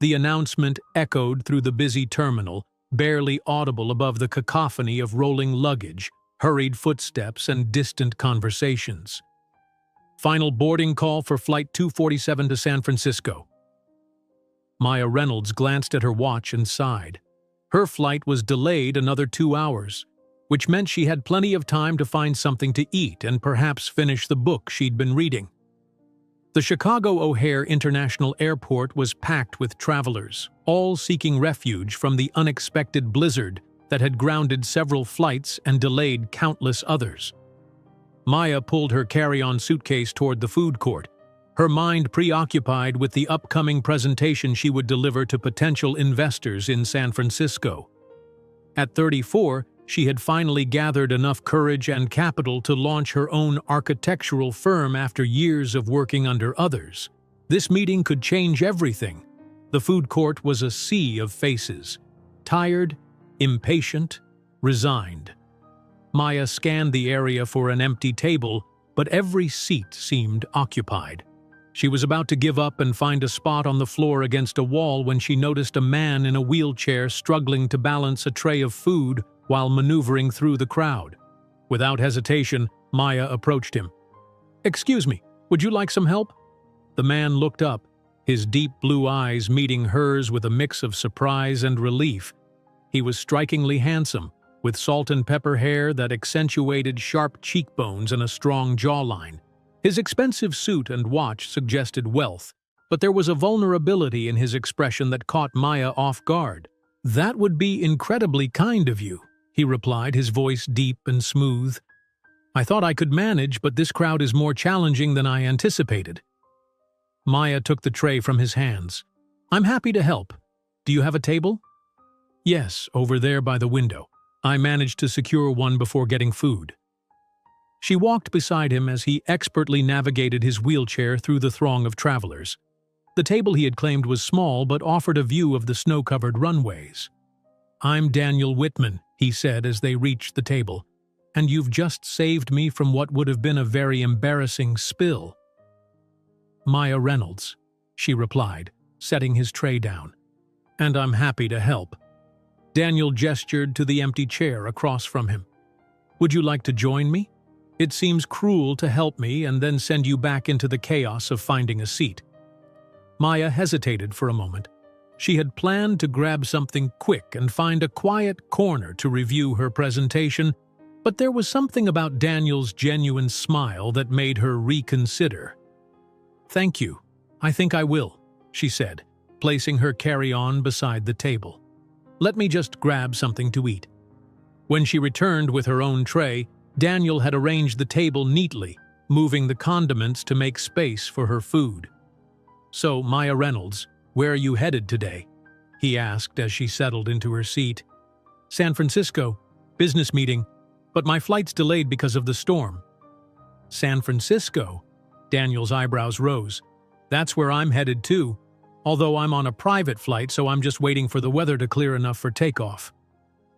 The announcement echoed through the busy terminal, barely audible above the cacophony of rolling luggage, hurried footsteps, and distant conversations. Final boarding call for Flight 247 to San Francisco. Maya Reynolds glanced at her watch and sighed. Her flight was delayed another 2 hours, which meant she had plenty of time to find something to eat and perhaps finish the book she'd been reading. The Chicago O'Hare International Airport was packed with travelers, all seeking refuge from the unexpected blizzard that had grounded several flights and delayed countless others. Maya pulled her carry-on suitcase toward the food court, her mind preoccupied with the upcoming presentation she would deliver to potential investors in San Francisco. At 34, she had finally gathered enough courage and capital to launch her own architectural firm after years of working under others. This meeting could change everything. The food court was a sea of faces. Tired, impatient, resigned. Maya scanned the area for an empty table, but every seat seemed occupied. She was about to give up and find a spot on the floor against a wall when she noticed a man in a wheelchair struggling to balance a tray of food while maneuvering through the crowd. Without hesitation, Maya approached him. "Excuse me, would you like some help?" The man looked up, his deep blue eyes meeting hers with a mix of surprise and relief. He was strikingly handsome, with salt and pepper hair that accentuated sharp cheekbones and a strong jawline. His expensive suit and watch suggested wealth, but there was a vulnerability in his expression that caught Maya off guard. "That would be incredibly kind of you," he replied, his voice deep and smooth. "I thought I could manage, but this crowd is more challenging than I anticipated." Maya took the tray from his hands. "I'm happy to help. Do you have a table?" "Yes, over there by the window. I managed to secure one before getting food." She walked beside him as he expertly navigated his wheelchair through the throng of travelers. The table he had claimed was small but offered a view of the snow-covered runways. "I'm Daniel Whitman," he said as they reached the table, "and you've just saved me from what would have been a very embarrassing spill." "Maya Reynolds," she replied, setting his tray down. "And I'm happy to help." Daniel gestured to the empty chair across from him. "Would you like to join me? It seems cruel to help me and then send you back into the chaos of finding a seat." Maya hesitated for a moment. She had planned to grab something quick and find a quiet corner to review her presentation, but there was something about Daniel's genuine smile that made her reconsider. "Thank you. I think I will," she said, placing her carry-on beside the table. "Let me just grab something to eat." When she returned with her own tray, Daniel had arranged the table neatly, moving the condiments to make space for her food. "So, Maya Reynolds, where are you headed today?" he asked as she settled into her seat. "San Francisco. Business meeting. But my flight's delayed because of the storm." "San Francisco?" Daniel's eyebrows rose. "That's where I'm headed too, although I'm on a private flight, so I'm just waiting for the weather to clear enough for takeoff."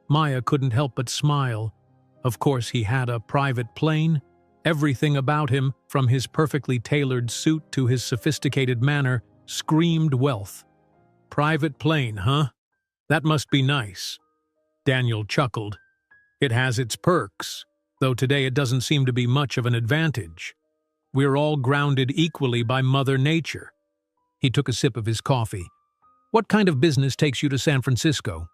Maya couldn't help but smile. Of course he had a private plane. Everything about him, from his perfectly tailored suit to his sophisticated manner, screamed wealth. "Private plane, huh? That must be nice." Daniel chuckled. "It has its perks, though today it doesn't seem to be much of an advantage. We're all grounded equally by Mother Nature." He took a sip of his coffee. "What kind of business takes you to San Francisco?"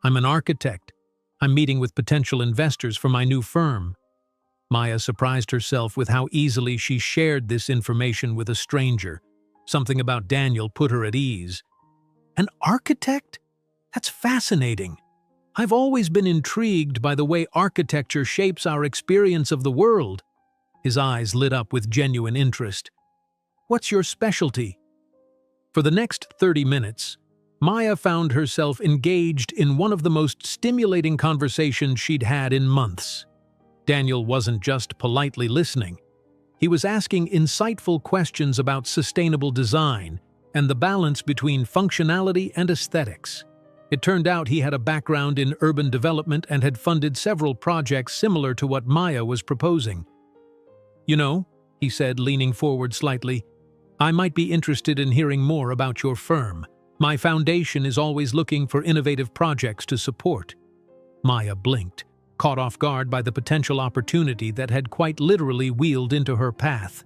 "I'm an architect. I'm meeting with potential investors for my new firm." Maya surprised herself with how easily she shared this information with a stranger. Something about Daniel put her at ease. "An architect? That's fascinating. I've always been intrigued by the way architecture shapes our experience of the world." His eyes lit up with genuine interest. "What's your specialty?" For the next 30 minutes, Maya found herself engaged in one of the most stimulating conversations she'd had in months. Daniel wasn't just politely listening. He was asking insightful questions about sustainable design and the balance between functionality and aesthetics. It turned out he had a background in urban development and had funded several projects similar to what Maya was proposing. "You know," he said, leaning forward slightly, "I might be interested in hearing more about your firm. My foundation is always looking for innovative projects to support. Maya blinked, caught off guard by the potential opportunity that had quite literally wheeled into her path.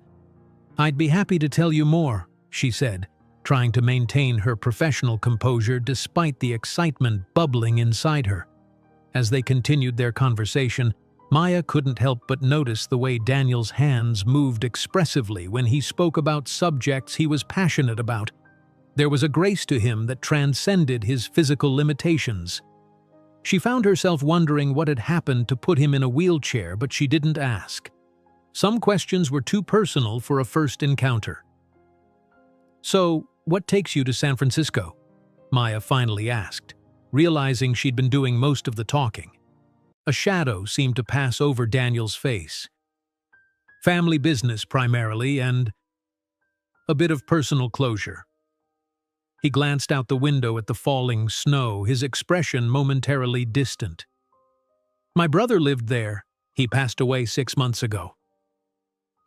"I'd be happy to tell you more," she said, trying to maintain her professional composure despite the excitement bubbling inside her. As they continued their conversation, Maya couldn't help but notice the way Daniel's hands moved expressively when he spoke about subjects he was passionate about. There was a grace to him that transcended his physical limitations. She found herself wondering what had happened to put him in a wheelchair, but she didn't ask. Some questions were too personal for a first encounter. "So, what takes you to San Francisco?" Maya finally asked, realizing she'd been doing most of the talking. A shadow seemed to pass over Daniel's face. "Family business primarily, and a bit of personal closure." He glanced out the window at the falling snow, his expression momentarily distant. "My brother lived there. He passed away 6 months ago."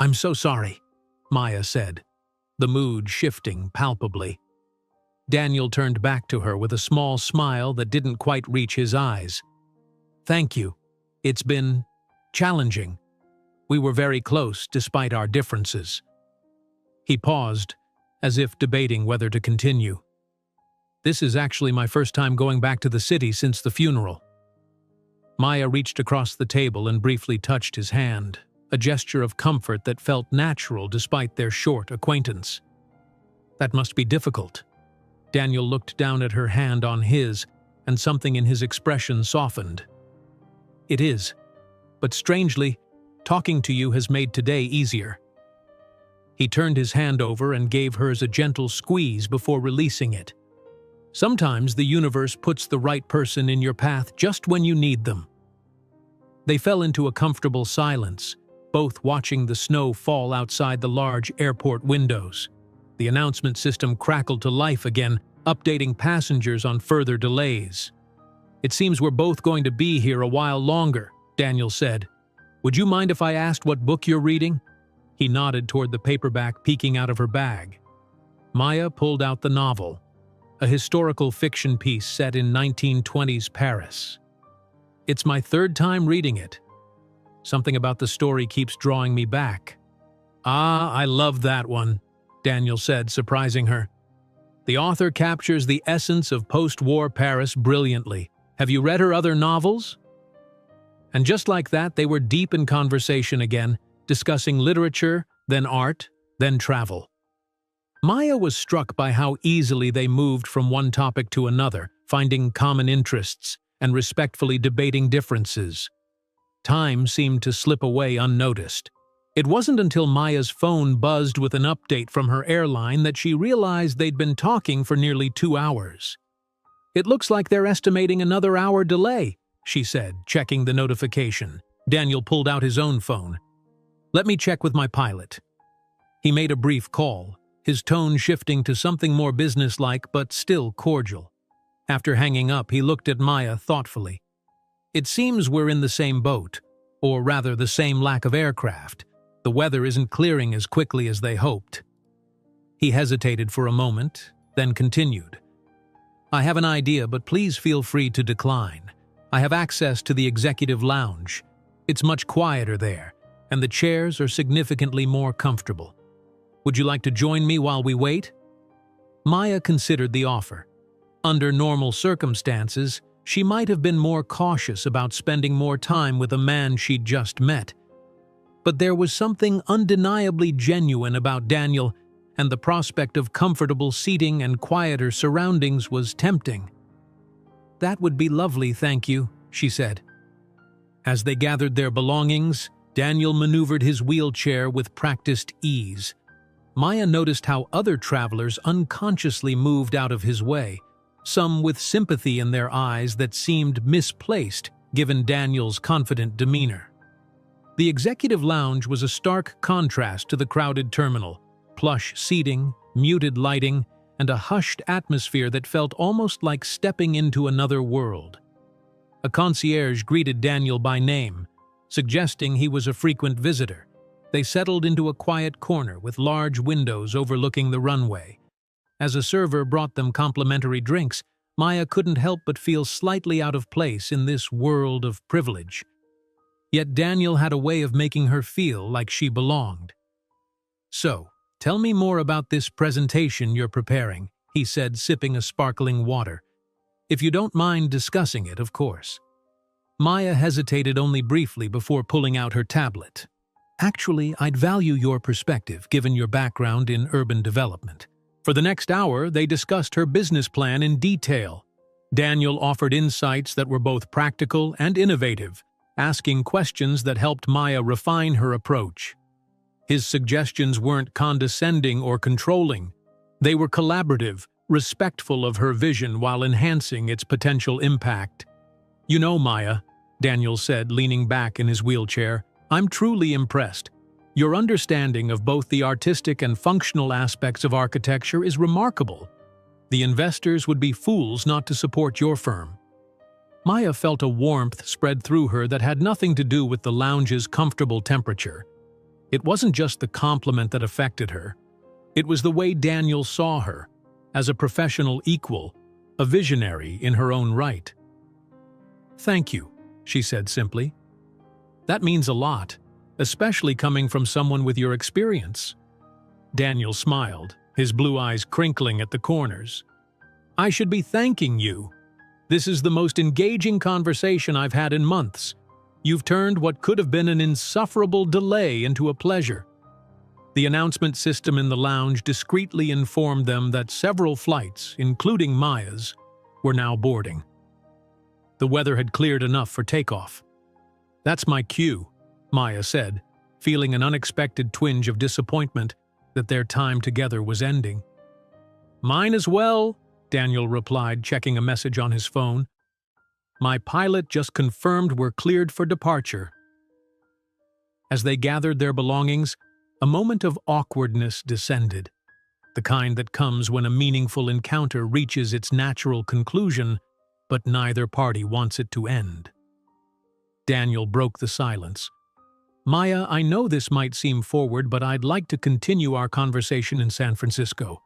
"I'm so sorry," Maya said, the mood shifting palpably. Daniel turned back to her with a small smile that didn't quite reach his eyes. "Thank you. It's been challenging. We were very close despite our differences." He paused, as if debating whether to continue. "This is actually my first time going back to the city since the funeral." Maya reached across the table and briefly touched his hand, a gesture of comfort that felt natural despite their short acquaintance. "That must be difficult." Daniel looked down at her hand on his, and something in his expression softened. "It is. But strangely, talking to you has made today easier." He turned his hand over and gave hers a gentle squeeze before releasing it. "Sometimes the universe puts the right person in your path just when you need them." They fell into a comfortable silence, both watching the snow fall outside the large airport windows. The announcement system crackled to life again, updating passengers on further delays. "It seems we're both going to be here a while longer," Daniel said. "Would you mind if I asked what book you're reading?" He nodded toward the paperback peeking out of her bag. Maya pulled out the novel, a historical fiction piece set in 1920s Paris. "It's my third time reading it. Something about the story keeps drawing me back." "Ah, I love that one," Daniel said, surprising her. "The author captures the essence of post-war Paris brilliantly. Have you read her other novels?" And just like that, they were deep in conversation again, discussing literature, then art, then travel. Maya was struck by how easily they moved from one topic to another, finding common interests and respectfully debating differences. Time seemed to slip away unnoticed. It wasn't until Maya's phone buzzed with an update from her airline that she realized they'd been talking for nearly 2 hours. "It looks like they're estimating another hour delay," she said, checking the notification. Daniel pulled out his own phone. "Let me check with my pilot." He made a brief call, his tone shifting to something more businesslike but still cordial. After hanging up, he looked at Maya thoughtfully. "It seems we're in the same boat, or rather the same lack of aircraft. The weather isn't clearing as quickly as they hoped." He hesitated for a moment, then continued. "I have an idea, but please feel free to decline. I have access to the executive lounge. It's much quieter there, and the chairs are significantly more comfortable. Would you like to join me while we wait?" Maya considered the offer. Under normal circumstances, she might have been more cautious about spending more time with a man she'd just met. But there was something undeniably genuine about Daniel, and the prospect of comfortable seating and quieter surroundings was tempting. "That would be lovely, thank you," she said. As they gathered their belongings, Daniel maneuvered his wheelchair with practiced ease. Maya noticed how other travelers unconsciously moved out of his way, some with sympathy in their eyes that seemed misplaced given Daniel's confident demeanor. The executive lounge was a stark contrast to the crowded terminal, plush seating, muted lighting, and a hushed atmosphere that felt almost like stepping into another world. A concierge greeted Daniel by name, suggesting he was a frequent visitor. They settled into a quiet corner with large windows overlooking the runway. As a server brought them complimentary drinks, Maya couldn't help but feel slightly out of place in this world of privilege. Yet Daniel had a way of making her feel like she belonged. "So, tell me more about this presentation you're preparing," he said, sipping a sparkling water. "If you don't mind discussing it, of course." Maya hesitated only briefly before pulling out her tablet. "Actually, I'd value your perspective, given your background in urban development." For the next hour, they discussed her business plan in detail. Daniel offered insights that were both practical and innovative, asking questions that helped Maya refine her approach. His suggestions weren't condescending or controlling. They were collaborative, respectful of her vision while enhancing its potential impact. "You know, Maya," Daniel said, leaning back in his wheelchair, "I'm truly impressed. Your understanding of both the artistic and functional aspects of architecture is remarkable. The investors would be fools not to support your firm." Maya felt a warmth spread through her that had nothing to do with the lounge's comfortable temperature. It wasn't just the compliment that affected her. It was the way Daniel saw her, as a professional equal, a visionary in her own right. "Thank you," she said simply. "That means a lot, especially coming from someone with your experience." Daniel smiled, his blue eyes crinkling at the corners. "I should be thanking you. This is the most engaging conversation I've had in months. You've turned what could have been an insufferable delay into a pleasure." The announcement system in the lounge discreetly informed them that several flights, including Maya's, were now boarding. The weather had cleared enough for takeoff. "That's my cue," Maya said, feeling an unexpected twinge of disappointment that their time together was ending. "Mine as well," Daniel replied, checking a message on his phone. "My pilot just confirmed we're cleared for departure." As they gathered their belongings, a moment of awkwardness descended, the kind that comes when a meaningful encounter reaches its natural conclusion, but neither party wants it to end. Daniel broke the silence. "Maya, I know this might seem forward, but I'd like to continue our conversation in San Francisco.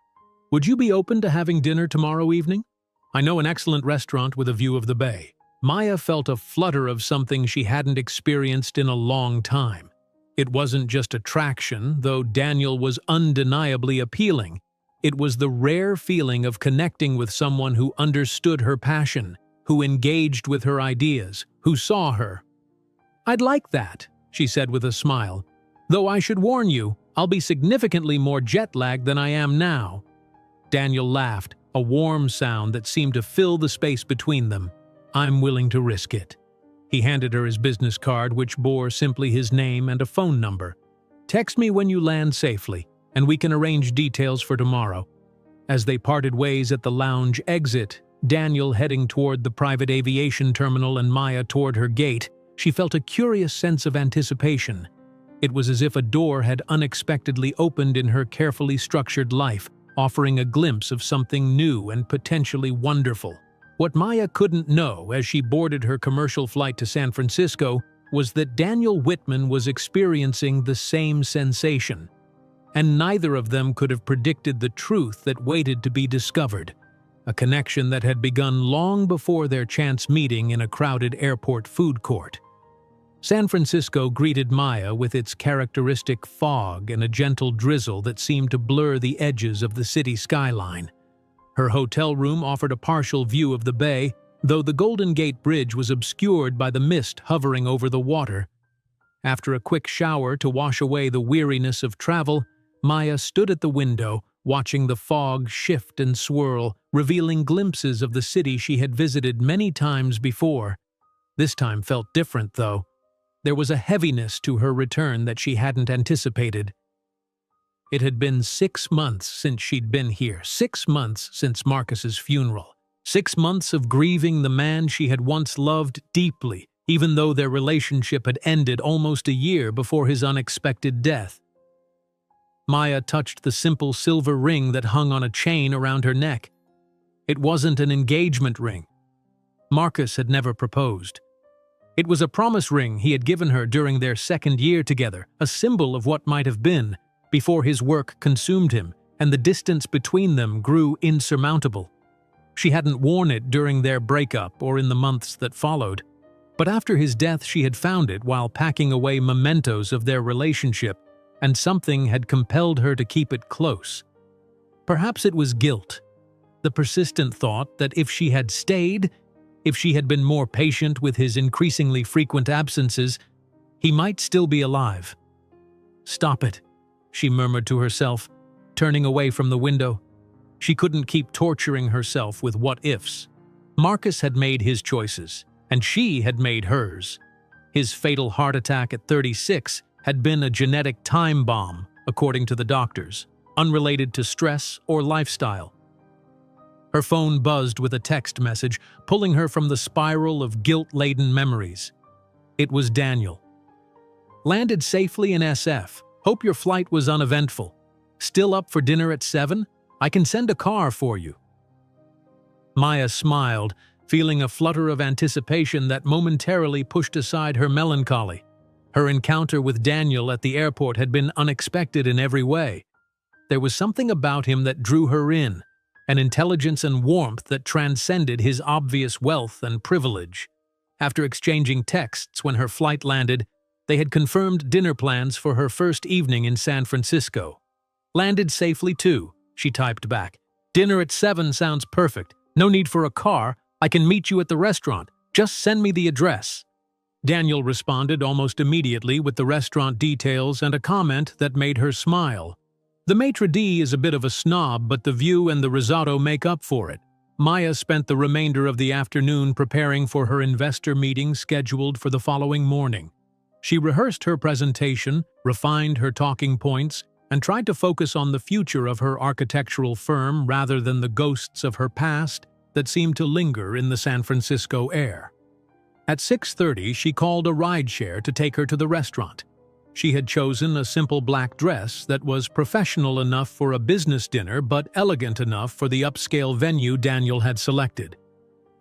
Would you be open to having dinner tomorrow evening? I know an excellent restaurant with a view of the bay." Maya felt a flutter of something she hadn't experienced in a long time. It wasn't just attraction, though Daniel was undeniably appealing. It was the rare feeling of connecting with someone who understood her passion, who engaged with her ideas, who saw her. "I'd like that," she said with a smile. "Though I should warn you, I'll be significantly more jet-lagged than I am now." Daniel laughed, a warm sound that seemed to fill the space between them. "I'm willing to risk it." He handed her his business card, which bore simply his name and a phone number. "Text me when you land safely, and we can arrange details for tomorrow." As they parted ways at the lounge exit, Daniel heading toward the private aviation terminal and Maya toward her gate, she felt a curious sense of anticipation. It was as if a door had unexpectedly opened in her carefully structured life, offering a glimpse of something new and potentially wonderful. What Maya couldn't know as she boarded her commercial flight to San Francisco was that Daniel Whitman was experiencing the same sensation. And neither of them could have predicted the truth that waited to be discovered, a connection that had begun long before their chance meeting in a crowded airport food court. San Francisco greeted Maya with its characteristic fog and a gentle drizzle that seemed to blur the edges of the city skyline. Her hotel room offered a partial view of the bay, though the Golden Gate Bridge was obscured by the mist hovering over the water. After a quick shower to wash away the weariness of travel, Maya stood at the window, watching the fog shift and swirl, revealing glimpses of the city she had visited many times before. This time felt different, though. There was a heaviness to her return that she hadn't anticipated. It had been 6 months since she'd been here, 6 months since Marcus's funeral, 6 months of grieving the man she had once loved deeply, even though their relationship had ended almost a year before his unexpected death. Maya touched the simple silver ring that hung on a chain around her neck. It wasn't an engagement ring. Marcus had never proposed. It was a promise ring he had given her during their second year together, a symbol of what might have been, before his work consumed him, and the distance between them grew insurmountable. She hadn't worn it during their breakup or in the months that followed, but after his death she had found it while packing away mementos of their relationship, and something had compelled her to keep it close. Perhaps it was guilt, the persistent thought that if she had stayed, if she had been more patient with his increasingly frequent absences, he might still be alive. "Stop it," she murmured to herself, turning away from the window. She couldn't keep torturing herself with what-ifs. Marcus had made his choices, and she had made hers. His fatal heart attack at 36 had been a genetic time bomb, according to the doctors, unrelated to stress or lifestyle. Her phone buzzed with a text message, pulling her from the spiral of guilt-laden memories. It was Daniel. "Landed safely in SF. Hope your flight was uneventful. Still up for dinner at 7? I can send a car for you." Maya smiled, feeling a flutter of anticipation that momentarily pushed aside her melancholy. Her encounter with Daniel at the airport had been unexpected in every way. There was something about him that drew her in, an intelligence and warmth that transcended his obvious wealth and privilege. After exchanging texts when her flight landed, they had confirmed dinner plans for her first evening in San Francisco. "Landed safely too," she typed back. "Dinner at 7 sounds perfect. No need for a car. I can meet you at the restaurant. Just send me the address." Daniel responded almost immediately with the restaurant details and a comment that made her smile. "The maitre d' is a bit of a snob, but the view and the risotto make up for it." Maya spent the remainder of the afternoon preparing for her investor meeting scheduled for the following morning. She rehearsed her presentation, refined her talking points, and tried to focus on the future of her architectural firm rather than the ghosts of her past that seemed to linger in the San Francisco air. At 6:30, she called a rideshare to take her to the restaurant. She had chosen a simple black dress that was professional enough for a business dinner but elegant enough for the upscale venue Daniel had selected.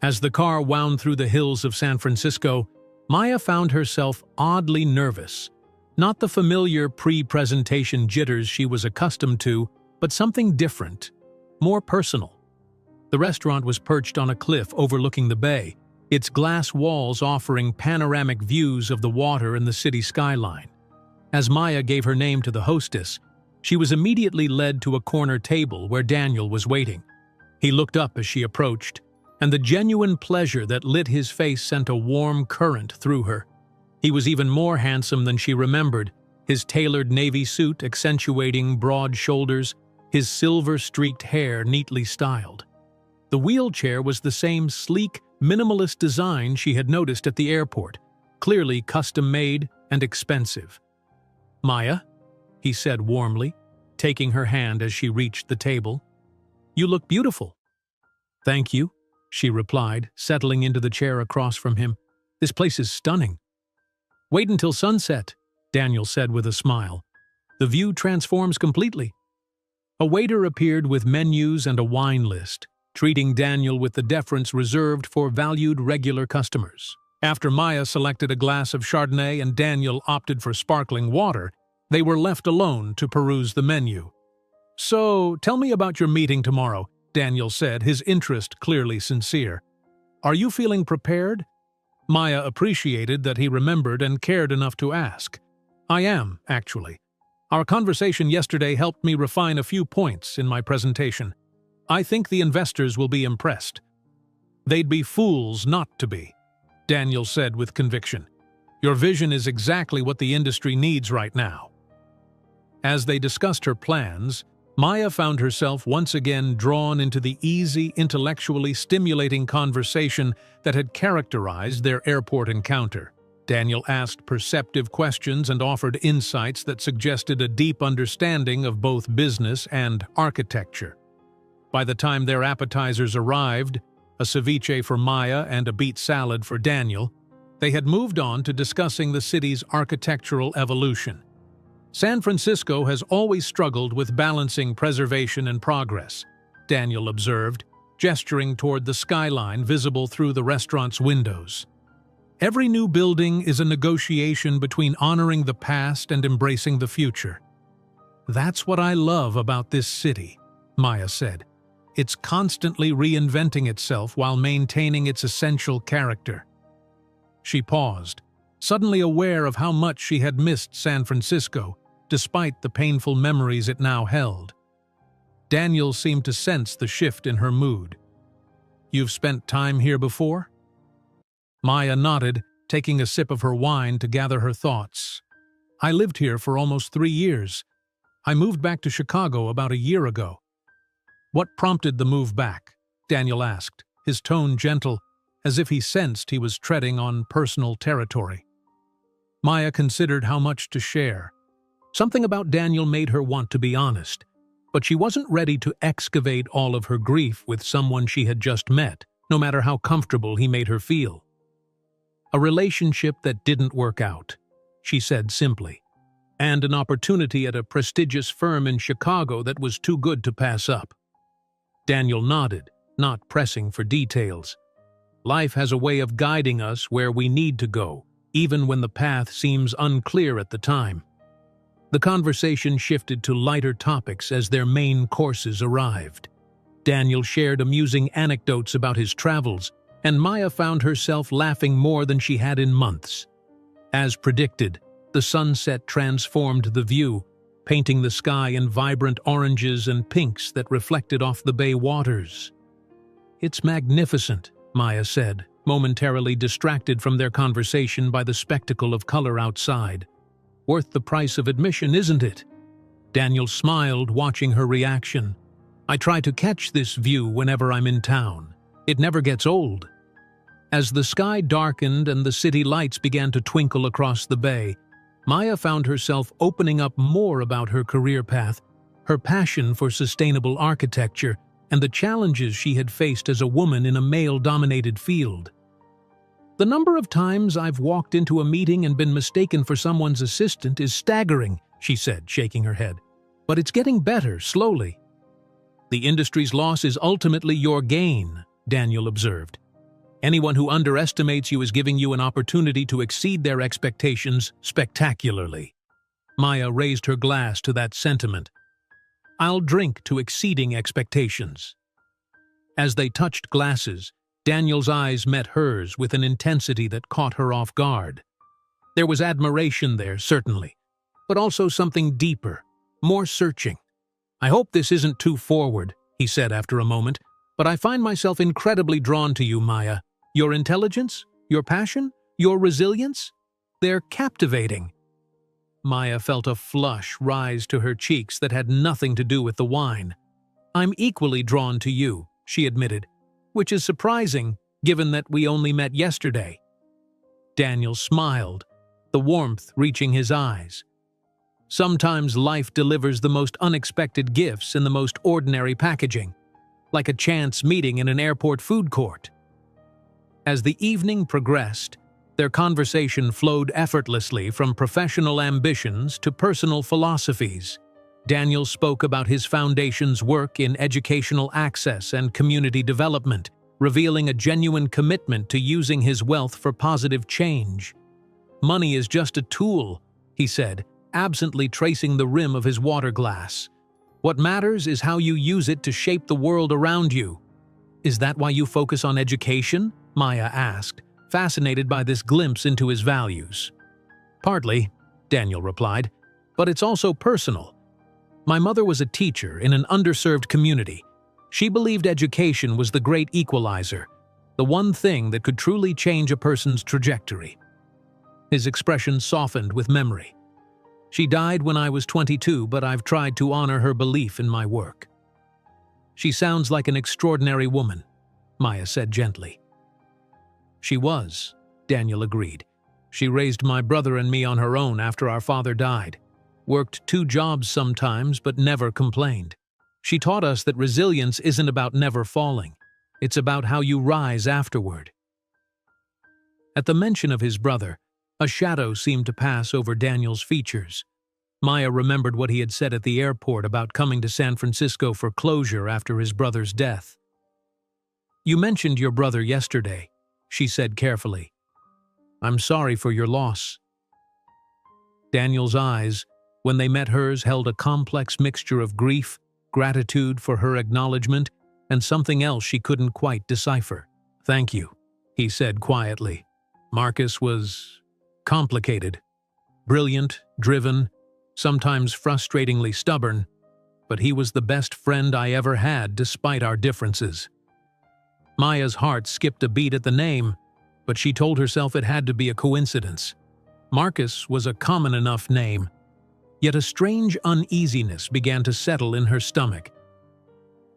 As the car wound through the hills of San Francisco, Maya found herself oddly nervous. Not the familiar pre-presentation jitters she was accustomed to, but something different, more personal. The restaurant was perched on a cliff overlooking the bay, its glass walls offering panoramic views of the water and the city skyline. As Maya gave her name to the hostess, she was immediately led to a corner table where Daniel was waiting. He looked up as she approached, and the genuine pleasure that lit his face sent a warm current through her. He was even more handsome than she remembered, his tailored navy suit accentuating broad shoulders, his silver-streaked hair neatly styled. The wheelchair was the same sleek, minimalist design she had noticed at the airport, clearly custom-made and expensive. "Maya," he said warmly, taking her hand as she reached the table. "You look beautiful." "Thank you," she replied, settling into the chair across from him. "This place is stunning." "Wait until sunset," Daniel said with a smile. "The view transforms completely." A waiter appeared with menus and a wine list, treating Daniel with the deference reserved for valued regular customers. After Maya selected a glass of Chardonnay and Daniel opted for sparkling water, they were left alone to peruse the menu. "So, tell me about your meeting tomorrow," Daniel said, his interest clearly sincere. "Are you feeling prepared?" Maya appreciated that he remembered and cared enough to ask. "I am, actually. Our conversation yesterday helped me refine a few points in my presentation. I think the investors will be impressed." "They'd be fools not to be," Daniel said with conviction. "Your vision is exactly what the industry needs right now." As they discussed her plans, Maya found herself once again drawn into the easy, intellectually stimulating conversation that had characterized their airport encounter. Daniel asked perceptive questions and offered insights that suggested a deep understanding of both business and architecture. By the time their appetizers arrived, a ceviche for Maya and a beet salad for Daniel, they had moved on to discussing the city's architectural evolution. San Francisco has always struggled with balancing preservation and progress, Daniel observed, gesturing toward the skyline visible through the restaurant's windows. Every new building is a negotiation between honoring the past and embracing the future. "That's what I love about this city," Maya said. "It's constantly reinventing itself while maintaining its essential character." She paused, suddenly aware of how much she had missed San Francisco, despite the painful memories it now held. Daniel seemed to sense the shift in her mood. "You've spent time here before?" Maya nodded, taking a sip of her wine to gather her thoughts. "I lived here for almost 3 years. I moved back to Chicago about a year ago." "What prompted the move back?" Daniel asked, his tone gentle, as if he sensed he was treading on personal territory. Maya considered how much to share. Something about Daniel made her want to be honest, but she wasn't ready to excavate all of her grief with someone she had just met, no matter how comfortable he made her feel. "A relationship that didn't work out," she said simply, "and an opportunity at a prestigious firm in Chicago that was too good to pass up." Daniel nodded, not pressing for details. Life has a way of guiding us where we need to go, even when the path seems unclear at the time. The conversation shifted to lighter topics as their main courses arrived. Daniel shared amusing anecdotes about his travels, and Maya found herself laughing more than she had in months. As predicted, the sunset transformed the view, painting the sky in vibrant oranges and pinks that reflected off the bay waters. "It's magnificent," Maya said, momentarily distracted from their conversation by the spectacle of color outside. "Worth the price of admission, isn't it?" Daniel smiled, watching her reaction. "I try to catch this view whenever I'm in town. It never gets old." As the sky darkened and the city lights began to twinkle across the bay, Maya found herself opening up more about her career path, her passion for sustainable architecture, and the challenges she had faced as a woman in a male-dominated field. "The number of times I've walked into a meeting and been mistaken for someone's assistant is staggering," she said, shaking her head. "But it's getting better, slowly." "The industry's loss is ultimately your gain," Daniel observed. "Anyone who underestimates you is giving you an opportunity to exceed their expectations spectacularly." Maya raised her glass to that sentiment. "I'll drink to exceeding expectations." As they touched glasses, Daniel's eyes met hers with an intensity that caught her off guard. There was admiration there, certainly, but also something deeper, more searching. "I hope this isn't too forward," he said after a moment, "but I find myself incredibly drawn to you, Maya. Your intelligence, your passion, your resilience, they're captivating." Maya felt a flush rise to her cheeks that had nothing to do with the wine. "I'm equally drawn to you," she admitted, "which is surprising, given that we only met yesterday." Daniel smiled, the warmth reaching his eyes. Sometimes life delivers the most unexpected gifts in the most ordinary packaging, like a chance meeting in an airport food court. As the evening progressed, their conversation flowed effortlessly from professional ambitions to personal philosophies. Daniel spoke about his foundation's work in educational access and community development, revealing a genuine commitment to using his wealth for positive change. "Money is just a tool," he said, absently tracing the rim of his water glass. "What matters is how you use it to shape the world around you." "Is that why you focus on education?" Maya asked, fascinated by this glimpse into his values. "Partly," Daniel replied, "but it's also personal. My mother was a teacher in an underserved community. She believed education was the great equalizer, the one thing that could truly change a person's trajectory." His expression softened with memory. "She died when I was 22, but I've tried to honor her belief in my work." "She sounds like an extraordinary woman," Maya said gently. "She was," Daniel agreed. "She raised my brother and me on her own after our father died. Worked 2 jobs sometimes, but never complained. She taught us that resilience isn't about never falling. It's about how you rise afterward." At the mention of his brother, a shadow seemed to pass over Daniel's features. Maya remembered what he had said at the airport about coming to San Francisco for closure after his brother's death. "You mentioned your brother yesterday," she said carefully. "I'm sorry for your loss." Daniel's eyes, when they met hers held a complex mixture of grief, gratitude for her acknowledgement, and something else she couldn't quite decipher. "Thank you," he said quietly. Marcus was complicated, brilliant, driven, sometimes frustratingly stubborn, but he was the best friend I ever had despite our differences. Maya's heart skipped a beat at the name, but she told herself it had to be a coincidence. Marcus was a common enough name, yet a strange uneasiness began to settle in her stomach.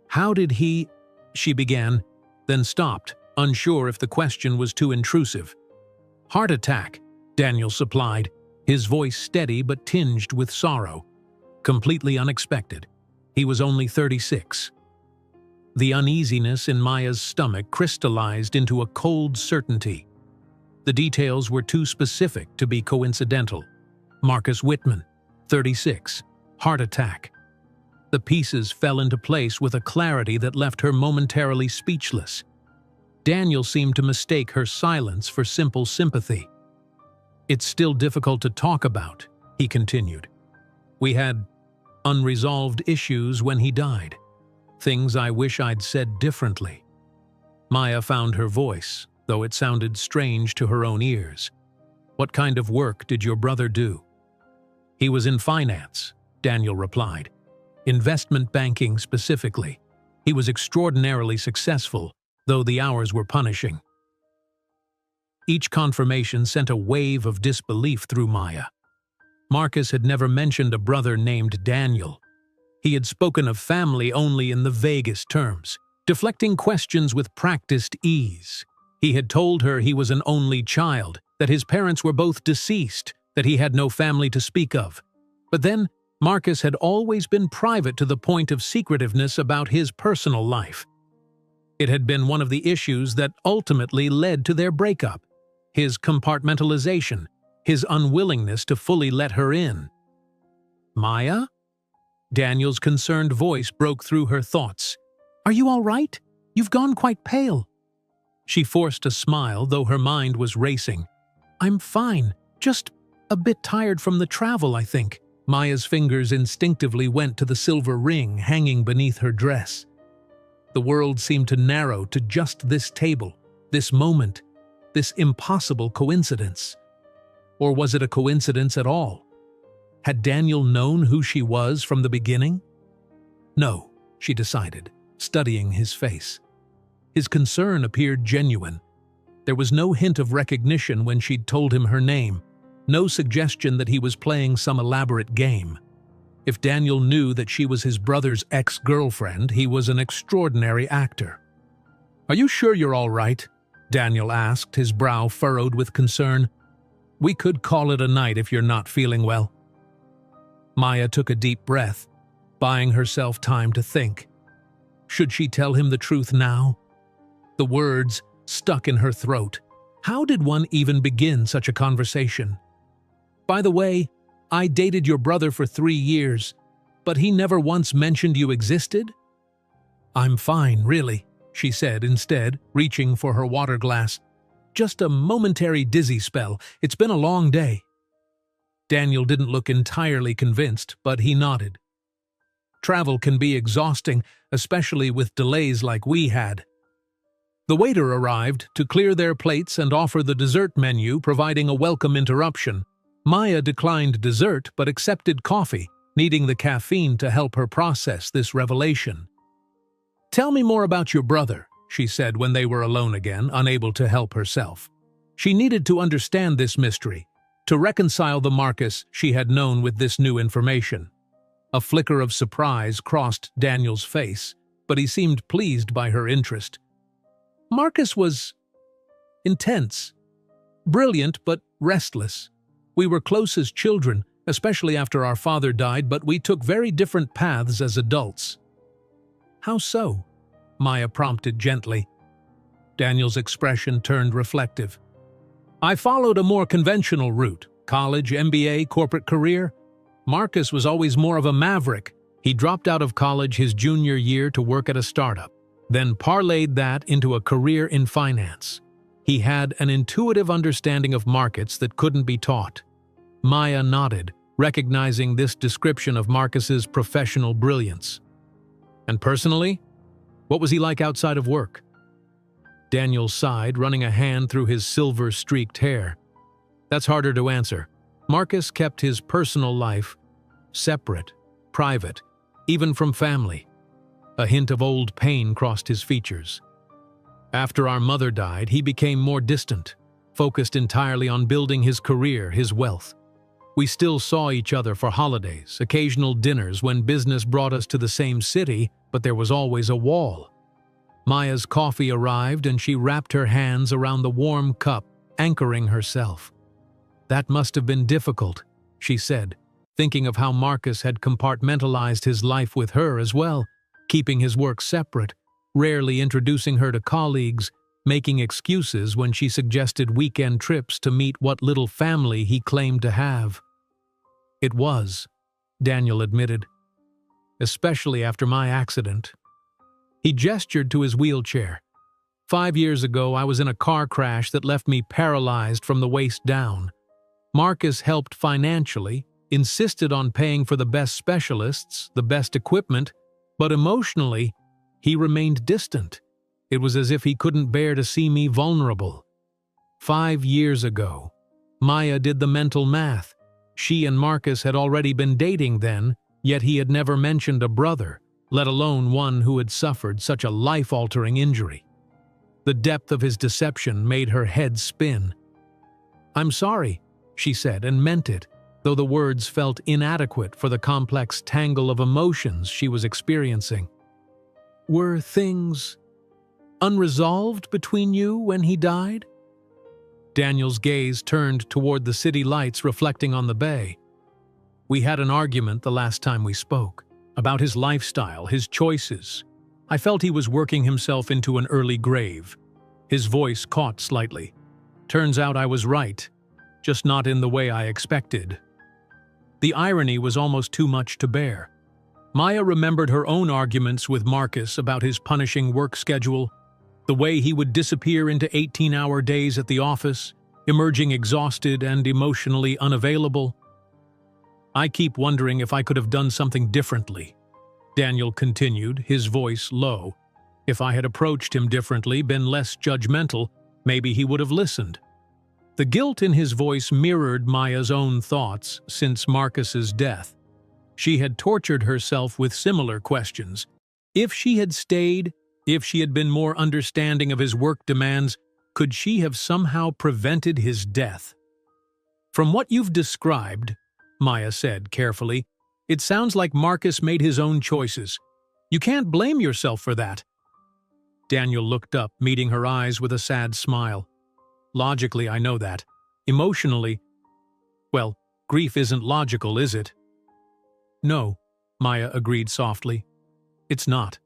"How did he—" she began, then stopped, unsure if the question was too intrusive. "Heart attack," Daniel supplied, his voice steady but tinged with sorrow. Completely unexpected. He was only 36. The uneasiness in Maya's stomach crystallized into a cold certainty. The details were too specific to be coincidental. Marcus Whitman, 36, heart attack. The pieces fell into place with a clarity that left her momentarily speechless. Daniel seemed to mistake her silence for simple sympathy. "It's still difficult to talk about," he continued. "We had unresolved issues when he died. Things I wish I'd said differently." Maya found her voice, though it sounded strange to her own ears. "What kind of work did your brother do?" "He was in finance," Daniel replied. "Investment banking specifically. He was extraordinarily successful, though the hours were punishing." Each confirmation sent a wave of disbelief through Maya. Marcus had never mentioned a brother named Daniel. He had spoken of family only in the vaguest terms, deflecting questions with practiced ease. He had told her he was an only child, that his parents were both deceased, that he had no family to speak of. But then, Marcus had always been private to the point of secretiveness about his personal life. It had been one of the issues that ultimately led to their breakup. His compartmentalization, his unwillingness to fully let her in. "Maya?" Daniel's concerned voice broke through her thoughts. "Are you all right? You've gone quite pale." She forced a smile, though her mind was racing. "I'm fine, just a bit tired from the travel, I think." Maya's fingers instinctively went to the silver ring hanging beneath her dress. The world seemed to narrow to just this table, this moment, this impossible coincidence. Or was it a coincidence at all? Had Daniel known who she was from the beginning? No, she decided, studying his face. His concern appeared genuine. There was no hint of recognition when she'd told him her name, no suggestion that he was playing some elaborate game. If Daniel knew that she was his brother's ex-girlfriend, he was an extraordinary actor. "Are you sure you're all right?" Daniel asked, his brow furrowed with concern. "We could call it a night if you're not feeling well." Maya took a deep breath, buying herself time to think. Should she tell him the truth now? The words stuck in her throat. How did one even begin such a conversation? "By the way, I dated your brother for 3 years, but he never once mentioned you existed?" "I'm fine, really," she said instead, reaching for her water glass. "Just a momentary dizzy spell. It's been a long day." Daniel didn't look entirely convinced, but he nodded. "Travel can be exhausting, especially with delays like we had." The waiter arrived to clear their plates and offer the dessert menu, providing a welcome interruption. Maya declined dessert but accepted coffee, needing the caffeine to help her process this revelation. "Tell me more about your brother," she said when they were alone again, unable to help herself. She needed to understand this mystery, to reconcile the Marcus she had known with this new information. A flicker of surprise crossed Daniel's face, but he seemed pleased by her interest. "Marcus was intense, brilliant but restless. We were close as children, especially after our father died, but we took very different paths as adults." "How so?" Maya prompted gently. Daniel's expression turned reflective. "I followed a more conventional route, college, MBA, corporate career. Marcus was always more of a maverick. He dropped out of college his junior year to work at a startup, then parlayed that into a career in finance. He had an intuitive understanding of markets that couldn't be taught." Maya nodded, recognizing this description of Marcus's professional brilliance. And personally, what was he like outside of work? Daniel sighed, running a hand through his silver-streaked hair. That's harder to answer. Marcus kept his personal life separate, private, even from family. A hint of old pain crossed his features. After our mother died, he became more distant, focused entirely on building his career, his wealth. We still saw each other for holidays, occasional dinners when business brought us to the same city, but there was always a wall. Maya's coffee arrived and she wrapped her hands around the warm cup, anchoring herself. That must have been difficult, she said, thinking of how Marcus had compartmentalized his life with her as well, keeping his work separate, rarely introducing her to colleagues, making excuses when she suggested weekend trips to meet what little family he claimed to have. It was, Daniel admitted, especially after my accident. He gestured to his wheelchair. 5 years ago, I was in a car crash that left me paralyzed from the waist down. Marcus helped financially, insisted on paying for the best specialists, the best equipment, but emotionally, he remained distant. It was as if he couldn't bear to see me vulnerable. 5 years ago, Maya did the mental math. She and Marcus had already been dating then, yet he had never mentioned a brother, let alone one who had suffered such a life-altering injury. The depth of his deception made her head spin. "I'm sorry," she said, and meant it, though the words felt inadequate for the complex tangle of emotions she was experiencing. "Were things unresolved between you when he died?" Daniel's gaze turned toward the city lights reflecting on the bay. "We had an argument the last time we spoke, about his lifestyle, his choices. I felt he was working himself into an early grave." His voice caught slightly. "Turns out I was right, just not in the way I expected." The irony was almost too much to bear. Maya remembered her own arguments with Marcus about his punishing work schedule, the way he would disappear into 18-hour days at the office, emerging exhausted and emotionally unavailable. "I keep wondering if I could have done something differently," Daniel continued, his voice low. "If I had approached him differently, been less judgmental, maybe he would have listened." The guilt in his voice mirrored Maya's own thoughts since Marcus's death. She had tortured herself with similar questions. If she had stayed, if she had been more understanding of his work demands, could she have somehow prevented his death? "From what you've described," Maya said carefully, "it sounds like Marcus made his own choices. You can't blame yourself for that." Daniel looked up, meeting her eyes with a sad smile. "Logically, I know that. Emotionally, well, grief isn't logical, is it?" "No," Maya agreed softly. "It's not."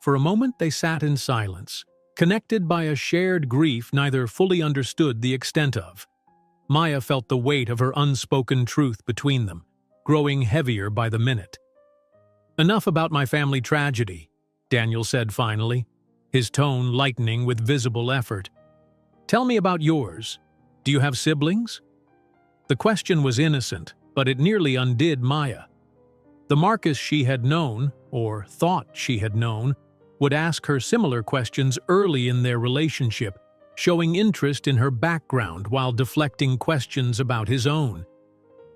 For a moment they sat in silence, connected by a shared grief neither fully understood the extent of. Maya felt the weight of her unspoken truth between them, growing heavier by the minute. "Enough about my family tragedy," Daniel said finally, his tone lightening with visible effort. "Tell me about yours. Do you have siblings?" The question was innocent, but it nearly undid Maya. The Marcus she had known, or thought she had known, would ask her similar questions early in their relationship, showing interest in her background while deflecting questions about his own.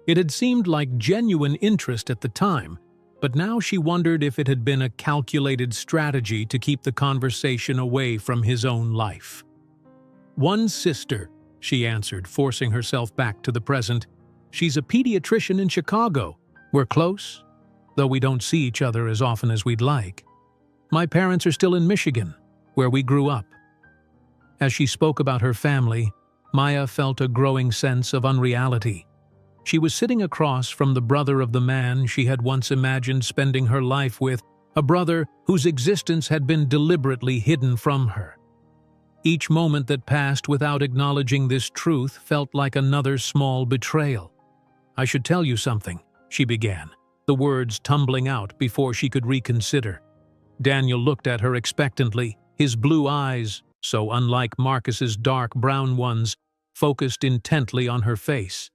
It had seemed like genuine interest at the time, but now she wondered if it had been a calculated strategy to keep the conversation away from his own life. "One sister," she answered, forcing herself back to the present. "She's a pediatrician in Chicago. We're close, though we don't see each other as often as we'd like. My parents are still in Michigan, where we grew up." As she spoke about her family, Maya felt a growing sense of unreality. She was sitting across from the brother of the man she had once imagined spending her life with, a brother whose existence had been deliberately hidden from her. Each moment that passed without acknowledging this truth felt like another small betrayal. "I should tell you something," she began, the words tumbling out before she could reconsider. Daniel looked at her expectantly, his blue eyes, so unlike Marcus's dark brown ones, focused intently on her face.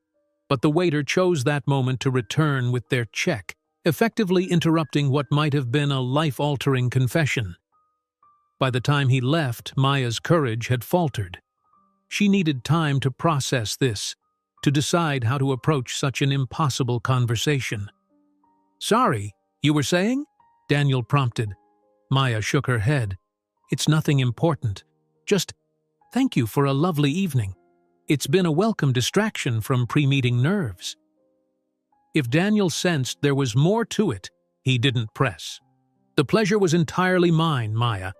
but the waiter chose that moment to return with their check, effectively interrupting what might have been a life-altering confession. By the time he left, Maya's courage had faltered. She needed time to process this, to decide how to approach such an impossible conversation. "Sorry, you were saying?" Daniel prompted. Maya shook her head. "It's nothing important. Just thank you for a lovely evening. It's been a welcome distraction from pre-meeting nerves." If Daniel sensed there was more to it, he didn't press. "The pleasure was entirely mine, Maya.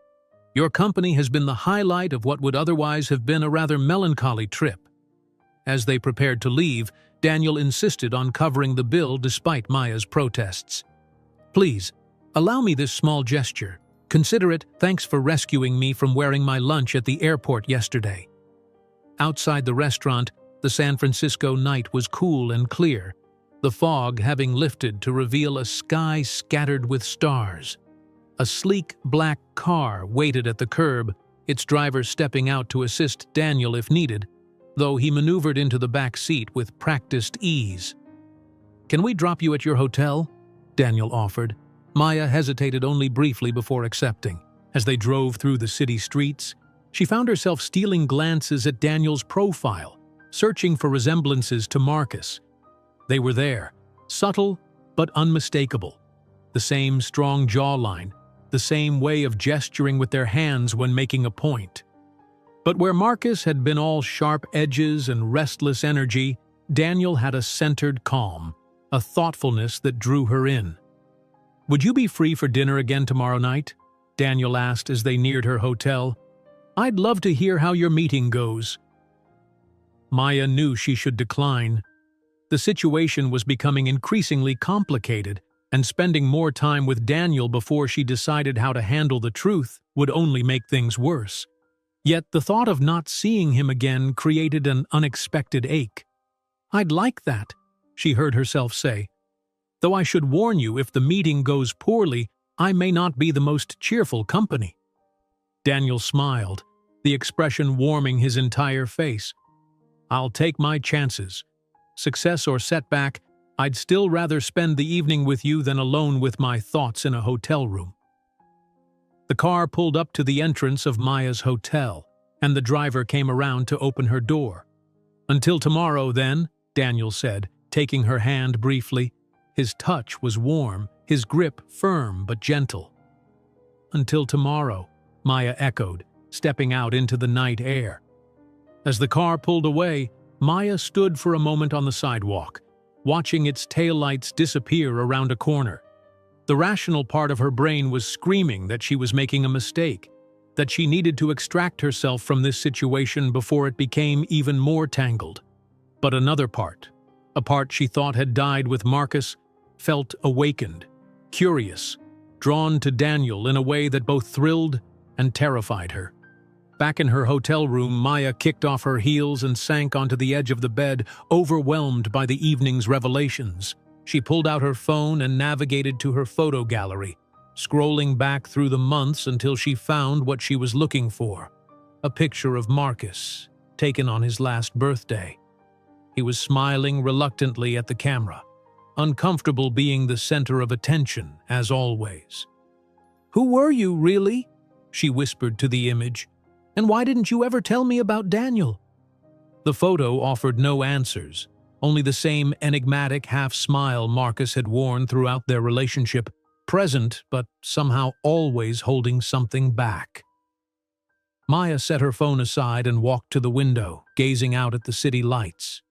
Your company has been the highlight of what would otherwise have been a rather melancholy trip." As they prepared to leave, Daniel insisted on covering the bill despite Maya's protests. "Please, allow me this small gesture. Consider it thanks for rescuing me from wearing my lunch at the airport yesterday." Outside the restaurant, the San Francisco night was cool and clear, the fog having lifted to reveal a sky scattered with stars. A sleek black car waited at the curb, its driver stepping out to assist Daniel if needed, though he maneuvered into the back seat with practiced ease. "Can we drop you at your hotel?" Daniel offered. Maya hesitated only briefly before accepting. As they drove through the city streets, she found herself stealing glances at Daniel's profile, searching for resemblances to Marcus. They were there, subtle but unmistakable. The same strong jawline, the same way of gesturing with their hands when making a point. But where Marcus had been all sharp edges and restless energy, Daniel had a centered calm, a thoughtfulness that drew her in. "Would you be free for dinner again tomorrow night?" Daniel asked as they neared her hotel. "I'd love to hear how your meeting goes." Maya knew she should decline. The situation was becoming increasingly complicated, and spending more time with Daniel before she decided how to handle the truth would only make things worse. Yet the thought of not seeing him again created an unexpected ache. "I'd like that," she heard herself say. "Though I should warn you, if the meeting goes poorly, I may not be the most cheerful company." Daniel smiled, the expression warming his entire face. "I'll take my chances. Success or setback, I'd still rather spend the evening with you than alone with my thoughts in a hotel room." The car pulled up to the entrance of Maya's hotel, and the driver came around to open her door. "Until tomorrow, then," Daniel said, taking her hand briefly. His touch was warm, his grip firm but gentle. "Until tomorrow," Maya echoed, stepping out into the night air. As the car pulled away, Maya stood for a moment on the sidewalk, watching its taillights disappear around a corner. The rational part of her brain was screaming that she was making a mistake, that she needed to extract herself from this situation before it became even more tangled. But another part, a part she thought had died with Marcus, felt awakened, curious, drawn to Daniel in a way that both thrilled and terrified her. Back in her hotel room, Maya kicked off her heels and sank onto the edge of the bed, overwhelmed by the evening's revelations. She pulled out her phone and navigated to her photo gallery, scrolling back through the months until she found what she was looking for: a picture of Marcus, taken on his last birthday. He was smiling reluctantly at the camera, uncomfortable being the center of attention, as always. "Who were you, really?" she whispered to the image. "And why didn't you ever tell me about Daniel?" The photo offered no answers, only the same enigmatic half-smile Marcus had worn throughout their relationship, present but somehow always holding something back. Maya set her phone aside and walked to the window, gazing out at the city lights.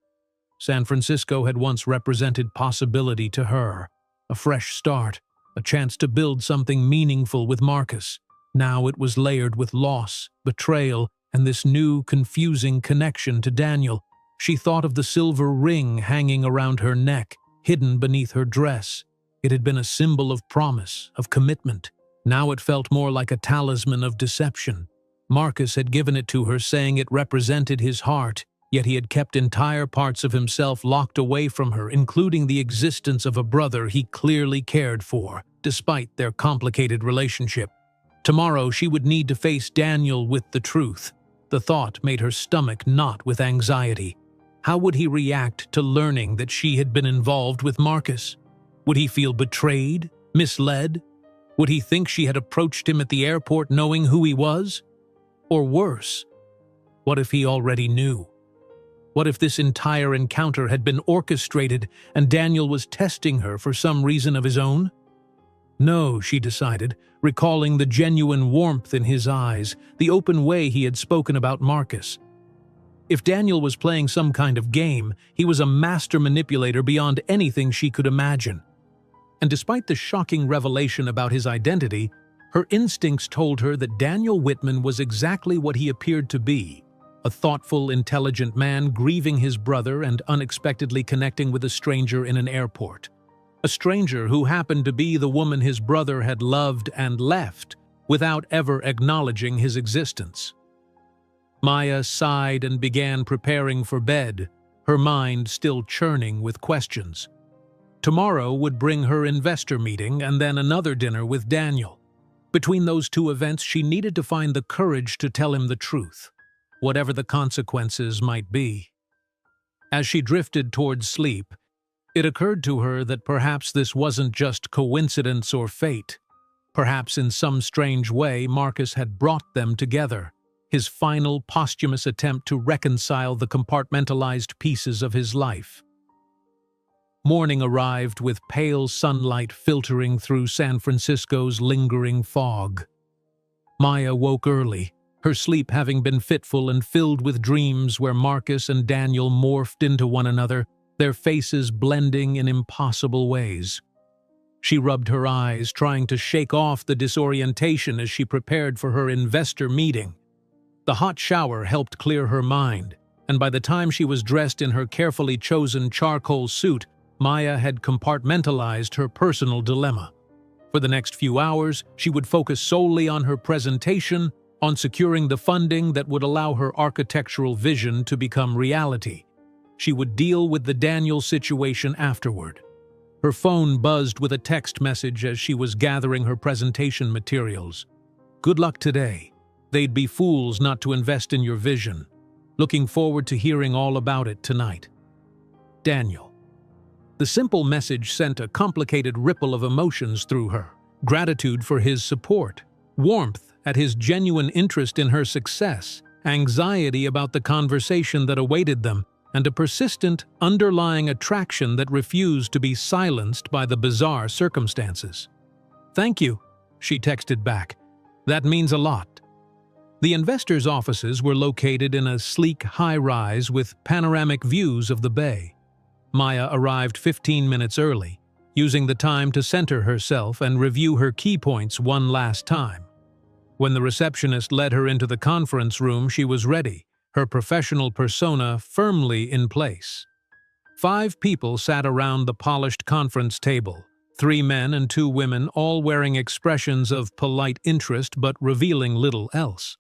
San Francisco had once represented possibility to her, a fresh start, a chance to build something meaningful with Marcus. Now it was layered with loss, betrayal, and this new, confusing connection to Daniel. She thought of the silver ring hanging around her neck, hidden beneath her dress. It had been a symbol of promise, of commitment. Now it felt more like a talisman of deception. Marcus had given it to her, saying it represented his heart, yet he had kept entire parts of himself locked away from her, including the existence of a brother he clearly cared for, despite their complicated relationship. Tomorrow she would need to face Daniel with the truth. The thought made her stomach knot with anxiety. How would he react to learning that she had been involved with Marcus? Would he feel betrayed, misled? Would he think she had approached him at the airport knowing who he was? Or worse, what if he already knew? What if this entire encounter had been orchestrated and Daniel was testing her for some reason of his own? No, she decided, recalling the genuine warmth in his eyes, the open way he had spoken about Marcus. If Daniel was playing some kind of game, he was a master manipulator beyond anything she could imagine. And despite the shocking revelation about his identity, her instincts told her that Daniel Whitman was exactly what he appeared to be, a thoughtful, intelligent man grieving his brother and unexpectedly connecting with a stranger in an airport. A stranger who happened to be the woman his brother had loved and left without ever acknowledging his existence. Maya sighed and began preparing for bed, her mind still churning with questions. Tomorrow would bring her investor meeting and then another dinner with Daniel. Between those two events, she needed to find the courage to tell him the truth, whatever the consequences might be. As she drifted towards sleep, it occurred to her that perhaps this wasn't just coincidence or fate. Perhaps in some strange way Marcus had brought them together, his final posthumous attempt to reconcile the compartmentalized pieces of his life. Morning arrived with pale sunlight filtering through San Francisco's lingering fog. Maya woke early, her sleep having been fitful and filled with dreams where Marcus and Daniel morphed into one another, their faces blending in impossible ways. She rubbed her eyes, trying to shake off the disorientation as she prepared for her investor meeting. The hot shower helped clear her mind, and by the time she was dressed in her carefully chosen charcoal suit, Maya had compartmentalized her personal dilemma. For the next few hours, she would focus solely on her presentation, on securing the funding that would allow her architectural vision to become reality. She would deal with the Daniel situation afterward. Her phone buzzed with a text message as she was gathering her presentation materials. "Good luck today. They'd be fools not to invest in your vision. Looking forward to hearing all about it tonight. Daniel." The simple message sent a complicated ripple of emotions through her. Gratitude for his support, warmth at his genuine interest in her success, anxiety about the conversation that awaited them, and a persistent, underlying attraction that refused to be silenced by the bizarre circumstances. "Thank you," she texted back. "That means a lot." The investors' offices were located in a sleek high-rise with panoramic views of the bay. Maya arrived 15 minutes early, using the time to center herself and review her key points one last time. When the receptionist led her into the conference room, she was ready, her professional persona firmly in place. 5 people sat around the polished conference table, 3 men and 2 women, all wearing expressions of polite interest but revealing little else.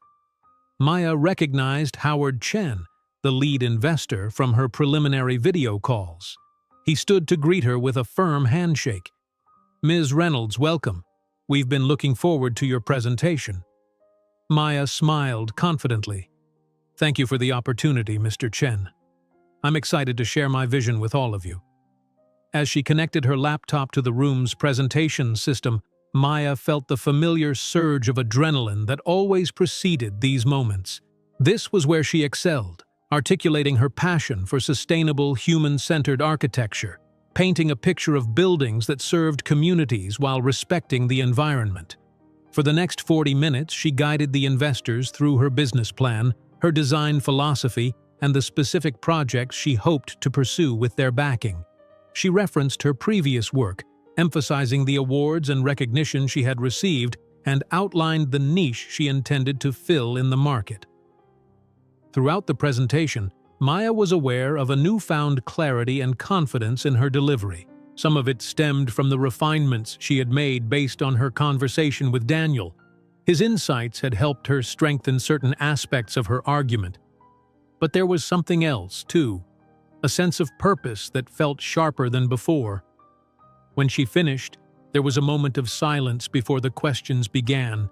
Maya recognized Howard Chen, the lead investor, from her preliminary video calls. He stood to greet her with a firm handshake. "Ms. Reynolds, welcome. We've been looking forward to your presentation." Maya smiled confidently. "Thank you for the opportunity, Mr. Chen. I'm excited to share my vision with all of you." As she connected her laptop to the room's presentation system, Maya felt the familiar surge of adrenaline that always preceded these moments. This was where she excelled, articulating her passion for sustainable, human-centered architecture, painting a picture of buildings that served communities while respecting the environment. For the next 40 minutes, she guided the investors through her business plan, her design philosophy, and the specific projects she hoped to pursue with their backing. She referenced her previous work, emphasizing the awards and recognition she had received, and outlined the niche she intended to fill in the market. Throughout the presentation, Maya was aware of a newfound clarity and confidence in her delivery. Some of it stemmed from the refinements she had made based on her conversation with Daniel. His insights had helped her strengthen certain aspects of her argument. But there was something else, too, a sense of purpose that felt sharper than before. When she finished, there was a moment of silence before the questions began.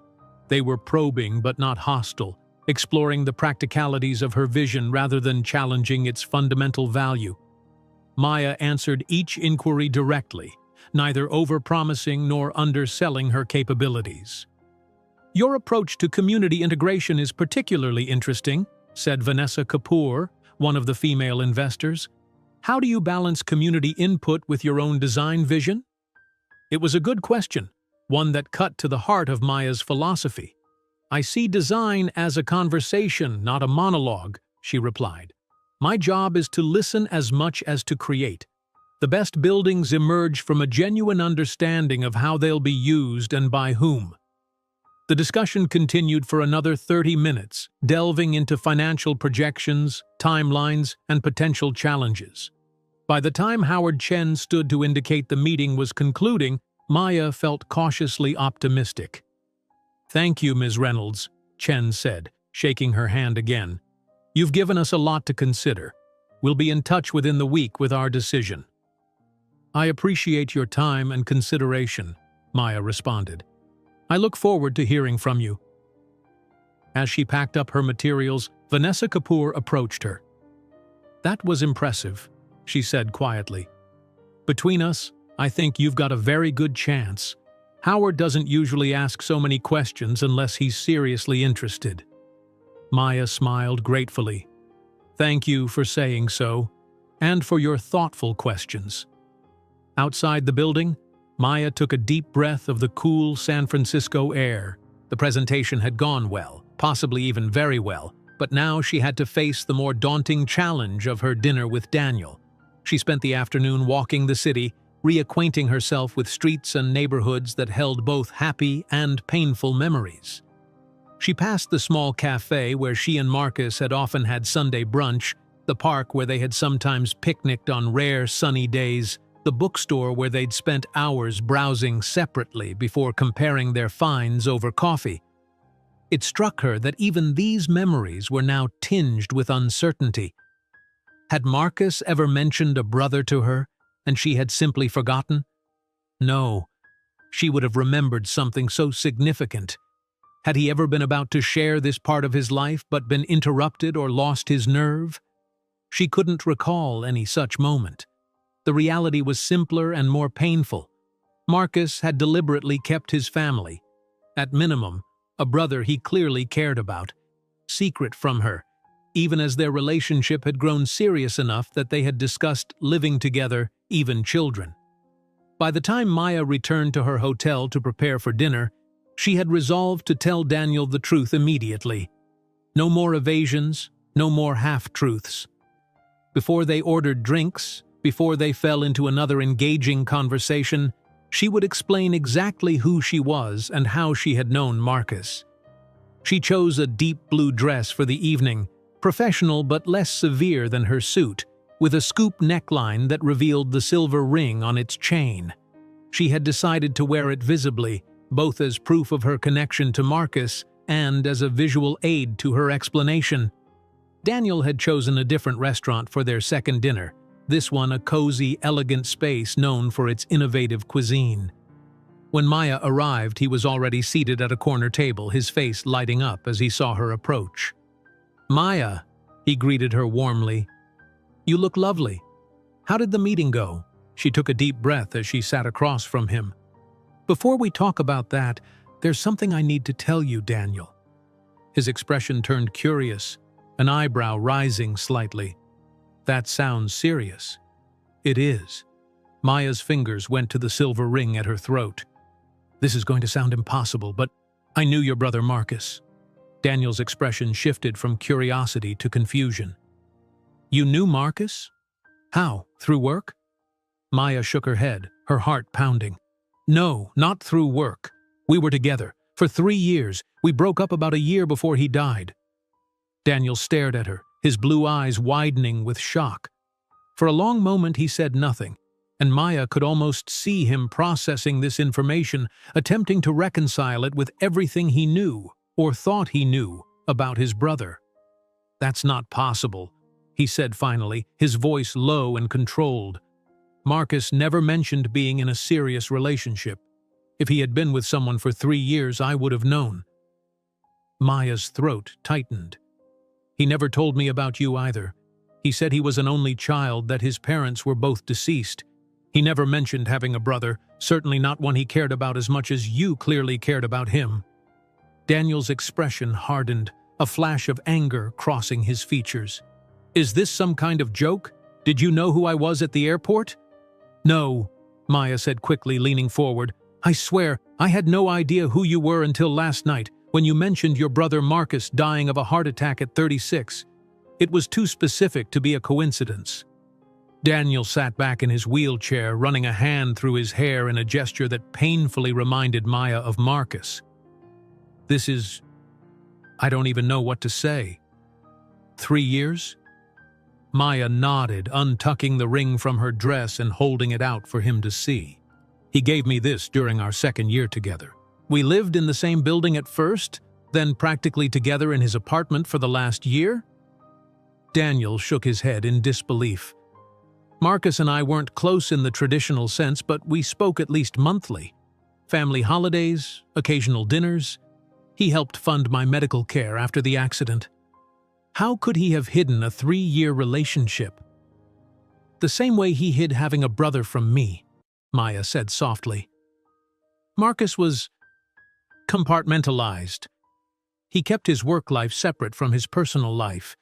They were probing but not hostile, exploring the practicalities of her vision rather than challenging its fundamental value. Maya answered each inquiry directly, neither overpromising nor underselling her capabilities. "Your approach to community integration is particularly interesting," said Vanessa Kapoor, one of the female investors. "How do you balance community input with your own design vision?" It was a good question, one that cut to the heart of Maya's philosophy. "I see design as a conversation, not a monologue," she replied. "My job is to listen as much as to create. The best buildings emerge from a genuine understanding of how they'll be used and by whom." The discussion continued for another 30 minutes, delving into financial projections, timelines, and potential challenges. By the time Howard Chen stood to indicate the meeting was concluding, Maya felt cautiously optimistic. "Thank you, Ms. Reynolds," Chen said, shaking her hand again. "You've given us a lot to consider. We'll be in touch within the week with our decision." "I appreciate your time and consideration," Maya responded. "I look forward to hearing from you." As she packed up her materials, Vanessa Kapoor approached her. "That was impressive," she said quietly. "Between us, I think you've got a very good chance. Howard doesn't usually ask so many questions unless he's seriously interested." Maya smiled gratefully. "Thank you for saying so, and for your thoughtful questions." Outside the building, Maya took a deep breath of the cool San Francisco air. The presentation had gone well, possibly even very well, but now she had to face the more daunting challenge of her dinner with Daniel. She spent the afternoon walking the city, reacquainting herself with streets and neighborhoods that held both happy and painful memories. She passed the small cafe where she and Marcus had often had Sunday brunch, the park where they had sometimes picnicked on rare sunny days, the bookstore where they'd spent hours browsing separately before comparing their finds over coffee. It struck her that even these memories were now tinged with uncertainty. Had Marcus ever mentioned a brother to her, and she had simply forgotten? No, she would have remembered something so significant. Had he ever been about to share this part of his life but been interrupted or lost his nerve? She couldn't recall any such moment. The reality was simpler and more painful. Marcus had deliberately kept his family, at minimum, a brother he clearly cared about, secret from her, even as their relationship had grown serious enough that they had discussed living together, even children. By the time Maya returned to her hotel to prepare for dinner, she had resolved to tell Daniel the truth immediately. No more evasions, no more half-truths. Before they ordered drinks, before they fell into another engaging conversation, she would explain exactly who she was and how she had known Marcus. She chose a deep blue dress for the evening, professional but less severe than her suit, with a scoop neckline that revealed the silver ring on its chain. She had decided to wear it visibly, both as proof of her connection to Marcus and as a visual aid to her explanation. Daniel had chosen a different restaurant for their second dinner, this one a cozy, elegant space known for its innovative cuisine. When Maya arrived, he was already seated at a corner table, his face lighting up as he saw her approach. "Maya," he greeted her warmly. "You look lovely. How did the meeting go?" She took a deep breath as she sat across from him. "Before we talk about that, there's something I need to tell you, Daniel." His expression turned curious, an eyebrow rising slightly. "That sounds serious." "It is." Maya's fingers went to the silver ring at her throat. "This is going to sound impossible, but I knew your brother Marcus." Daniel's expression shifted from curiosity to confusion. "You knew Marcus? How? Through work?" Maya shook her head, her heart pounding. "No, not through work. We were together. For 3 years. We broke up about a year before he died." Daniel stared at her, his blue eyes widening with shock. For a long moment he said nothing, and Maya could almost see him processing this information, attempting to reconcile it with everything he knew, or thought he knew, about his brother. "That's not possible," he said finally, his voice low and controlled. "Marcus never mentioned being in a serious relationship. If he had been with someone for 3 years, I would have known." Maya's throat tightened. He never told me about you either. He said he was an only child, that his parents were both deceased. He never mentioned having a brother, certainly not one he cared about as much as you clearly cared about him. Daniel's expression hardened, a flash of anger crossing his features. Is this some kind of joke? Did you know who I was at the airport? No, Maya said quickly, leaning forward. I swear, I had no idea who you were until last night, when you mentioned your brother Marcus dying of a heart attack at 36. It was too specific to be a coincidence. Daniel sat back in his wheelchair, running a hand through his hair in a gesture that painfully reminded Maya of Marcus. I don't even know what to say. 3 years? Maya nodded, untucking the ring from her dress and holding it out for him to see. He gave me this during our 2nd year together. We lived in the same building at first, then practically together in his apartment for the last year? Daniel shook his head in disbelief. Marcus and I weren't close in the traditional sense, but we spoke at least monthly. Family holidays, occasional dinners. He helped fund my medical care after the accident. How could he have hidden a 3-year relationship? The same way he hid having a brother from me, Maya said softly. Marcus was compartmentalized. He kept his work life separate from his personal life.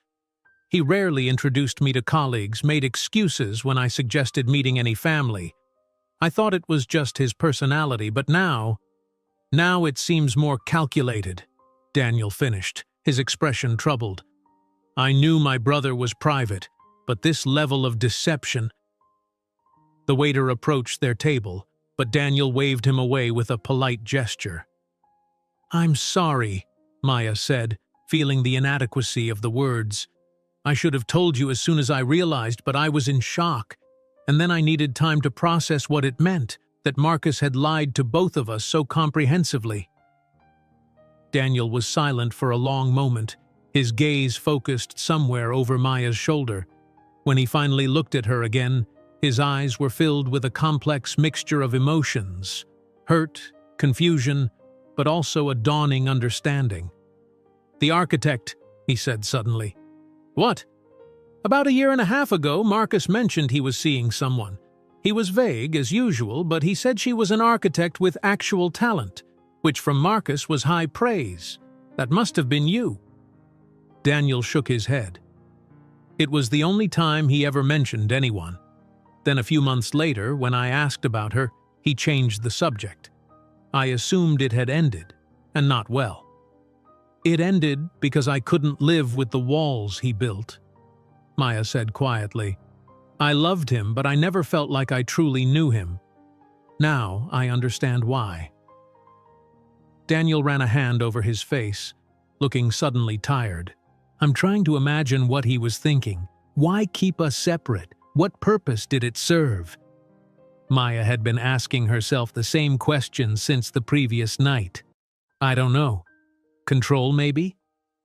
He rarely introduced me to colleagues, made excuses when I suggested meeting any family. I thought it was just his personality, but now it seems more calculated, Daniel finished, his expression troubled. I knew my brother was private, but this level of deception. The waiter approached their table, but Daniel waved him away with a polite gesture. I'm sorry, Maya said, feeling the inadequacy of the words. I should have told you as soon as I realized, but I was in shock. And then I needed time to process what it meant, that Marcus had lied to both of us so comprehensively. Daniel was silent for a long moment, his gaze focused somewhere over Maya's shoulder. When he finally looked at her again, his eyes were filled with a complex mixture of emotions, hurt, confusion, but also a dawning understanding. The architect, he said suddenly. What? About 1.5 years ago, Marcus mentioned he was seeing someone. He was vague, as usual, but he said she was an architect with actual talent, which from Marcus was high praise. That must have been you. Daniel shook his head. It was the only time he ever mentioned anyone. Then a few months later, when I asked about her, he changed the subject. I assumed it had ended, and not well. It ended because I couldn't live with the walls he built, Maya said quietly. I loved him, but I never felt like I truly knew him. Now I understand why. Daniel ran a hand over his face, looking suddenly tired. I'm trying to imagine what he was thinking. Why keep us separate? What purpose did it serve? Maya had been asking herself the same question since the previous night. I don't know. Control, maybe?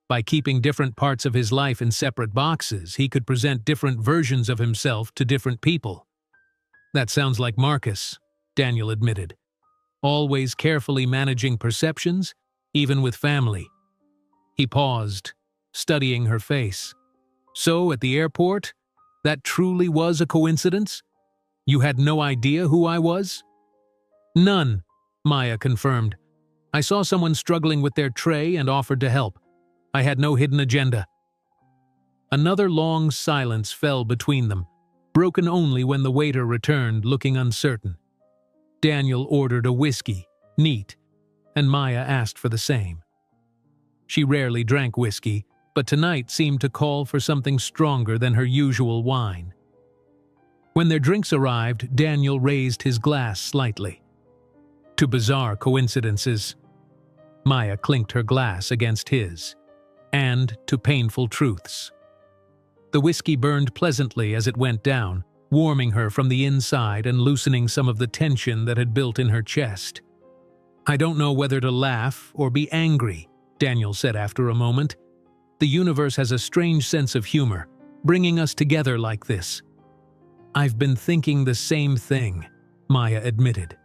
By keeping different parts of his life in separate boxes, he could present different versions of himself to different people. That sounds like Marcus, Daniel admitted. Always carefully managing perceptions, even with family. He paused, studying her face. So, at the airport, that truly was a coincidence? You had no idea who I was? None, Maya confirmed. I saw someone struggling with their tray and offered to help. I had no hidden agenda. Another long silence fell between them, broken only when the waiter returned, looking uncertain. Daniel ordered a whiskey, neat, and Maya asked for the same. She rarely drank whiskey, but tonight seemed to call for something stronger than her usual wine. When their drinks arrived, Daniel raised his glass slightly. To bizarre coincidences, Maya clinked her glass against his, and to painful truths. The whiskey burned pleasantly as it went down, warming her from the inside and loosening some of the tension that had built in her chest. I don't know whether to laugh or be angry, Daniel said after a moment. The universe has a strange sense of humor, bringing us together like this. I've been thinking the same thing, Maya admitted.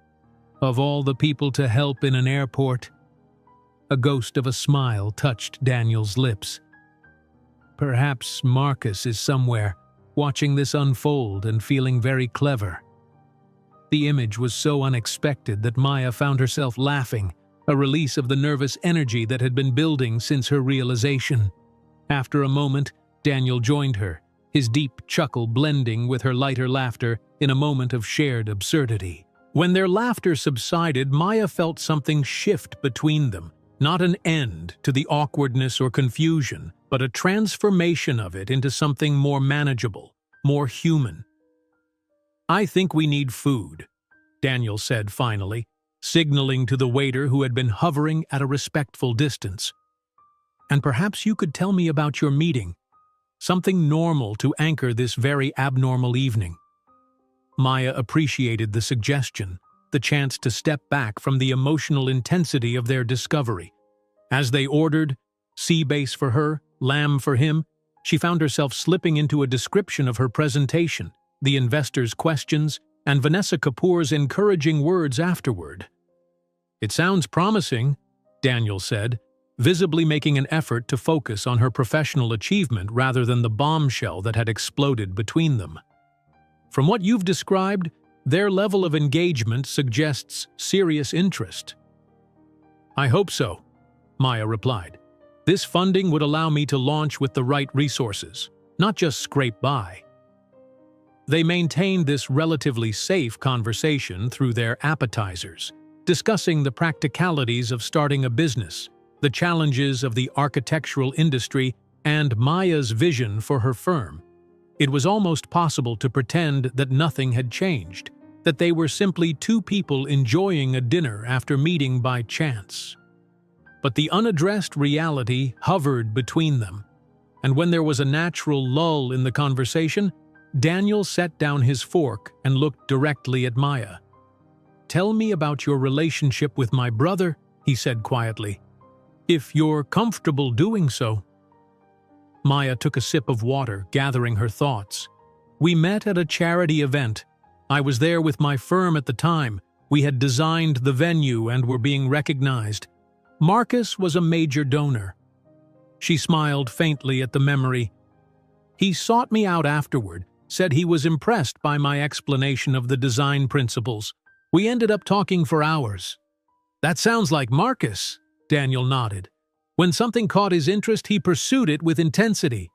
Of all the people to help in an airport. A ghost of a smile touched Daniel's lips. Perhaps Marcus is somewhere, watching this unfold and feeling very clever. The image was so unexpected that Maya found herself laughing, a release of the nervous energy that had been building since her realization. After a moment, Daniel joined her, his deep chuckle blending with her lighter laughter in a moment of shared absurdity. When their laughter subsided, Maya felt something shift between them, not an end to the awkwardness or confusion, but a transformation of it into something more manageable, more human. "I think we need food," Daniel said finally, signaling to the waiter who had been hovering at a respectful distance. "And perhaps you could tell me about your meeting, something normal to anchor this very abnormal evening." Maya appreciated the suggestion, the chance to step back from the emotional intensity of their discovery. As they ordered, sea bass for her, lamb for him, she found herself slipping into a description of her presentation, the investors' questions, and Vanessa Kapoor's encouraging words afterward. "It sounds promising," Daniel said, visibly making an effort to focus on her professional achievement rather than the bombshell that had exploded between them. "From what you've described, their level of engagement suggests serious interest." "I hope so," Maya replied. "This funding would allow me to launch with the right resources, not just scrape by." They maintained this relatively safe conversation through their appetizers, discussing the practicalities of starting a business, the challenges of the architectural industry, and Maya's vision for her firm. It was almost possible to pretend that nothing had changed, that they were simply two people enjoying a dinner after meeting by chance. But the unaddressed reality hovered between them, and when there was a natural lull in the conversation, Daniel set down his fork and looked directly at Maya. "Tell me about your relationship with my brother," he said quietly. "If you're comfortable doing so." Maya took a sip of water, gathering her thoughts. "We met at a charity event. I was there with my firm at the time. We had designed the venue and were being recognized. Marcus was a major donor." She smiled faintly at the memory. "He sought me out afterward, said he was impressed by my explanation of the design principles. We ended up talking for hours." "That sounds like Marcus," Daniel nodded. "When something caught his interest, he pursued it with intensity."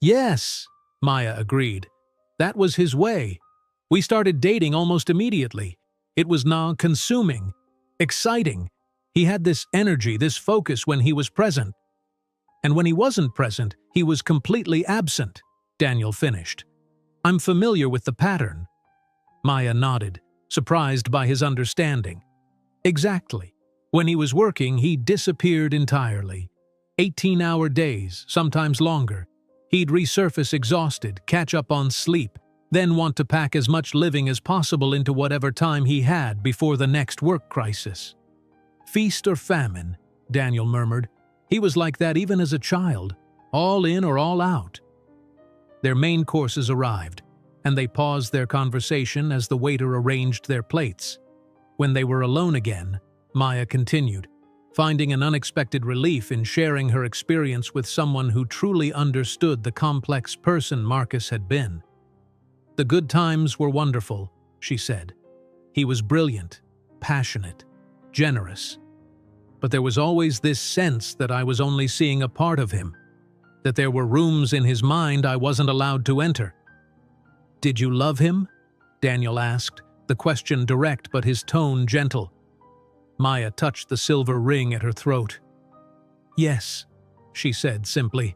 "Yes," Maya agreed. "That was his way. We started dating almost immediately. It was consuming, exciting. He had this energy, this focus when he was present. And when he wasn't present, he was completely absent," Daniel finished. "I'm familiar with the pattern." Maya nodded, surprised by his understanding. "Exactly. When he was working, he disappeared entirely. 18-hour days, sometimes longer. He'd resurface exhausted, catch up on sleep, then want to pack as much living as possible into whatever time he had before the next work crisis." "Feast or famine," Daniel murmured. "He was like that even as a child, all in or all out." Their main courses arrived, and they paused their conversation as the waiter arranged their plates. When they were alone again, Maya continued, finding an unexpected relief in sharing her experience with someone who truly understood the complex person Marcus had been. "The good times were wonderful," she said. "He was brilliant, passionate, generous. But there was always this sense that I was only seeing a part of him, that there were rooms in his mind I wasn't allowed to enter." "Did you love him?" Daniel asked, the question direct but his tone gentle. Maya touched the silver ring at her throat. "Yes," she said simply.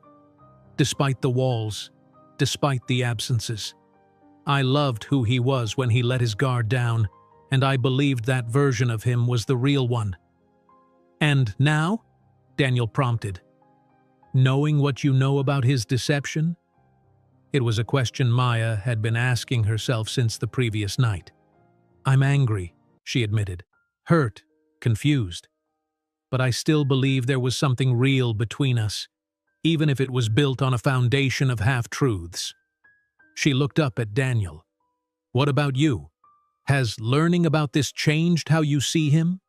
"Despite the walls, despite the absences. I loved who he was when he let his guard down, and I believed that version of him was the real one." "And now?" Daniel prompted. "Knowing what you know about his deception?" It was a question Maya had been asking herself since the previous night. "I'm angry," she admitted. "Hurt, confused. But I still believe there was something real between us, even if it was built on a foundation of half-truths." She looked up at Daniel. "What about you? Has learning about this changed how you see him?"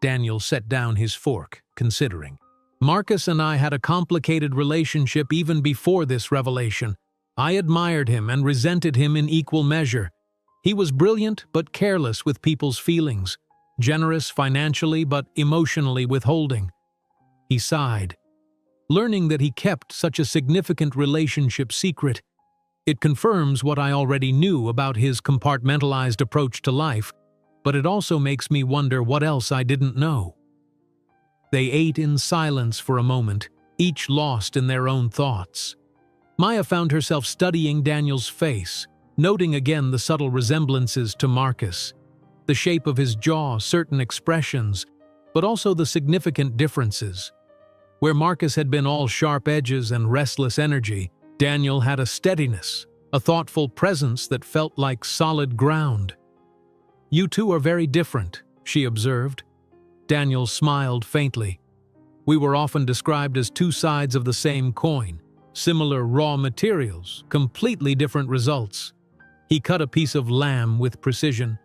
Daniel set down his fork, considering. Marcus and I had a complicated relationship even before this revelation. I admired him and resented him in equal measure. He was brilliant but careless with people's feelings, generous financially but emotionally withholding. He sighed. Learning that he kept such a significant relationship secret, it confirms what I already knew about his compartmentalized approach to life, but it also makes me wonder what else I didn't know. They ate in silence for a moment, each lost in their own thoughts. Maya found herself studying Daniel's face, noting again the subtle resemblances to Marcus, the shape of his jaw, certain expressions, but also the significant differences. Where Marcus had been all sharp edges and restless energy, Daniel had a steadiness, a thoughtful presence that felt like solid ground. "You two are very different," she observed. Daniel smiled faintly. "We were often described as two sides of the same coin, similar raw materials, completely different results." He cut a piece of lamb with precision.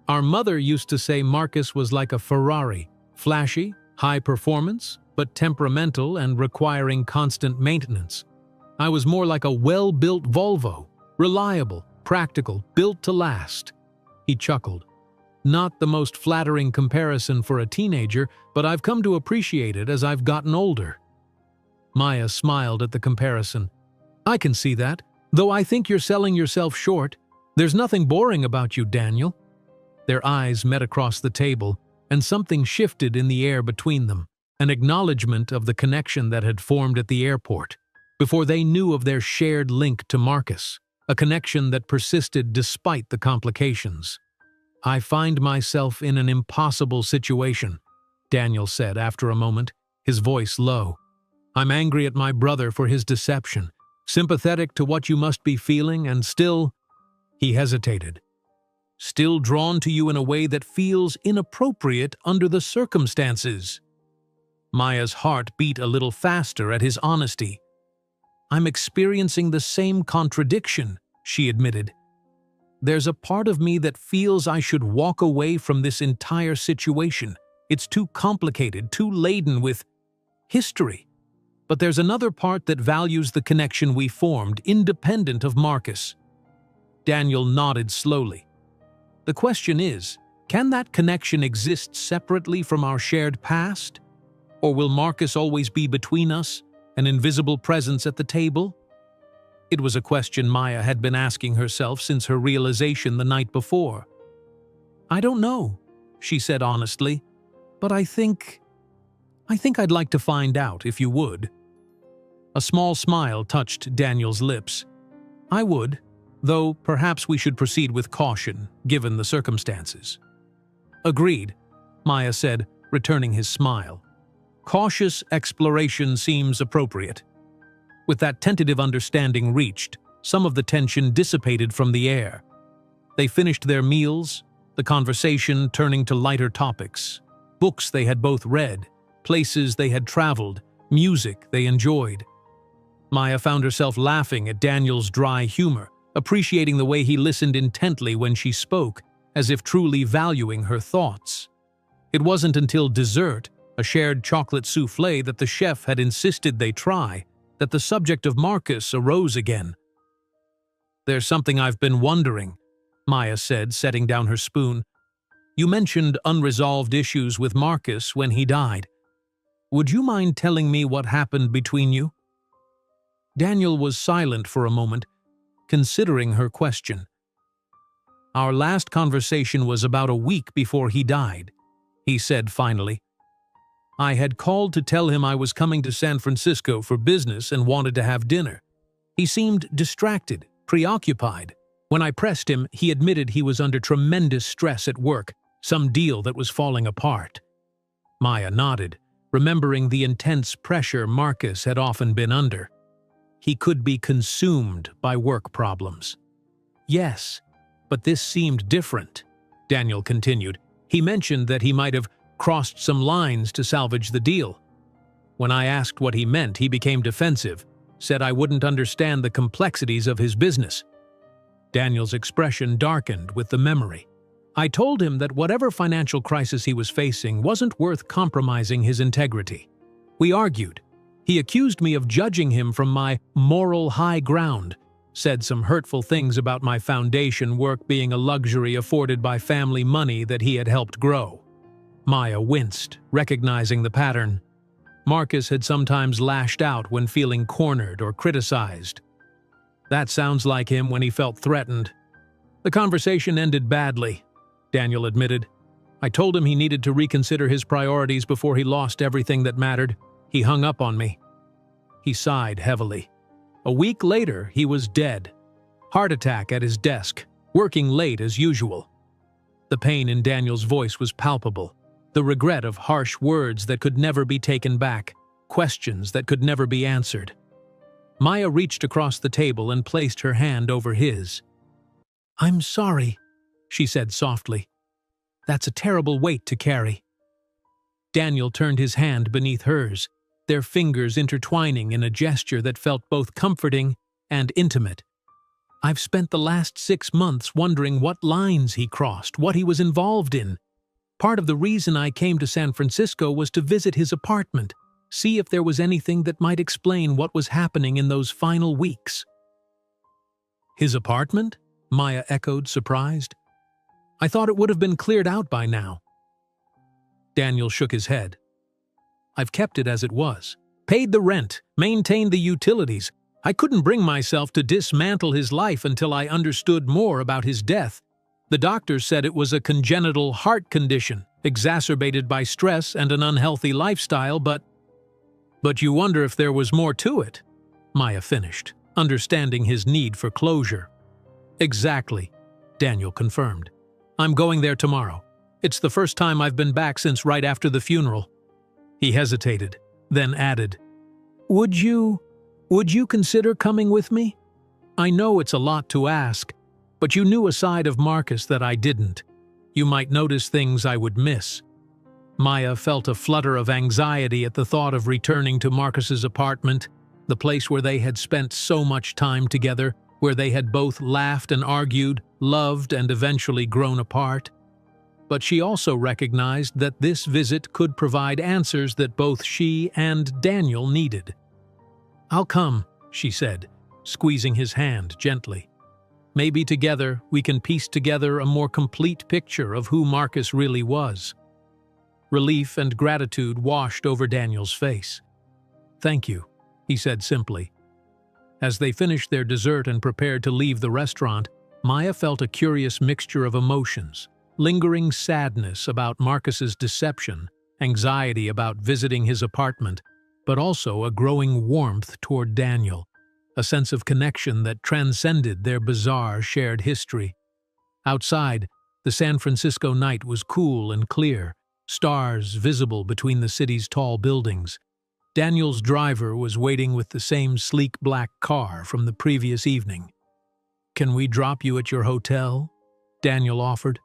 "Our mother used to say Marcus was like a Ferrari, flashy, high performance, but temperamental and requiring constant maintenance. I was more like a well-built Volvo, reliable, practical, built to last." He chuckled. "Not the most flattering comparison for a teenager, but I've come to appreciate it as I've gotten older." Maya smiled at the comparison. "I can see that, though I think you're selling yourself short. There's nothing boring about you, Daniel." Their eyes met across the table, and something shifted in the air between them, an acknowledgement of the connection that had formed at the airport, before they knew of their shared link to Marcus, a connection that persisted despite the complications. "I find myself in an impossible situation," Daniel said after a moment, his voice low. "I'm angry at my brother for his deception, sympathetic to what you must be feeling, and still—" He hesitated. "Still drawn to you in a way that feels inappropriate under the circumstances." Maya's heart beat a little faster at his honesty. "I'm experiencing the same contradiction," she admitted. "There's a part of me that feels I should walk away from this entire situation. It's too complicated, too laden with history. But there's another part that values the connection we formed, independent of Marcus." Daniel nodded slowly. "The question is, can that connection exist separately from our shared past? Or will Marcus always be between us, an invisible presence at the table?" It was a question Maya had been asking herself since her realization the night before. "I don't know," she said honestly, "but I think I'd like to find out if you would." A small smile touched Daniel's lips. "I would, though perhaps we should proceed with caution, given the circumstances." "Agreed," Maya said, returning his smile. "Cautious exploration seems appropriate." With that tentative understanding reached, some of the tension dissipated from the air. They finished their meals, the conversation turning to lighter topics. Books they had both read, places they had traveled, music they enjoyed. Maya found herself laughing at Daniel's dry humor, appreciating the way he listened intently when she spoke, as if truly valuing her thoughts. It wasn't until dessert, a shared chocolate soufflé that the chef had insisted they try, that the subject of Marcus arose again. "There's something I've been wondering," Maya said, setting down her spoon. "You mentioned unresolved issues with Marcus when he died. Would you mind telling me what happened between you?" Daniel was silent for a moment, considering her question. "Our last conversation was about a week before he died," he said finally. "I had called to tell him I was coming to San Francisco for business and wanted to have dinner. He seemed distracted, preoccupied. When I pressed him, he admitted he was under tremendous stress at work, some deal that was falling apart." Maya nodded, remembering the intense pressure Marcus had often been under. He could be consumed by work problems. "Yes, but this seemed different," Daniel continued. "He mentioned that he might have crossed some lines to salvage the deal. When I asked what he meant, he became defensive, said I wouldn't understand the complexities of his business." Daniel's expression darkened with the memory. I told him that whatever financial crisis he was facing wasn't worth compromising his integrity. We argued. He accused me of judging him from my moral high ground, said some hurtful things about my foundation work being a luxury afforded by family money that he had helped grow. Maya winced, recognizing the pattern. Marcus had sometimes lashed out when feeling cornered or criticized. That sounds like him when he felt threatened. The conversation ended badly, Daniel admitted. I told him he needed to reconsider his priorities before he lost everything that mattered. He hung up on me. He sighed heavily. A week later, he was dead. Heart attack at his desk, working late as usual. The pain in Daniel's voice was palpable. The regret of harsh words that could never be taken back, questions that could never be answered. Maya reached across the table and placed her hand over his. "I'm sorry," she said softly. "That's a terrible weight to carry." Daniel turned his hand beneath hers, their fingers intertwining in a gesture that felt both comforting and intimate. "I've spent the last 6 months wondering what lines he crossed, what he was involved in. Part of the reason I came to San Francisco was to visit his apartment, see if there was anything that might explain what was happening in those final weeks." "His apartment?" Maya echoed, surprised. "I thought it would have been cleared out by now." Daniel shook his head. "I've kept it as it was. Paid the rent, maintained the utilities. I couldn't bring myself to dismantle his life until I understood more about his death. The doctors said it was a congenital heart condition, exacerbated by stress and an unhealthy lifestyle, but you wonder if there was more to it," Maya finished, understanding his need for closure. "Exactly," Daniel confirmed. "I'm going there tomorrow. It's the first time I've been back since right after the funeral." He hesitated, then added, Would you consider coming with me? I know it's a lot to ask, but you knew a side of Marcus that I didn't. You might notice things I would miss." Maya felt a flutter of anxiety at the thought of returning to Marcus's apartment, the place where they had spent so much time together, where they had both laughed and argued, loved and eventually grown apart. But she also recognized that this visit could provide answers that both she and Daniel needed. "I'll come," she said, squeezing his hand gently. "Maybe together we can piece together a more complete picture of who Marcus really was." Relief and gratitude washed over Daniel's face. "Thank you," he said simply. As they finished their dessert and prepared to leave the restaurant, Maya felt a curious mixture of emotions. Lingering sadness about Marcus's deception, anxiety about visiting his apartment, but also a growing warmth toward Daniel, a sense of connection that transcended their bizarre shared history. Outside, the San Francisco night was cool and clear, stars visible between the city's tall buildings. Daniel's driver was waiting with the same sleek black car from the previous evening. "Can we drop you at your hotel?" Daniel offered.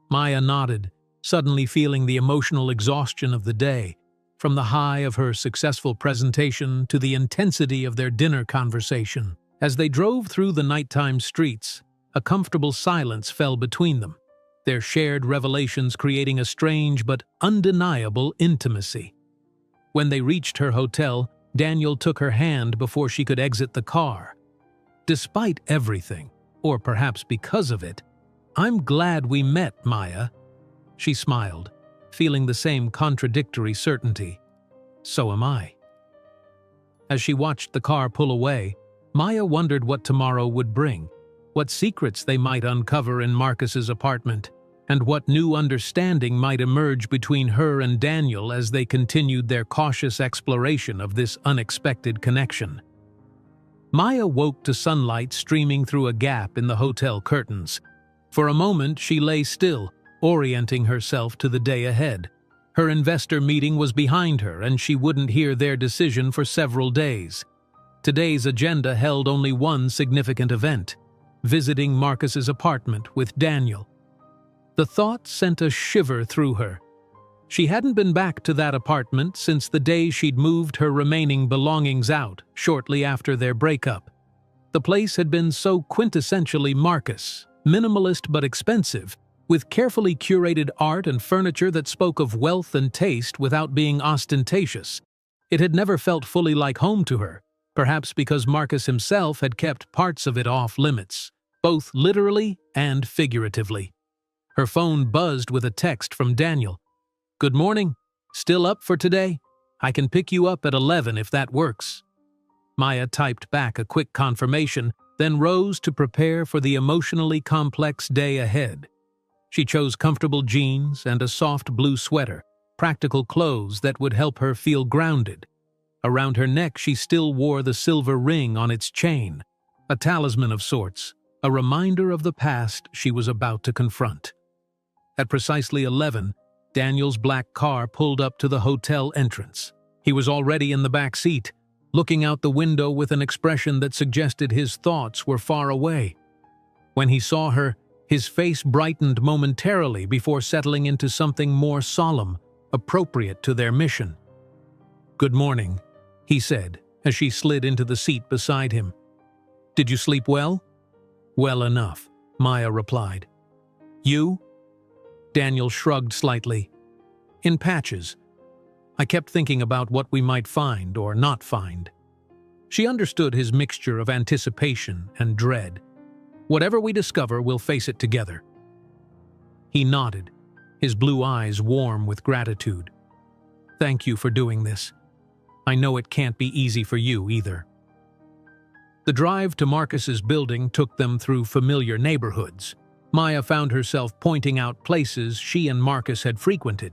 Maya nodded, suddenly feeling the emotional exhaustion of the day, from the high of her successful presentation to the intensity of their dinner conversation. As they drove through the nighttime streets, a comfortable silence fell between them, their shared revelations creating a strange but undeniable intimacy. When they reached her hotel, Daniel took her hand before she could exit the car. "Despite everything, or perhaps because of it, I'm glad we met, Maya." She smiled, feeling the same contradictory certainty. "So am I." As she watched the car pull away, Maya wondered what tomorrow would bring, what secrets they might uncover in Marcus's apartment, and what new understanding might emerge between her and Daniel as they continued their cautious exploration of this unexpected connection. Maya woke to sunlight streaming through a gap in the hotel curtains. For a moment, she lay still, orienting herself to the day ahead. Her investor meeting was behind her, and she wouldn't hear their decision for several days. Today's agenda held only one significant event: visiting Marcus's apartment with Daniel. The thought sent a shiver through her. She hadn't been back to that apartment since the day she'd moved her remaining belongings out shortly after their breakup. The place had been so quintessentially Marcus, minimalist but expensive, with carefully curated art and furniture that spoke of wealth and taste without being ostentatious. It had never felt fully like home to her, perhaps because Marcus himself had kept parts of it off limits, both literally and figuratively. Her phone buzzed with a text from Daniel. "Good morning. Still up for today? I can pick you up at 11 if that works." Maya typed back a quick confirmation, then rose to prepare for the emotionally complex day ahead. She chose comfortable jeans and a soft blue sweater, practical clothes that would help her feel grounded. Around her neck she still wore the silver ring on its chain, a talisman of sorts, a reminder of the past she was about to confront. At precisely 11, Daniel's black car pulled up to the hotel entrance. He was already in the back seat, looking out the window with an expression that suggested his thoughts were far away. When he saw her, his face brightened momentarily before settling into something more solemn, appropriate to their mission. "Good morning," he said, as she slid into the seat beside him. "Did you sleep well?" "Well enough," Maya replied. "You?" Daniel shrugged slightly. "In patches. I kept thinking about what we might find or not find." She understood his mixture of anticipation and dread. "Whatever we discover, we'll face it together." He nodded, his blue eyes warm with gratitude. "Thank you for doing this. I know it can't be easy for you either." The drive to Marcus's building took them through familiar neighborhoods. Maya found herself pointing out places she and Marcus had frequented.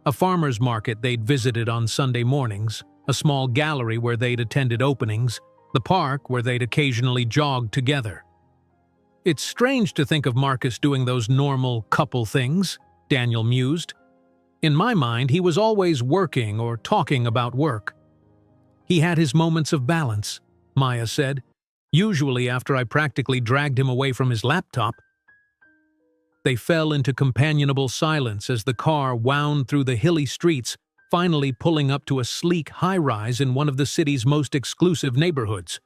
A farmer's market they'd visited on Sunday mornings, a small gallery where they'd attended openings, the park where they'd occasionally jogged together. "It's strange to think of Marcus doing those normal couple things," Daniel mused. "In my mind, he was always working or talking about work." "He had his moments of balance," Maya said, "usually after I practically dragged him away from his laptop." They fell into companionable silence as the car wound through the hilly streets, finally pulling up to a sleek high-rise in one of the city's most exclusive neighborhoods.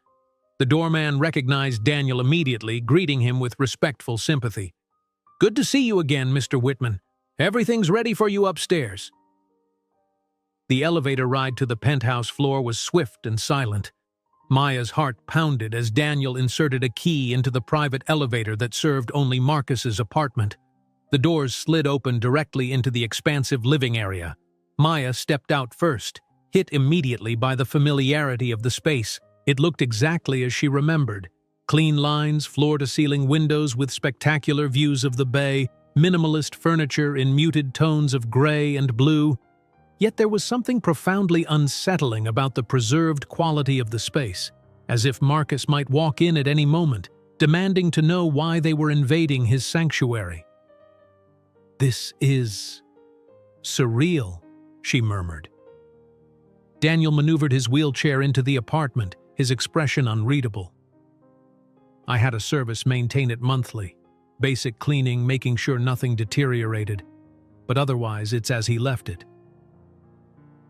The doorman recognized Daniel immediately, greeting him with respectful sympathy. "Good to see you again, Mr. Whitman. Everything's ready for you upstairs." The elevator ride to the penthouse floor was swift and silent. Maya's heart pounded as Daniel inserted a key into the private elevator that served only Marcus's apartment. The doors slid open directly into the expansive living area. Maya stepped out first, hit immediately by the familiarity of the space. It looked exactly as she remembered. Clean lines, floor-to-ceiling windows with spectacular views of the bay, minimalist furniture in muted tones of gray and blue. Yet there was something profoundly unsettling about the preserved quality of the space, as if Marcus might walk in at any moment, demanding to know why they were invading his sanctuary. "This is surreal," she murmured. Daniel maneuvered his wheelchair into the apartment, his expression unreadable. "I had a service maintain it monthly, basic cleaning, making sure nothing deteriorated, but otherwise it's as he left it."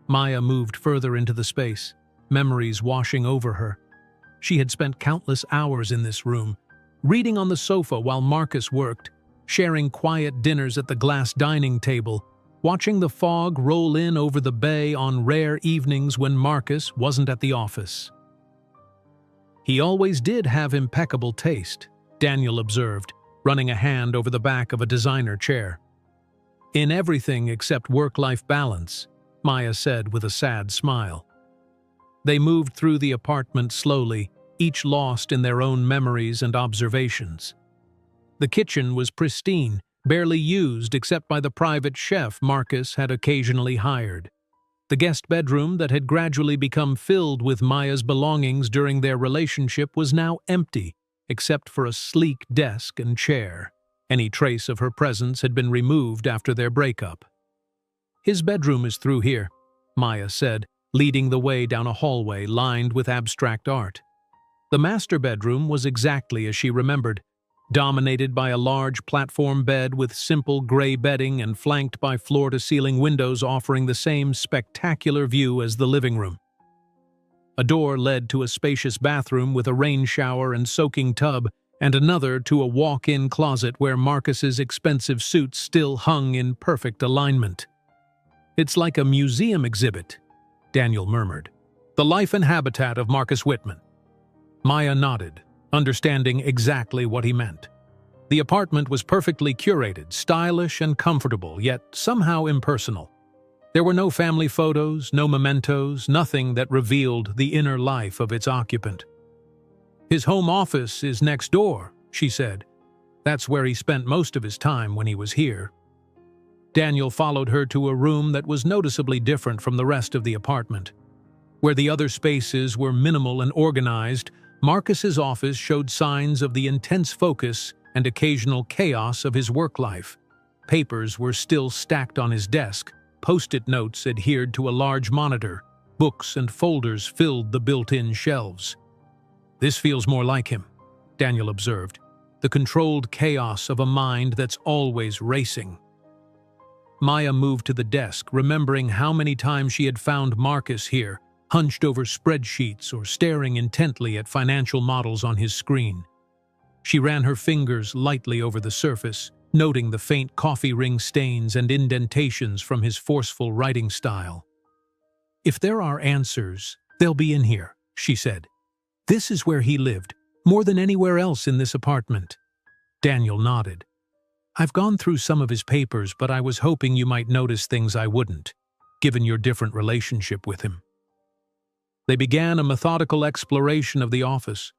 Maya moved further into the space, memories washing over her. She had spent countless hours in this room, reading on the sofa while Marcus worked, sharing quiet dinners at the glass dining table, watching the fog roll in over the bay on rare evenings when Marcus wasn't at the office. "He always did have impeccable taste," Daniel observed, running a hand over the back of a designer chair. "In everything except work-life balance," Maya said with a sad smile. They moved through the apartment slowly, each lost in their own memories and observations. The kitchen was pristine, barely used except by the private chef Marcus had occasionally hired. The guest bedroom that had gradually become filled with Maya's belongings during their relationship was now empty, except for a sleek desk and chair. Any trace of her presence had been removed after their breakup. "His bedroom is through here," Maya said, leading the way down a hallway lined with abstract art. The master bedroom was exactly as she remembered, dominated by a large platform bed with simple gray bedding and flanked by floor-to-ceiling windows offering the same spectacular view as the living room. A door led to a spacious bathroom with a rain shower and soaking tub, and another to a walk-in closet where Marcus's expensive suits still hung in perfect alignment. "It's like a museum exhibit," Daniel murmured. "The life and habitat of Marcus Whitman." Maya nodded, understanding exactly what he meant. The apartment was perfectly curated, stylish and comfortable, yet somehow impersonal. There were no family photos, no mementos, nothing that revealed the inner life of its occupant. "His home office is next door," she said. "That's where he spent most of his time when he was here." Daniel followed her to a room that was noticeably different from the rest of the apartment. Where the other spaces were minimal and organized, Marcus's office showed signs of the intense focus and occasional chaos of his work life. Papers were still stacked on his desk, Post-it notes adhered to a large monitor, books and folders filled the built-in shelves. "This feels more like him," Daniel observed, "the controlled chaos of a mind that's always racing." Maya moved to the desk, remembering how many times she had found Marcus here, hunched over spreadsheets or staring intently at financial models on his screen. She ran her fingers lightly over the surface, noting the faint coffee ring stains and indentations from his forceful writing style. "If there are answers, they'll be in here," she said. "This is where he lived, more than anywhere else in this apartment." Daniel nodded. "I've gone through some of his papers, but I was hoping you might notice things I wouldn't, given your different relationship with him." They began a methodical exploration of the office.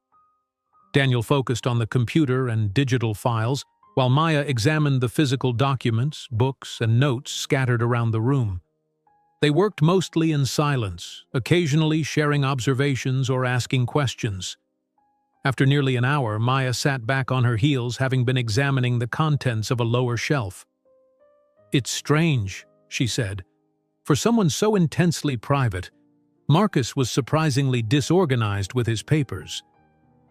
Daniel focused on the computer and digital files, while Maya examined the physical documents, books, and notes scattered around the room. They worked mostly in silence, occasionally sharing observations or asking questions. After nearly an hour, Maya sat back on her heels, having been examining the contents of a lower shelf. "It's strange," she said. "For someone so intensely private, Marcus was surprisingly disorganized with his papers.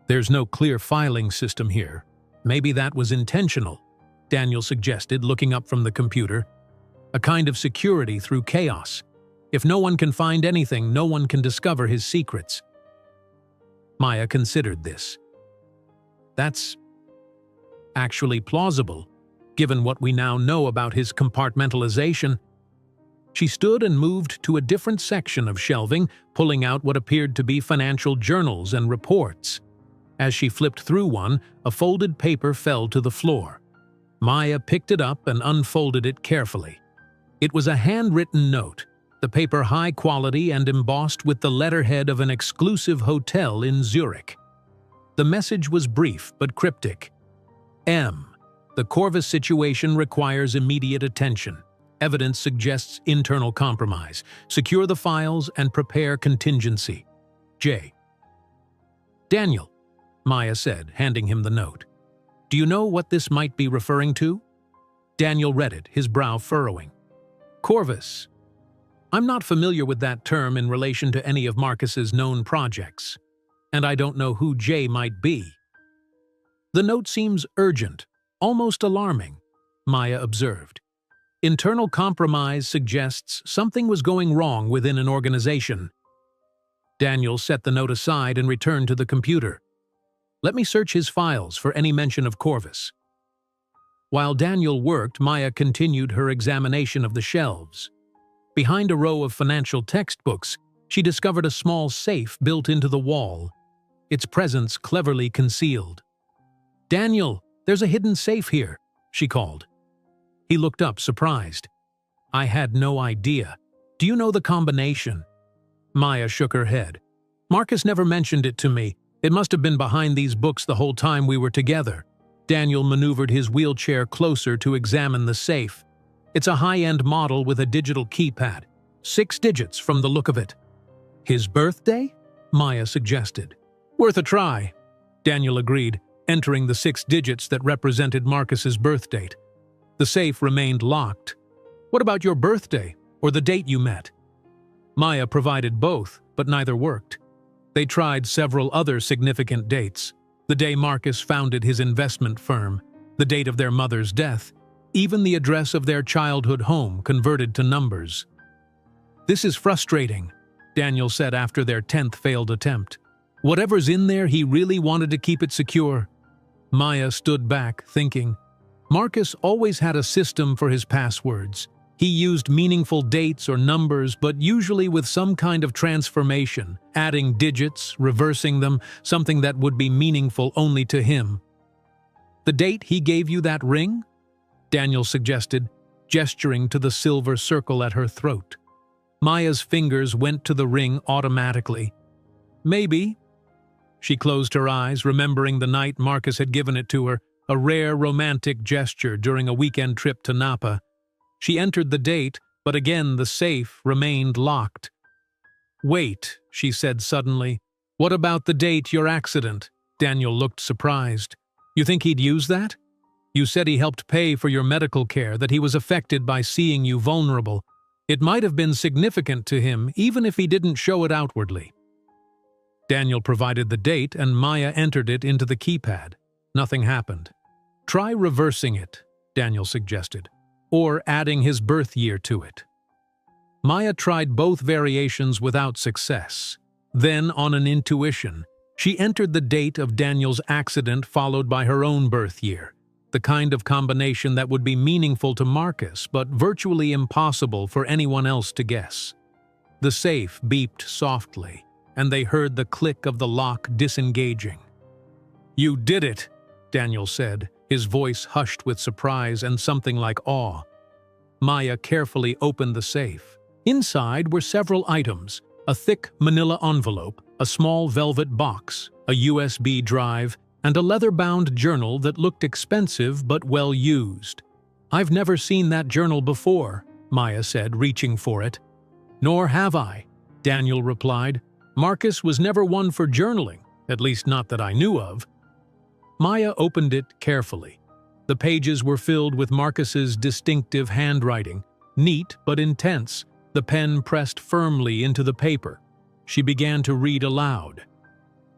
There's no clear filing system here. Maybe that was intentional," Daniel suggested, looking up from the computer. "A kind of security through chaos. If no one can find anything, no one can discover his secrets." Maya considered this. "That's actually plausible, given what we now know about his compartmentalization." She stood and moved to a different section of shelving, pulling out what appeared to be financial journals and reports. As she flipped through one, a folded paper fell to the floor. Maya picked it up and unfolded it carefully. It was a handwritten note, the paper high quality and embossed with the letterhead of an exclusive hotel in Zurich. The message was brief but cryptic. "M. The Corvus situation requires immediate attention. Evidence suggests internal compromise. Secure the files and prepare contingency. J." "Daniel," Maya said, handing him the note. "Do you know what this might be referring to?" Daniel read it, his brow furrowing. "Corvus. I'm not familiar with that term in relation to any of Marcus's known projects, and I don't know who J might be." "The note seems urgent, almost alarming," Maya observed. "Internal compromise suggests something was going wrong within an organization." Daniel set the note aside and returned to the computer. "Let me search his files for any mention of Corvus." While Daniel worked, Maya continued her examination of the shelves. Behind a row of financial textbooks, she discovered a small safe built into the wall, its presence cleverly concealed. "Daniel, there's a hidden safe here," she called. He looked up, surprised. "I had no idea. Do you know the combination?" Maya shook her head. "Marcus never mentioned it to me. It must have been behind these books the whole time we were together." Daniel maneuvered his wheelchair closer to examine the safe. "It's a high-end model with a digital keypad. 6 digits from the look of it." "His birthday?" Maya suggested. "Worth a try," Daniel agreed, entering the 6 digits that represented Marcus's birth date. The safe remained locked. "What about your birthday, or the date you met?" Maya provided both, but neither worked. They tried several other significant dates: the day Marcus founded his investment firm, the date of their mother's death, even the address of their childhood home converted to numbers. "This is frustrating," Daniel said after their 10th failed attempt. "Whatever's in there, he really wanted to keep it secure." Maya stood back, thinking. Marcus always had a system for his passwords. He used meaningful dates or numbers, but usually with some kind of transformation, adding digits, reversing them, something that would be meaningful only to him. "The date he gave you that ring?" Daniel suggested, gesturing to the silver circle at her throat. Maya's fingers went to the ring automatically. "Maybe." She closed her eyes, remembering the night Marcus had given it to her, a rare romantic gesture during a weekend trip to Napa. She entered the date, but again the safe remained locked. "Wait," she said suddenly. "What about the date your accident?" Daniel looked surprised. "You think he'd use that? You said he helped pay for your medical care, that he was affected by seeing you vulnerable. It might have been significant to him, even if he didn't show it outwardly." Daniel provided the date, and Maya entered it into the keypad. Nothing happened. "Try reversing it," Daniel suggested, "or adding his birth year to it." Maya tried both variations without success. Then, on an intuition, she entered the date of Daniel's accident followed by her own birth year, the kind of combination that would be meaningful to Marcus but virtually impossible for anyone else to guess. The safe beeped softly, and they heard the click of the lock disengaging. "You did it," Daniel said, his voice hushed with surprise and something like awe. Maya carefully opened the safe. Inside were several items: a thick manila envelope, a small velvet box, a USB drive, and a leather-bound journal that looked expensive but well used. "I've never seen that journal before," Maya said, reaching for it. "Nor have I," Daniel replied. "Marcus was never one for journaling, at least not that I knew of." Maya opened it carefully. The pages were filled with Marcus's distinctive handwriting, neat but intense, the pen pressed firmly into the paper. She began to read aloud.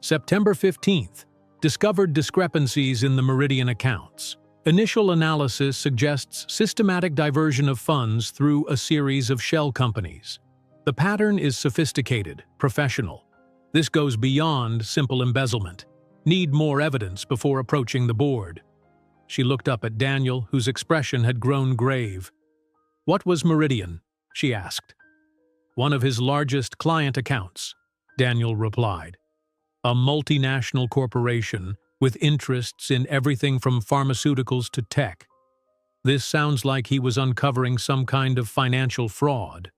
"September 15th. Discovered discrepancies in the Meridian accounts. Initial analysis suggests systematic diversion of funds through a series of shell companies. The pattern is sophisticated, professional. This goes beyond simple embezzlement. Need more evidence before approaching the board." She looked up at Daniel, whose expression had grown grave. "What was Meridian?" she asked. "One of his largest client accounts," Daniel replied. "A multinational corporation with interests in everything from pharmaceuticals to tech. This sounds like he was uncovering some kind of financial fraud."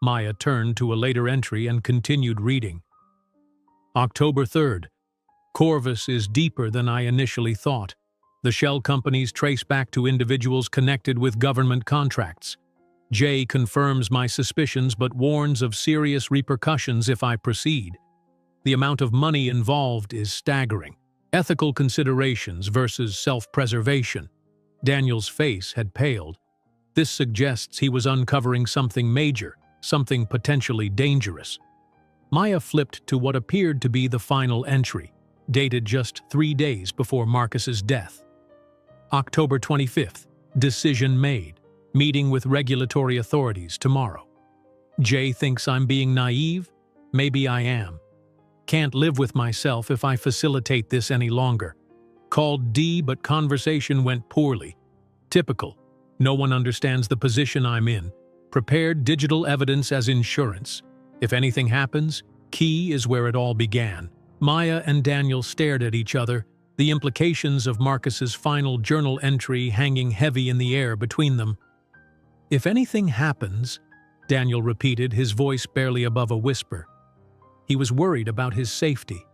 Maya turned to a later entry and continued reading. "October 3rd. Corvus is deeper than I initially thought. The shell companies trace back to individuals connected with government contracts. Jay confirms my suspicions but warns of serious repercussions if I proceed. The amount of money involved is staggering. Ethical considerations versus self-preservation." Daniel's face had paled. This suggests he was uncovering something major, something potentially dangerous. Maya flipped to what appeared to be the final entry, dated just 3 days before Marcus's death. October 25th. Decision made. Meeting with regulatory authorities tomorrow. Jay thinks I'm being naive. Maybe I am. Can't live with myself if I facilitate this any longer. Called D, but conversation went poorly. Typical. No one understands the position I'm in. Prepared digital evidence as insurance. If anything happens, Key is where it all began. Maya and Daniel stared at each other, the implications of Marcus's final journal entry hanging heavy in the air between them. "If anything happens," Daniel repeated, his voice barely above a whisper. He was worried about his safety.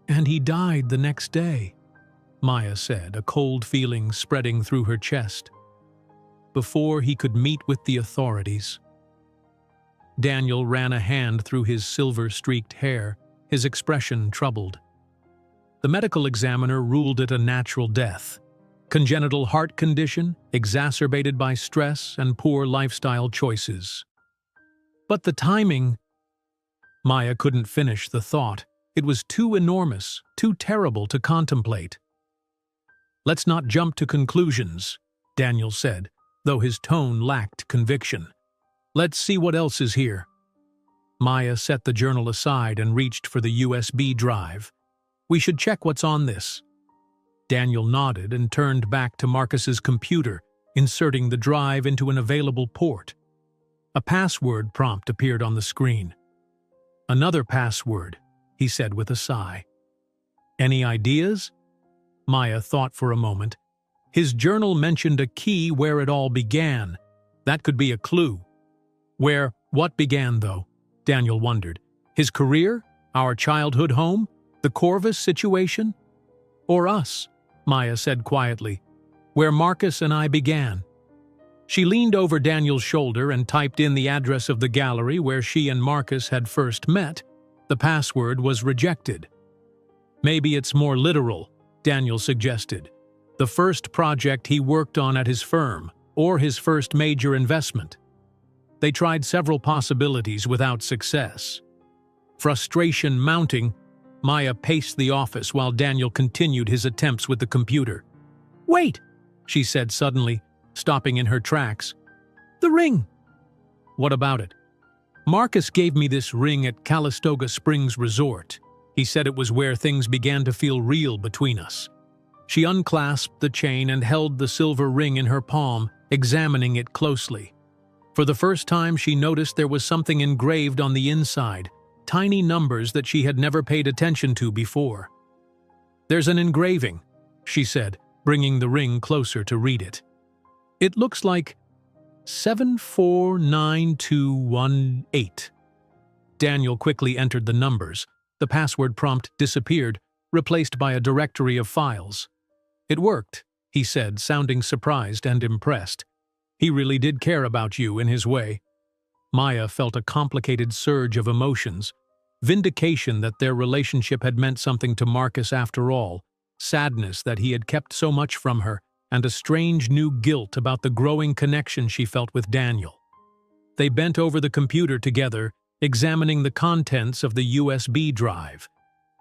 "And he died the next day," Maya said, a cold feeling spreading through her chest. "Before he could meet with the authorities." Daniel ran a hand through his silver-streaked hair, his expression troubled. The medical examiner ruled it a natural death. Congenital heart condition, exacerbated by stress and poor lifestyle choices. But the timing... Maya couldn't finish the thought. It was too enormous, too terrible to contemplate. "Let's not jump to conclusions," Daniel said, though his tone lacked conviction. "Let's see what else is here." Maya set the journal aside and reached for the USB drive. We should check what's on this." Daniel nodded and turned back to Marcus's computer, inserting the drive into an available port. A password prompt appeared on the screen. "Another password," he said with a sigh. "Any ideas?" Maya thought for a moment. His journal mentioned a key where it all began. That could be a clue. What began, though? Daniel wondered. His career? Our childhood home? The Corvus situation? "Or us," Maya said quietly. "Where Marcus and I began." She leaned over Daniel's shoulder and typed in the address of the gallery where she and Marcus had first met. The password was rejected. "Maybe it's more literal," Daniel suggested. "The first project he worked on at his firm, or his first major investment." They tried several possibilities without success. Frustration mounting, Maya paced the office while Daniel continued his attempts with the computer. "Wait," she said suddenly, stopping in her tracks. "The ring!" "What about it?" "Marcus gave me this ring at Calistoga Springs Resort. He said it was where things began to feel real between us." She unclasped the chain and held the silver ring in her palm, examining it closely. For the first time, she noticed there was something engraved on the inside, tiny numbers that she had never paid attention to before. "There's an engraving," she said, bringing the ring closer to read it. "It looks like 749218. Daniel quickly entered the numbers. The password prompt disappeared, replaced by a directory of files. "It worked," he said, sounding surprised and impressed. "He really did care about you in his way." Maya felt a complicated surge of emotions. Vindication that their relationship had meant something to Marcus after all, sadness that he had kept so much from her, and a strange new guilt about the growing connection she felt with Daniel. They bent over the computer together, examining the contents of the USB drive.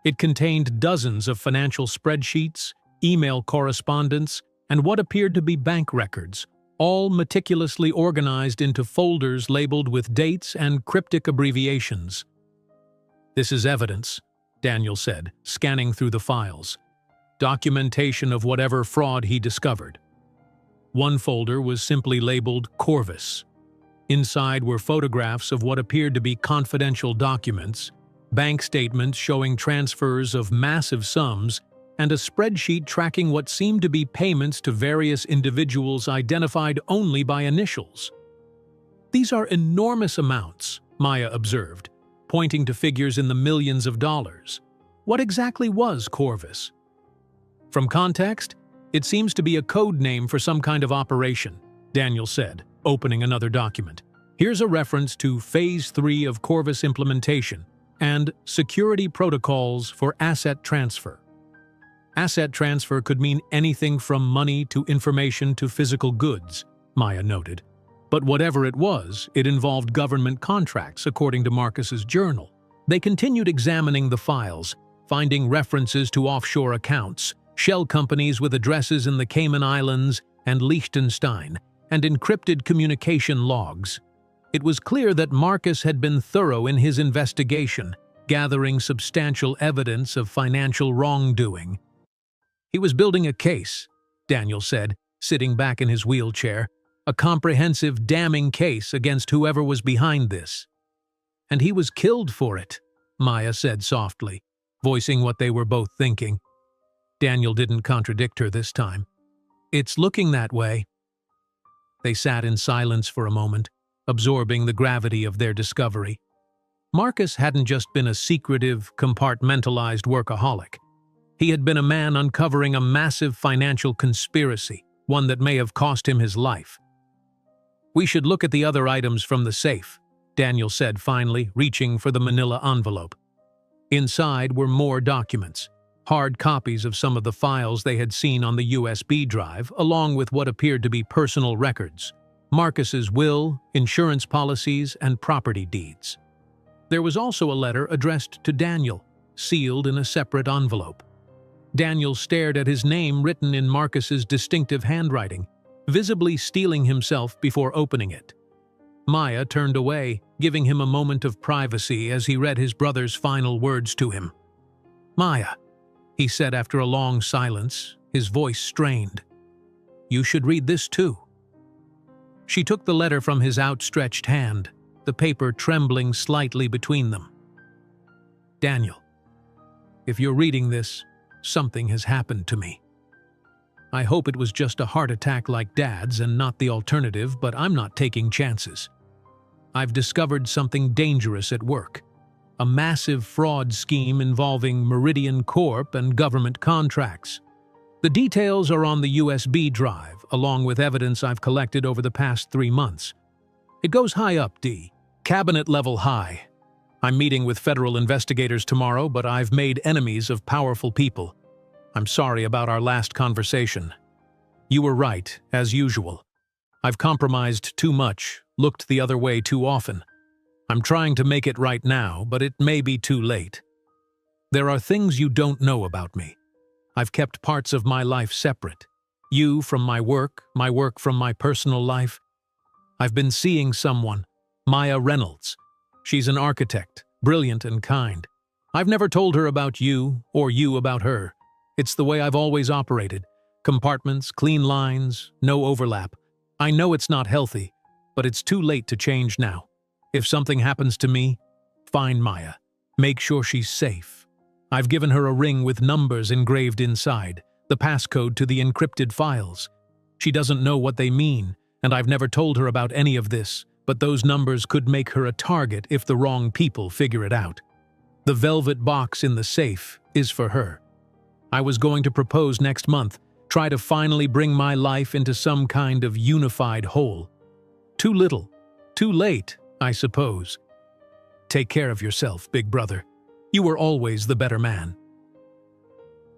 It contained dozens of financial spreadsheets, email correspondence, and what appeared to be bank records, all meticulously organized into folders labeled with dates and cryptic abbreviations. "This is evidence," Daniel said, scanning through the files. "Documentation of whatever fraud he discovered." One folder was simply labeled Corvus. Inside were photographs of what appeared to be confidential documents, bank statements showing transfers of massive sums, and a spreadsheet tracking what seemed to be payments to various individuals identified only by initials. "These are enormous amounts," Maya observed, pointing to figures in the millions of dollars. "What exactly was Corvus?" "From context, it seems to be a code name for some kind of operation," Daniel said, opening another document. "Here's a reference to Phase 3 of Corvus implementation and security protocols for asset transfer." Asset transfer could mean anything from money to information to physical goods, Maya noted. But whatever it was, it involved government contracts, according to Marcus's journal. They continued examining the files, finding references to offshore accounts, shell companies with addresses in the Cayman Islands and Liechtenstein, and encrypted communication logs. It was clear that Marcus had been thorough in his investigation, gathering substantial evidence of financial wrongdoing. "He was building a case," Daniel said, sitting back in his wheelchair. "A comprehensive, damning case against whoever was behind this." "And he was killed for it," Maya said softly, voicing what they were both thinking. Daniel didn't contradict her this time. "It's looking that way." They sat in silence for a moment, absorbing the gravity of their discovery. Marcus hadn't just been a secretive, compartmentalized workaholic. He had been a man uncovering a massive financial conspiracy, one that may have cost him his life. "We should look at the other items from the safe," Daniel said finally, reaching for the manila envelope. Inside were more documents, hard copies of some of the files they had seen on the USB drive, along with what appeared to be personal records, Marcus's will, insurance policies, and property deeds. There was also a letter addressed to Daniel, sealed in a separate envelope. Daniel stared at his name written in Marcus's distinctive handwriting, visibly steeling himself before opening it. Maya turned away, giving him a moment of privacy as he read his brother's final words to him. "Maya, he said after a long silence, his voice strained. "You should read this too." She took the letter from his outstretched hand, the paper trembling slightly between them. "Daniel, if you're reading this, something has happened to me. I hope it was just a heart attack like Dad's and not the alternative, but I'm not taking chances. I've discovered something dangerous at work. A massive fraud scheme involving Meridian Corp and government contracts. The details are on the USB drive, along with evidence I've collected over the past 3 months. It goes high up, D. Cabinet level high. I'm meeting with federal investigators tomorrow, but I've made enemies of powerful people. I'm sorry about our last conversation. You were right, as usual. I've compromised too much, looked the other way too often. I'm trying to make it right now, but it may be too late. There are things you don't know about me. I've kept parts of my life separate. You from my work from my personal life. I've been seeing someone, Maya Reynolds. She's an architect, brilliant and kind. I've never told her about you or you about her. It's the way I've always operated. Compartments, clean lines, no overlap. I know it's not healthy, but it's too late to change now. If something happens to me, find Maya. Make sure she's safe. I've given her a ring with numbers engraved inside, the passcode to the encrypted files. She doesn't know what they mean, and I've never told her about any of this, but those numbers could make her a target if the wrong people figure it out. The velvet box in the safe is for her. I was going to propose next month, try to finally bring my life into some kind of unified whole. Too little, too late, I suppose. Take care of yourself, big brother. You were always the better man.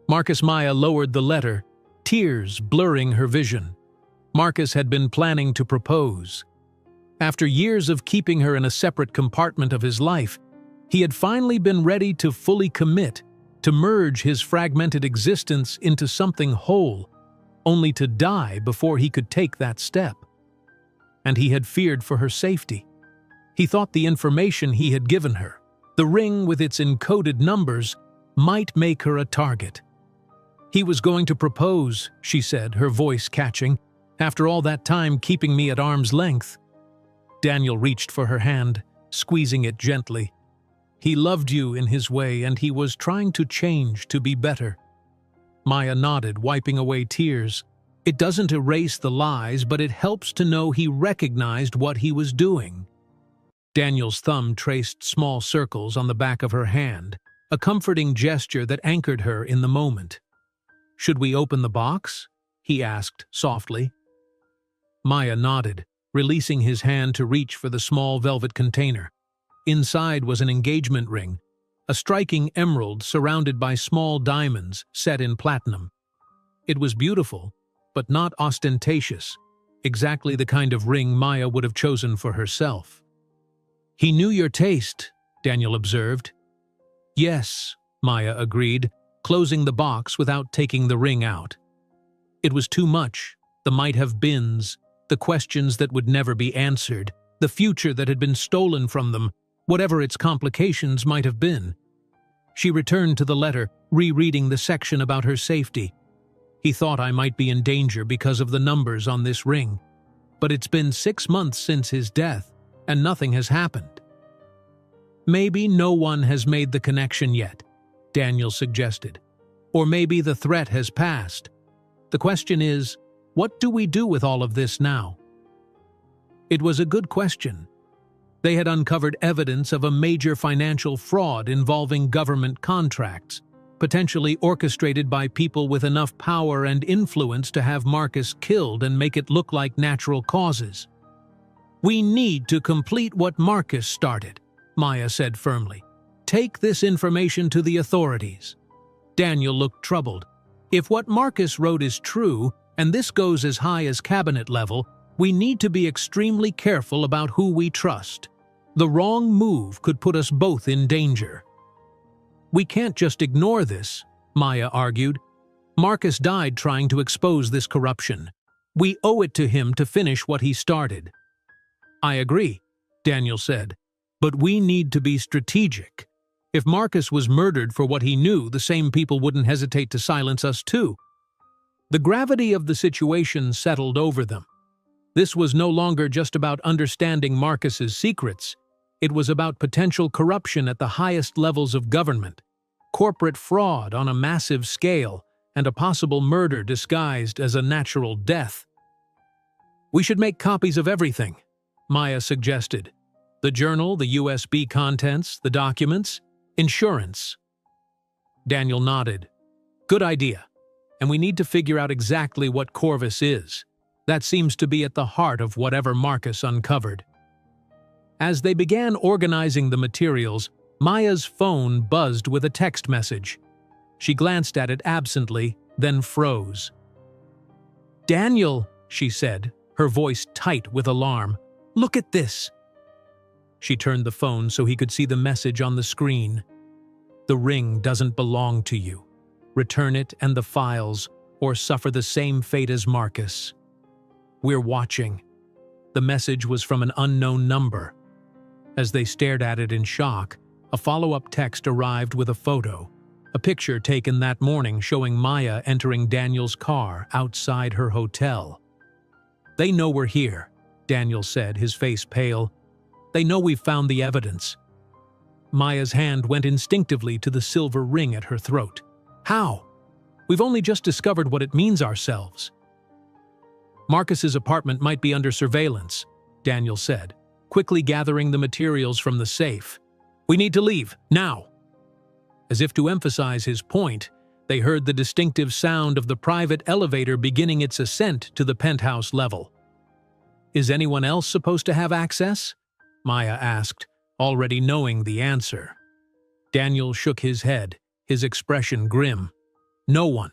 Marcus Maya lowered the letter, tears blurring her vision. Marcus had been planning to propose. After years of keeping her in a separate compartment of his life, he had finally been ready to fully commit, to merge his fragmented existence into something whole, only to die before he could take that step. And he had feared for her safety. He thought the information he had given her, the ring with its encoded numbers, might make her a target. He was going to propose, she said, her voice catching, after all that time keeping me at arm's length. Daniel reached for her hand, squeezing it gently. He loved you in his way, and he was trying to change to be better. Maya nodded, wiping away tears. It doesn't erase the lies, but it helps to know he recognized what he was doing. Daniel's thumb traced small circles on the back of her hand, a comforting gesture that anchored her in the moment. "Should we open the box?" he asked softly. Maya nodded, releasing his hand to reach for the small velvet container. Inside was an engagement ring, a striking emerald surrounded by small diamonds set in platinum. It was beautiful, but not ostentatious, exactly the kind of ring Maya would have chosen for herself. "He knew your taste," Daniel observed. "Yes," Maya agreed, closing the box without taking the ring out. It was too much, the might-have-beens, the questions that would never be answered, the future that had been stolen from them, whatever its complications might have been. She returned to the letter, rereading the section about her safety. "He thought I might be in danger because of the numbers on this ring, but it's been 6 months since his death, and nothing has happened." "Maybe no one has made the connection yet," Daniel suggested. "Or maybe the threat has passed. The question is, what do we do with all of this now?" It was a good question. They had uncovered evidence of a major financial fraud involving government contracts, potentially orchestrated by people with enough power and influence to have Marcus killed and make it look like natural causes. "We need to complete what Marcus started," Maya said firmly. "Take this information to the authorities." Daniel looked troubled. "If what Marcus wrote is true, and this goes as high as cabinet level, we need to be extremely careful about who we trust. The wrong move could put us both in danger." "We can't just ignore this," Maya argued. "Marcus died trying to expose this corruption. We owe it to him to finish what he started." "I agree," Daniel said, "but we need to be strategic. If Marcus was murdered for what he knew, the same people wouldn't hesitate to silence us too. The gravity of the situation settled over them. This was no longer just about understanding Marcus's secrets. It was about potential corruption at the highest levels of government, corporate fraud on a massive scale, and a possible murder disguised as a natural death. "We should make copies of everything," Maya suggested. "The journal, the USB contents, the documents, insurance." Daniel nodded. "Good idea. And we need to figure out exactly what Corvus is. That seems to be at the heart of whatever Marcus uncovered." As they began organizing the materials, Maya's phone buzzed with a text message. She glanced at it absently, then froze. "Daniel," she said, her voice tight with alarm, "look at this." She turned the phone so he could see the message on the screen. "The ring doesn't belong to you. Return it and the files, or suffer the same fate as Marcus. We're watching." The message was from an unknown number. As they stared at it in shock, a follow-up text arrived with a photo, a picture taken that morning showing Maya entering Daniel's car outside her hotel. "They know we're here," Daniel said, his face pale. "They know we've found the evidence." Maya's hand went instinctively to the silver ring at her throat. "How? We've only just discovered what it means ourselves." "Marcus's apartment might be under surveillance," Daniel said, quickly gathering the materials from the safe. "We need to leave, now." As if to emphasize his point, they heard the distinctive sound of the private elevator beginning its ascent to the penthouse level. "Is anyone else supposed to have access?" Maya asked, already knowing the answer. Daniel shook his head, his expression grim. "No one.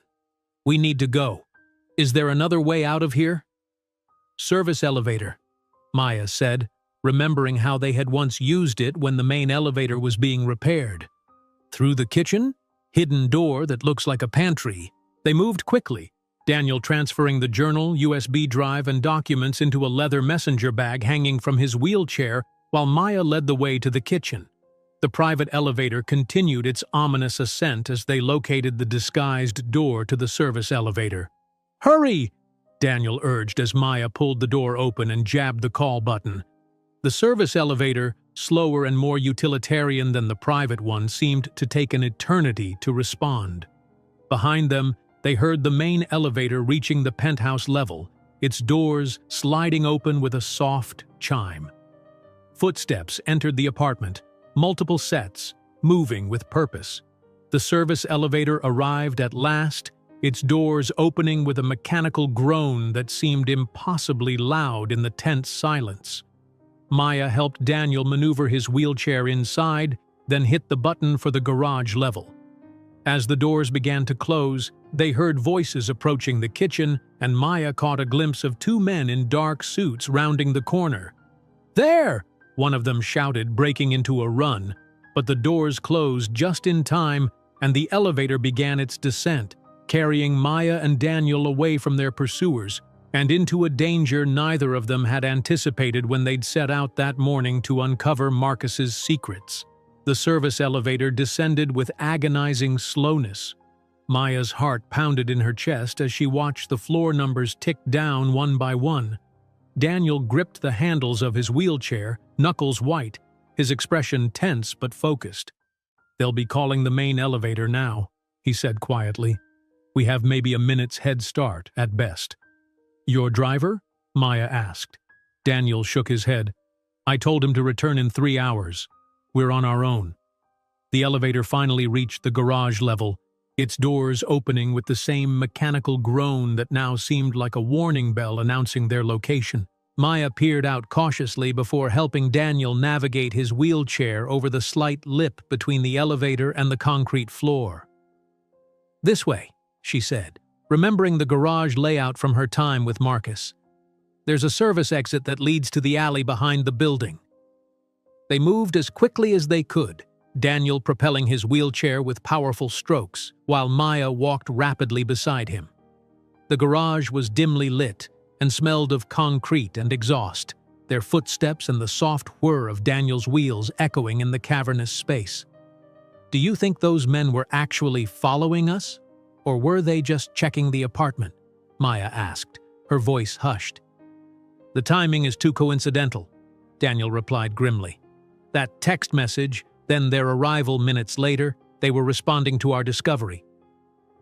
We need to go. Is there another way out of here?" "Service elevator," Maya said, remembering how they had once used it when the main elevator was being repaired. "Through the kitchen? Hidden door that looks like a pantry." They moved quickly, Daniel transferring the journal, USB drive, and documents into a leather messenger bag hanging from his wheelchair, while Maya led the way to the kitchen. The private elevator continued its ominous ascent as they located the disguised door to the service elevator. "Hurry!" Daniel urged as Maya pulled the door open and jabbed the call button. The service elevator, slower and more utilitarian than the private one, seemed to take an eternity to respond. Behind them, they heard the main elevator reaching the penthouse level, its doors sliding open with a soft chime. Footsteps entered the apartment, multiple sets, moving with purpose. The service elevator arrived at last, its doors opening with a mechanical groan that seemed impossibly loud in the tense silence. Maya helped Daniel maneuver his wheelchair inside, then hit the button for the garage level. As the doors began to close, they heard voices approaching the kitchen, and Maya caught a glimpse of two men in dark suits rounding the corner. "There!" one of them shouted, breaking into a run, but the doors closed just in time, and the elevator began its descent, carrying Maya and Daniel away from their pursuers, and into a danger neither of them had anticipated when they'd set out that morning to uncover Marcus's secrets. The service elevator descended with agonizing slowness. Maya's heart pounded in her chest as she watched the floor numbers tick down one by one. Daniel gripped the handles of his wheelchair, knuckles white, his expression tense but focused. "They'll be calling the main elevator now," he said quietly. "We have maybe a minute's head start, at best." "Your driver?" Maya asked. Daniel shook his head. "I told him to return in 3 hours. We're on our own." The elevator finally reached the garage level, its doors opening with the same mechanical groan that now seemed like a warning bell announcing their location. Maya peered out cautiously before helping Daniel navigate his wheelchair over the slight lip between the elevator and the concrete floor. "This way," she said, remembering the garage layout from her time with Marcus. "There's a service exit that leads to the alley behind the building." They moved as quickly as they could, Daniel propelling his wheelchair with powerful strokes, while Maya walked rapidly beside him. The garage was dimly lit and smelled of concrete and exhaust, their footsteps and the soft whir of Daniel's wheels echoing in the cavernous space. "Do you think those men were actually following us? Or were they just checking the apartment?" Maya asked, her voice hushed. "The timing is too coincidental," Daniel replied grimly. "That text message, then their arrival minutes later, they were responding to our discovery."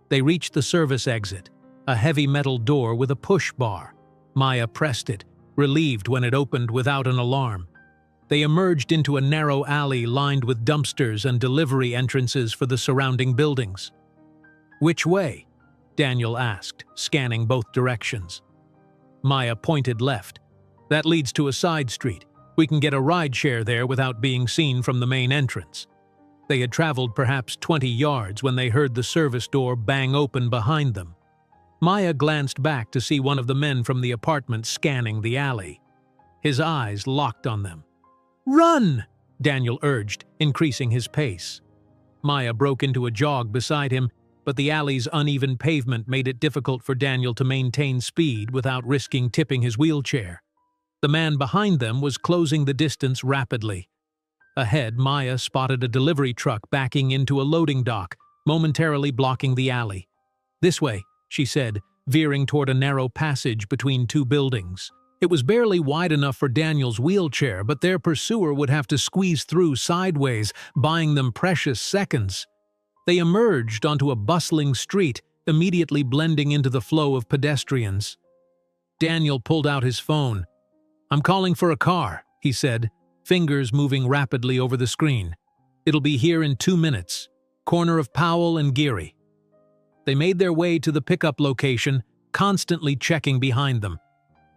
They reached the service exit, a heavy metal door with a push bar. Maya pressed it, relieved when it opened without an alarm. They emerged into a narrow alley lined with dumpsters and delivery entrances for the surrounding buildings. "Which way?" Daniel asked, scanning both directions. Maya pointed left. "That leads to a side street. We can get a rideshare there without being seen from the main entrance." They had traveled perhaps 20 yards when they heard the service door bang open behind them. Maya glanced back to see one of the men from the apartment scanning the alley. His eyes locked on them. "Run!" Daniel urged, increasing his pace. Maya broke into a jog beside him, but the alley's uneven pavement made it difficult for Daniel to maintain speed without risking tipping his wheelchair. The man behind them was closing the distance rapidly. Ahead, Maya spotted a delivery truck backing into a loading dock, momentarily blocking the alley. "This way," she said, veering toward a narrow passage between two buildings. It was barely wide enough for Daniel's wheelchair, but their pursuer would have to squeeze through sideways, buying them precious seconds. They emerged onto a bustling street, immediately blending into the flow of pedestrians. Daniel pulled out his phone. "I'm calling for a car," he said, fingers moving rapidly over the screen. "It'll be here in 2 minutes. Corner of Powell and Geary." They made their way to the pickup location, constantly checking behind them.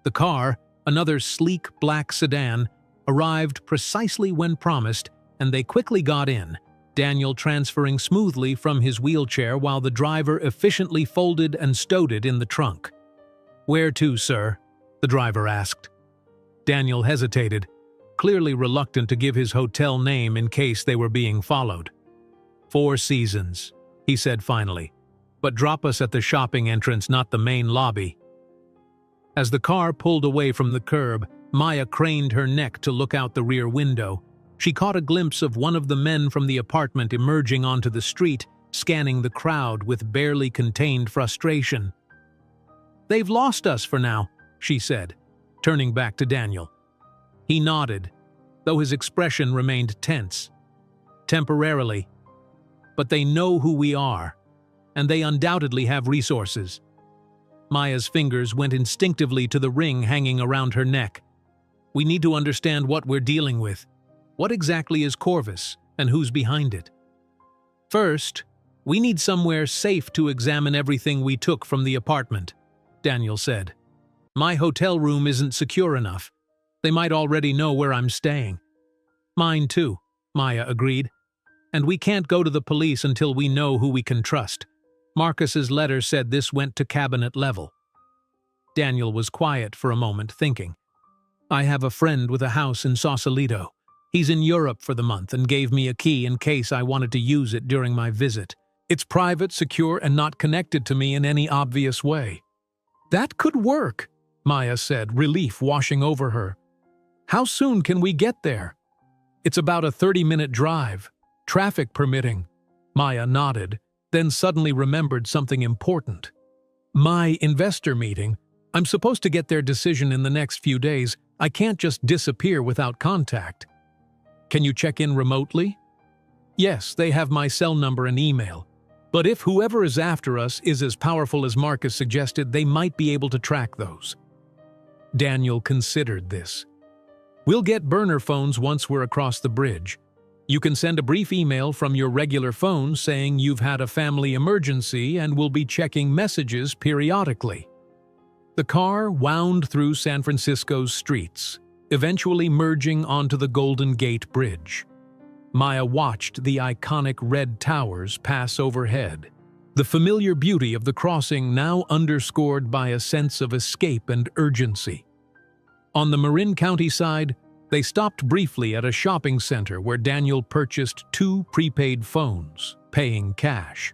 The car, another sleek black sedan, arrived precisely when promised, and they quickly got in, Daniel transferring smoothly from his wheelchair while the driver efficiently folded and stowed it in the trunk. "Where to, sir?" the driver asked. Daniel hesitated, clearly reluctant to give his hotel name in case they were being followed. "Four Seasons," he said finally, "but drop us at the shopping entrance, not the main lobby." As the car pulled away from the curb, Maya craned her neck to look out the rear window. She caught a glimpse of one of the men from the apartment emerging onto the street, scanning the crowd with barely contained frustration. "They've lost us for now," she said, turning back to Daniel. He nodded, though his expression remained tense. "Temporarily. But they know who we are, and they undoubtedly have resources." Maya's fingers went instinctively to the ring hanging around her neck. "We need to understand what we're dealing with. What exactly is Corvus, and who's behind it? First, we need somewhere safe to examine everything we took from the apartment," Daniel said. "My hotel room isn't secure enough. They might already know where I'm staying." "Mine too," Maya agreed. "And we can't go to the police until we know who we can trust. Marcus's letter said this went to cabinet level." Daniel was quiet for a moment, thinking. "I have a friend with a house in Sausalito. He's in Europe for the month and gave me a key in case I wanted to use it during my visit. It's private, secure, and not connected to me in any obvious way." "That could work," Maya said, relief washing over her. "How soon can we get there?" "It's about a 30-minute drive, traffic permitting." Maya nodded, then suddenly remembered something important. "My investor meeting. I'm supposed to get their decision in the next few days. I can't just disappear without contact." "Can you check in remotely?" "Yes, they have my cell number and email. But if whoever is after us is as powerful as Marcus suggested, they might be able to track those." Daniel considered this. "We'll get burner phones once we're across the bridge. You can send a brief email from your regular phone saying you've had a family emergency and will be checking messages periodically." The car wound through San Francisco's streets, eventually merging onto the Golden Gate Bridge. Maya watched the iconic red towers pass overhead, the familiar beauty of the crossing now underscored by a sense of escape and urgency. On the Marin County side, they stopped briefly at a shopping center where Daniel purchased 2 prepaid phones, paying cash.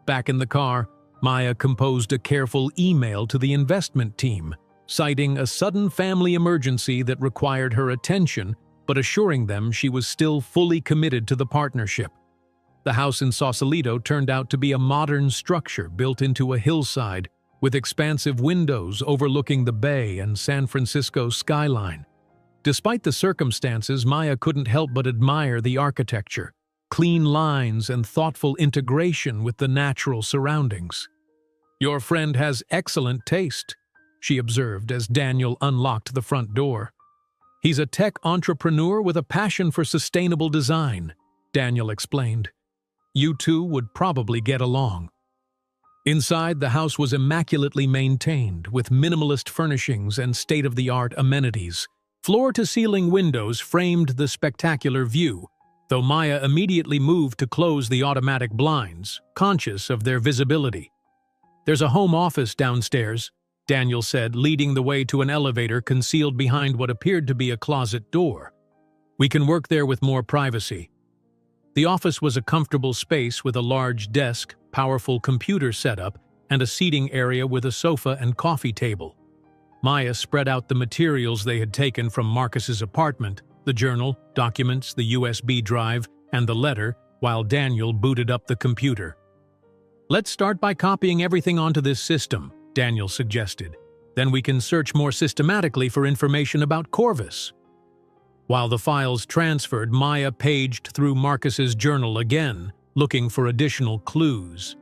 Back in the car, Maya composed a careful email to the investment team, citing a sudden family emergency that required her attention, but assuring them she was still fully committed to the partnership. The house in Sausalito turned out to be a modern structure built into a hillside with expansive windows overlooking the bay and San Francisco skyline. Despite the circumstances, Maya couldn't help but admire the architecture, clean lines and thoughtful integration with the natural surroundings. "Your friend has excellent taste," she observed as Daniel unlocked the front door. "He's a tech entrepreneur with a passion for sustainable design," Daniel explained. "You two would probably get along." Inside, the house was immaculately maintained, with minimalist furnishings and state-of-the-art amenities. Floor-to-ceiling windows framed the spectacular view, though Maya immediately moved to close the automatic blinds, conscious of their visibility. "There's a home office downstairs," Daniel said, leading the way to an elevator concealed behind what appeared to be a closet door. "We can work there with more privacy." The office was a comfortable space with a large desk, powerful computer setup, and a seating area with a sofa and coffee table. Maya spread out the materials they had taken from Marcus's apartment, the journal, documents, the USB drive, and the letter, while Daniel booted up the computer. "Let's start by copying everything onto this system," Daniel suggested. "Then we can search more systematically for information about Corvus." While the files transferred, Maya paged through Marcus's journal again, looking for additional clues.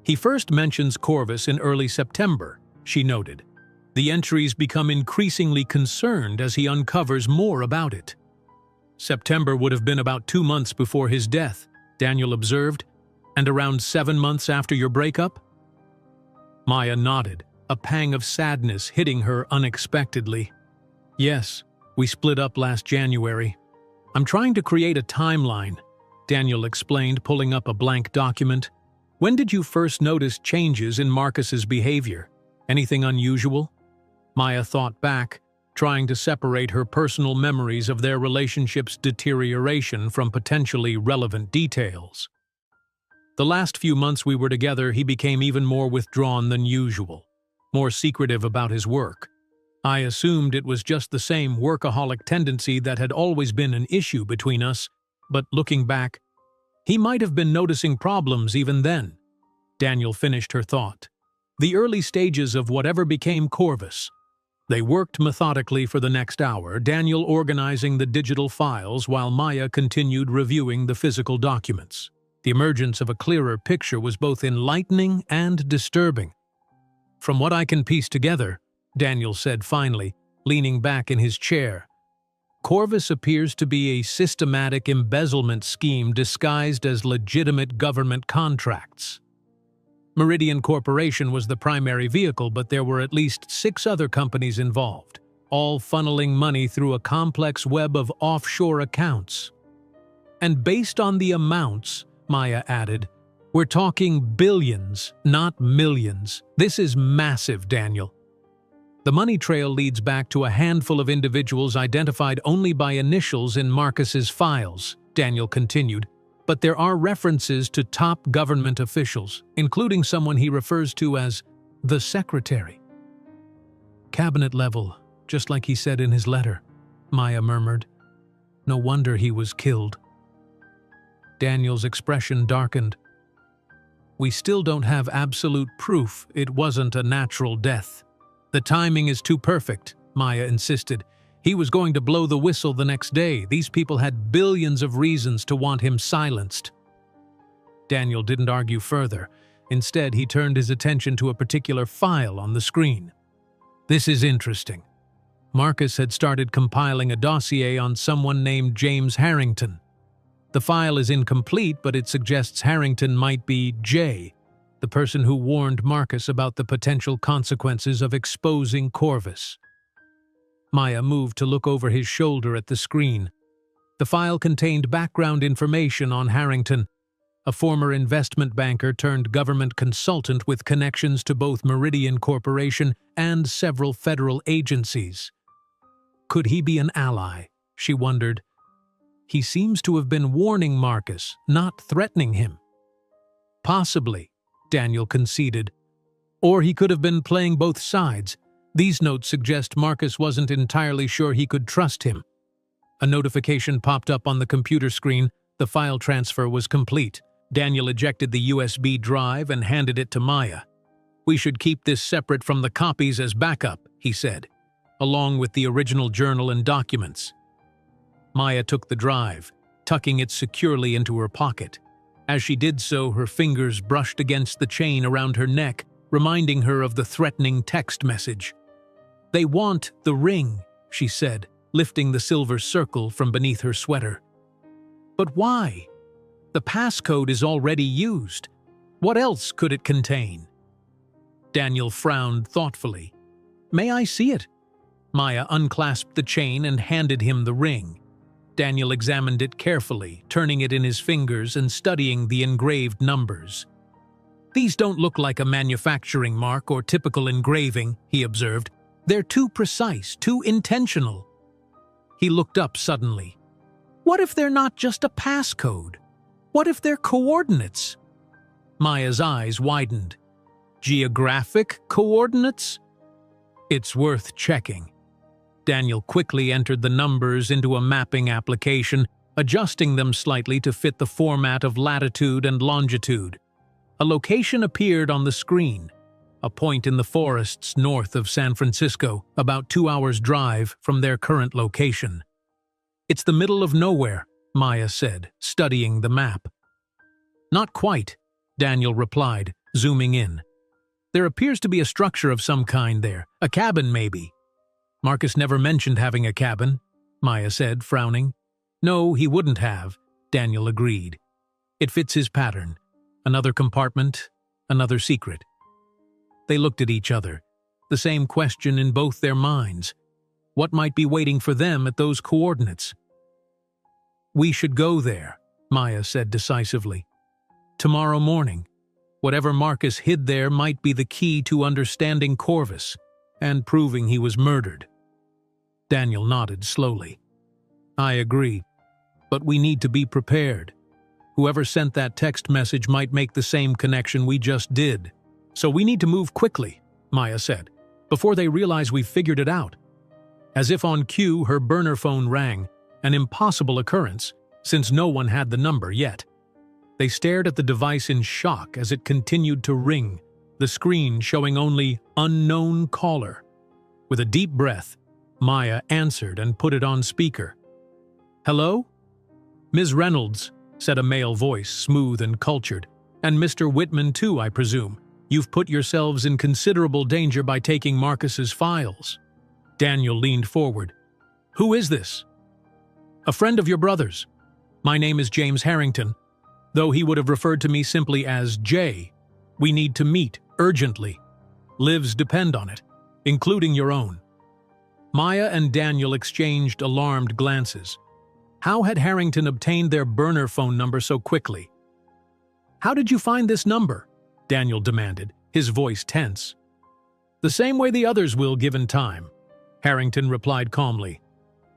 "He first mentions Corvus in early September," she noted. "The entries become increasingly concerned as he uncovers more about it." "September would have been about 2 months before his death," Daniel observed, "and around 7 months after your breakup?" Maya nodded, a pang of sadness hitting her unexpectedly. "Yes, we split up last January. I'm trying to create a timeline," Daniel explained, pulling up a blank document. "When did you first notice changes in Marcus's behavior? Anything unusual?" Maya thought back, trying to separate her personal memories of their relationship's deterioration from potentially relevant details. "The last few months we were together, he became even more withdrawn than usual, more secretive about his work. I assumed it was just the same workaholic tendency that had always been an issue between us, but looking back, he might have been noticing problems even then." Daniel finished her thought. "The early stages of whatever became Corvus." They worked methodically for the next hour, Daniel organizing the digital files while Maya continued reviewing the physical documents. The emergence of a clearer picture was both enlightening and disturbing. "From what I can piece together," Daniel said finally, leaning back in his chair, "Corvus appears to be a systematic embezzlement scheme disguised as legitimate government contracts. Meridian Corporation was the primary vehicle, but there were at least 6 other companies involved, all funneling money through a complex web of offshore accounts. And based on the amounts," Maya added, "we're talking billions, not millions. This is massive, Daniel." "The money trail leads back to a handful of individuals identified only by initials in Marcus's files," Daniel continued, "but there are references to top government officials, including someone he refers to as the secretary." "Cabinet level, just like he said in his letter," Maya murmured. "No wonder he was killed." Daniel's expression darkened. "We still don't have absolute proof it wasn't a natural death. The timing is too perfect," Maya insisted. "He was going to blow the whistle the next day. These people had billions of reasons to want him silenced." Daniel didn't argue further. Instead, he turned his attention to a particular file on the screen. "This is interesting." Marcus had started compiling a dossier on someone named James Harrington. The file is incomplete, but it suggests Harrington might be Jay, the person who warned Marcus about the potential consequences of exposing Corvus. Maya moved to look over his shoulder at the screen. The file contained background information on Harrington, a former investment banker turned government consultant with connections to both Meridian Corporation and several federal agencies. Could he be an ally? She wondered. He seems to have been warning Marcus, not threatening him. Possibly, Daniel conceded. Or he could have been playing both sides. These notes suggest Marcus wasn't entirely sure he could trust him. A notification popped up on the computer screen, The file transfer was complete. Daniel ejected the USB drive and handed it to Maya. "We should keep this separate from the copies as backup," he said, "along with the original journal and documents." Maya took the drive, tucking it securely into her pocket. As she did so, her fingers brushed against the chain around her neck, reminding her of the threatening text message. "They want the ring," she said, lifting the silver circle from beneath her sweater. "But why? The passcode is already used. What else could it contain?" Daniel frowned thoughtfully. "May I see it?" Maya unclasped the chain and handed him the ring. Daniel examined it carefully, turning it in his fingers and studying the engraved numbers. "These don't look like a manufacturing mark or typical engraving," he observed. "They're too precise, too intentional." He looked up suddenly. "What if they're not just a passcode? What if they're coordinates?" Maya's eyes widened. "Geographic coordinates?" "It's worth checking." Daniel quickly entered the numbers into a mapping application, adjusting them slightly to fit the format of latitude and longitude. A location appeared on the screen, a point in the forests north of San Francisco, about 2 hours' drive from their current location. "It's the middle of nowhere," Maya said, studying the map. "Not quite," Daniel replied, zooming in. "There appears to be a structure of some kind there, a cabin maybe." "Marcus never mentioned having a cabin," Maya said, frowning. "No, he wouldn't have," Daniel agreed. "It fits his pattern. Another compartment, another secret." They looked at each other, the same question in both their minds. What might be waiting for them at those coordinates? "We should go there," Maya said decisively. "Tomorrow morning. Whatever Marcus hid there might be the key to understanding Corvus and proving he was murdered." Daniel nodded slowly. "I agree, but we need to be prepared. Whoever sent that text message might make the same connection we just did. So we need to move quickly," Maya said, "before they realize we've figured it out." As if on cue, her burner phone rang, an impossible occurrence, since no one had the number yet. They stared at the device in shock as it continued to ring, the screen showing only "unknown caller." With a deep breath, Maya answered and put it on speaker. "Hello?" "Ms. Reynolds," said a male voice, smooth and cultured. "And Mr. Whitman too, I presume. You've put yourselves in considerable danger by taking Marcus's files." Daniel leaned forward. "Who is this?" "A friend of your brother's. My name is James Harrington, though he would have referred to me simply as Jay. We need to meet, urgently. Lives depend on it, including your own." Maya and Daniel exchanged alarmed glances. How had Harrington obtained their burner phone number so quickly? "How did you find this number?" Daniel demanded, his voice tense. "The same way the others will given time," Harrington replied calmly.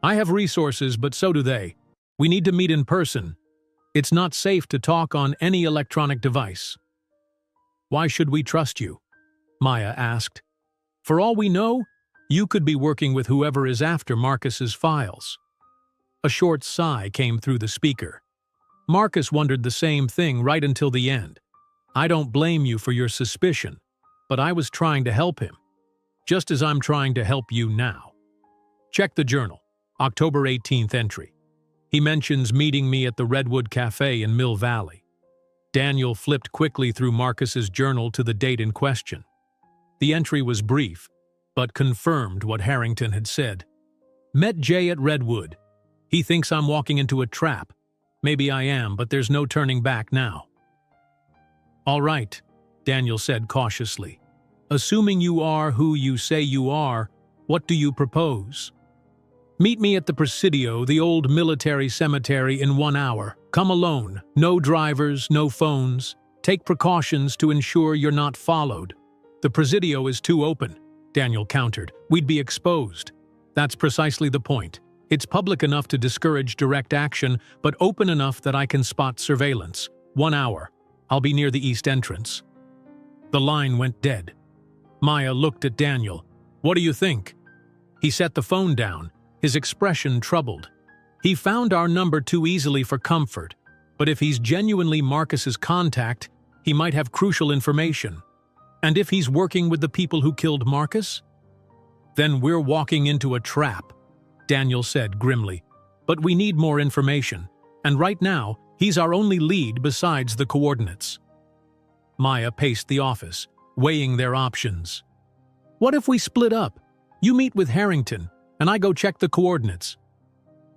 "I have resources, but so do they. We need to meet in person. It's not safe to talk on any electronic device." "Why should we trust you?" Maya asked. "For all we know, you could be working with whoever is after Marcus's files." A short sigh came through the speaker. "Marcus wondered the same thing right until the end. I don't blame you for your suspicion, but I was trying to help him, just as I'm trying to help you now. Check the journal, October 18th entry. He mentions meeting me at the Redwood Cafe in Mill Valley." Daniel flipped quickly through Marcus's journal to the date in question. The entry was brief, but confirmed what Harrington had said. "Met Jay at Redwood. He thinks I'm walking into a trap. Maybe I am, but there's no turning back now." "All right," Daniel said cautiously. "Assuming you are who you say you are, what do you propose?" "Meet me at the Presidio, the old military cemetery, in 1 hour. Come alone. No drivers, no phones. Take precautions to ensure you're not followed." "The Presidio is too open," Daniel countered. "We'd be exposed." "That's precisely the point. It's public enough to discourage direct action, but open enough that I can spot surveillance. 1 hour. I'll be near the east entrance." The line went dead. Maya looked at Daniel. "What do you think?" He set the phone down, his expression troubled. "He found our number too easily for comfort. But if he's genuinely Marcus's contact, he might have crucial information. And if he's working with the people who killed Marcus? Then we're walking into a trap, Daniel said grimly. But we need more information, and right now, he's our only lead besides the coordinates. Maya paced the office, weighing their options. What if we split up? You meet with Harrington, and I go check the coordinates.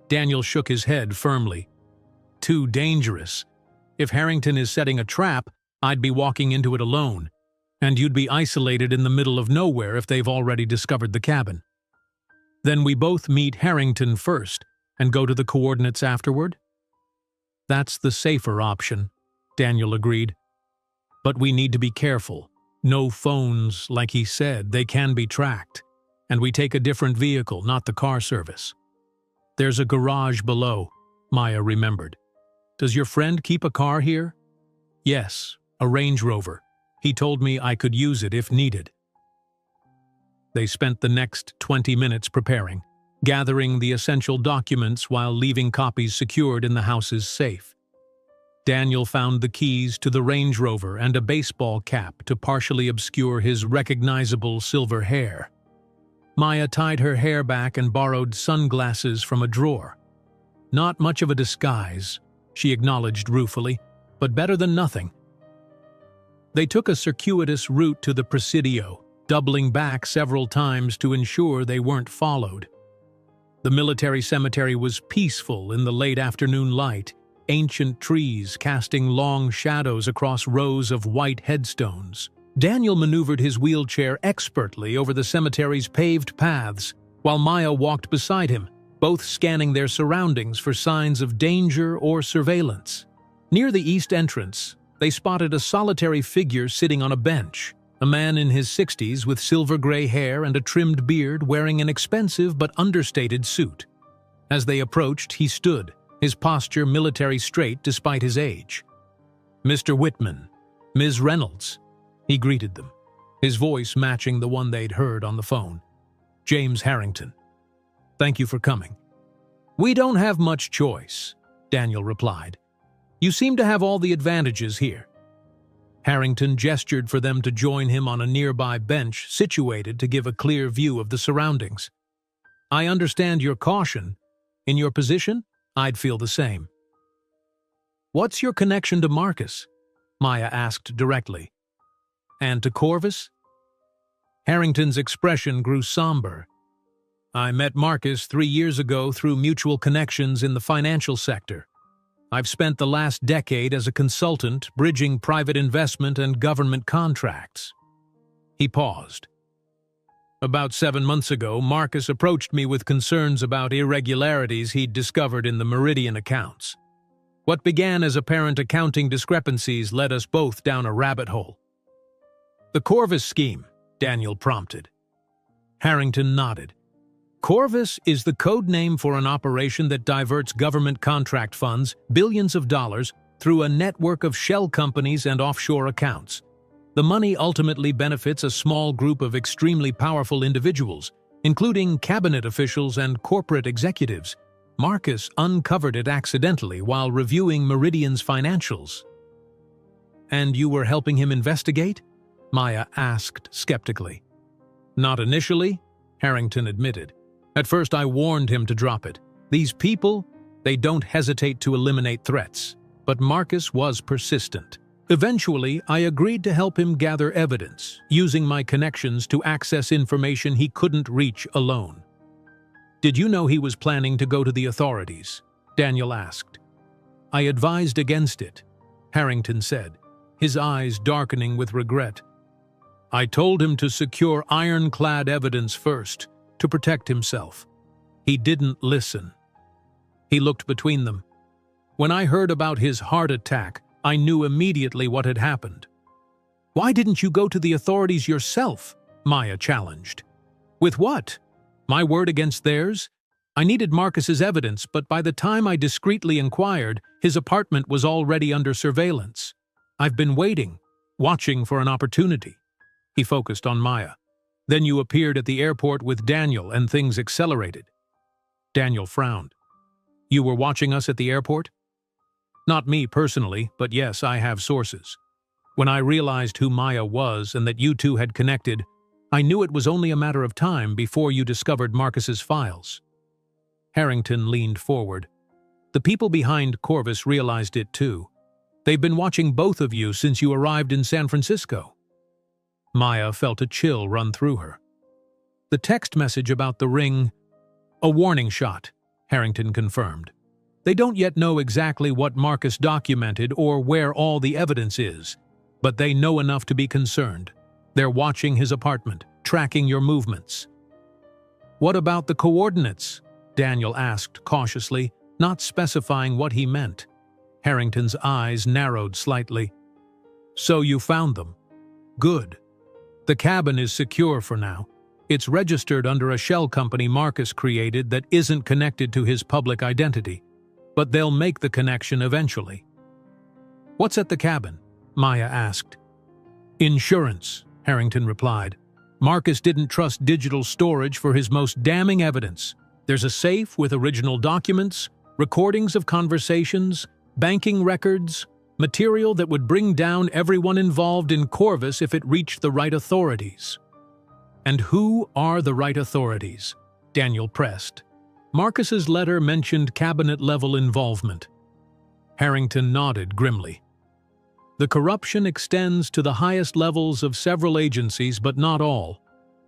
Daniel shook his head firmly. Too dangerous. If Harrington is setting a trap, I'd be walking into it alone, and you'd be isolated in the middle of nowhere if they've already discovered the cabin. Then we both meet Harrington first, and go to the coordinates afterward? That's the safer option, Daniel agreed. But we need to be careful. No phones, like he said, they can be tracked. And we take a different vehicle, not the car service. There's a garage below, Maya remembered. Does your friend keep a car here? Yes, a Range Rover. He told me I could use it if needed. They spent the next 20 minutes preparing, gathering the essential documents while leaving copies secured in the house's safe. Daniel found the keys to the Range Rover and a baseball cap to partially obscure his recognizable silver hair. Maya tied her hair back and borrowed sunglasses from a drawer. Not much of a disguise, she acknowledged ruefully, but better than nothing. They took a circuitous route to the Presidio, doubling back several times to ensure they weren't followed. The military cemetery was peaceful in the late afternoon light, ancient trees casting long shadows across rows of white headstones. Daniel maneuvered his wheelchair expertly over the cemetery's paved paths, while Maya walked beside him, both scanning their surroundings for signs of danger or surveillance. Near the east entrance, they spotted a solitary figure sitting on a bench, a man in his 60s with silver-gray hair and a trimmed beard wearing an expensive but understated suit. As they approached, he stood, his posture military straight despite his age. Mr. Whitman, Ms. Reynolds, he greeted them, his voice matching the one they'd heard on the phone. James Harrington. Thank you for coming. We don't have much choice, Daniel replied. You seem to have all the advantages here. Harrington gestured for them to join him on a nearby bench situated to give a clear view of the surroundings. I understand your caution. In your position, I'd feel the same. What's your connection to Marcus? Maya asked directly. And to Corvus? Harrington's expression grew somber. I met Marcus 3 years ago through mutual connections in the financial sector. I've spent the last decade as a consultant bridging private investment and government contracts. He paused. About 7 months ago, Marcus approached me with concerns about irregularities he'd discovered in the Meridian accounts. What began as apparent accounting discrepancies led us both down a rabbit hole. The Corvus scheme, Daniel prompted. Harrington nodded. Corvus is the code name for an operation that diverts government contract funds, billions of dollars, through a network of shell companies and offshore accounts. The money ultimately benefits a small group of extremely powerful individuals, including cabinet officials and corporate executives. Marcus uncovered it accidentally while reviewing Meridian's financials. And you were helping him investigate? Maya asked skeptically. Not initially, Harrington admitted. At first I warned him to drop it. These people, they don't hesitate to eliminate threats. But Marcus was persistent. Eventually, I agreed to help him gather evidence, using my connections to access information he couldn't reach alone. Did you know he was planning to go to the authorities? Daniel asked. I advised against it, Harrington said, his eyes darkening with regret. I told him to secure ironclad evidence first, to protect himself. He didn't listen. He looked between them. When I heard about his heart attack, I knew immediately what had happened. Why didn't you go to the authorities yourself? Maya challenged. With what? My word against theirs? I needed Marcus's evidence, but by the time I discreetly inquired, his apartment was already under surveillance. I've been waiting, watching for an opportunity. He focused on Maya. Then you appeared at the airport with Daniel and things accelerated. Daniel frowned. You were watching us at the airport? Not me personally, but yes, I have sources. When I realized who Maya was and that you two had connected, I knew it was only a matter of time before you discovered Marcus's files." Harrington leaned forward. "The people behind Corvus realized it too. They've been watching both of you since you arrived in San Francisco." Maya felt a chill run through her. "The text message about the ring—" "A warning shot," Harrington confirmed. "They don't yet know exactly what Marcus documented or where all the evidence is, but they know enough to be concerned. They're watching his apartment, tracking your movements." "What about the coordinates?" Daniel asked cautiously, not specifying what he meant. Harrington's eyes narrowed slightly. "So you found them. Good. The cabin is secure for now. It's registered under a shell company Marcus created that isn't connected to his public identity, but they'll make the connection eventually." "What's at the cabin?" Maya asked. "Insurance," Harrington replied. "Marcus didn't trust digital storage for his most damning evidence. There's a safe with original documents, recordings of conversations, banking records, material that would bring down everyone involved in Corvus if it reached the right authorities." "And who are the right authorities?" Daniel pressed. Marcus's letter mentioned cabinet-level involvement. Harrington nodded grimly. "The corruption extends to the highest levels of several agencies, but not all.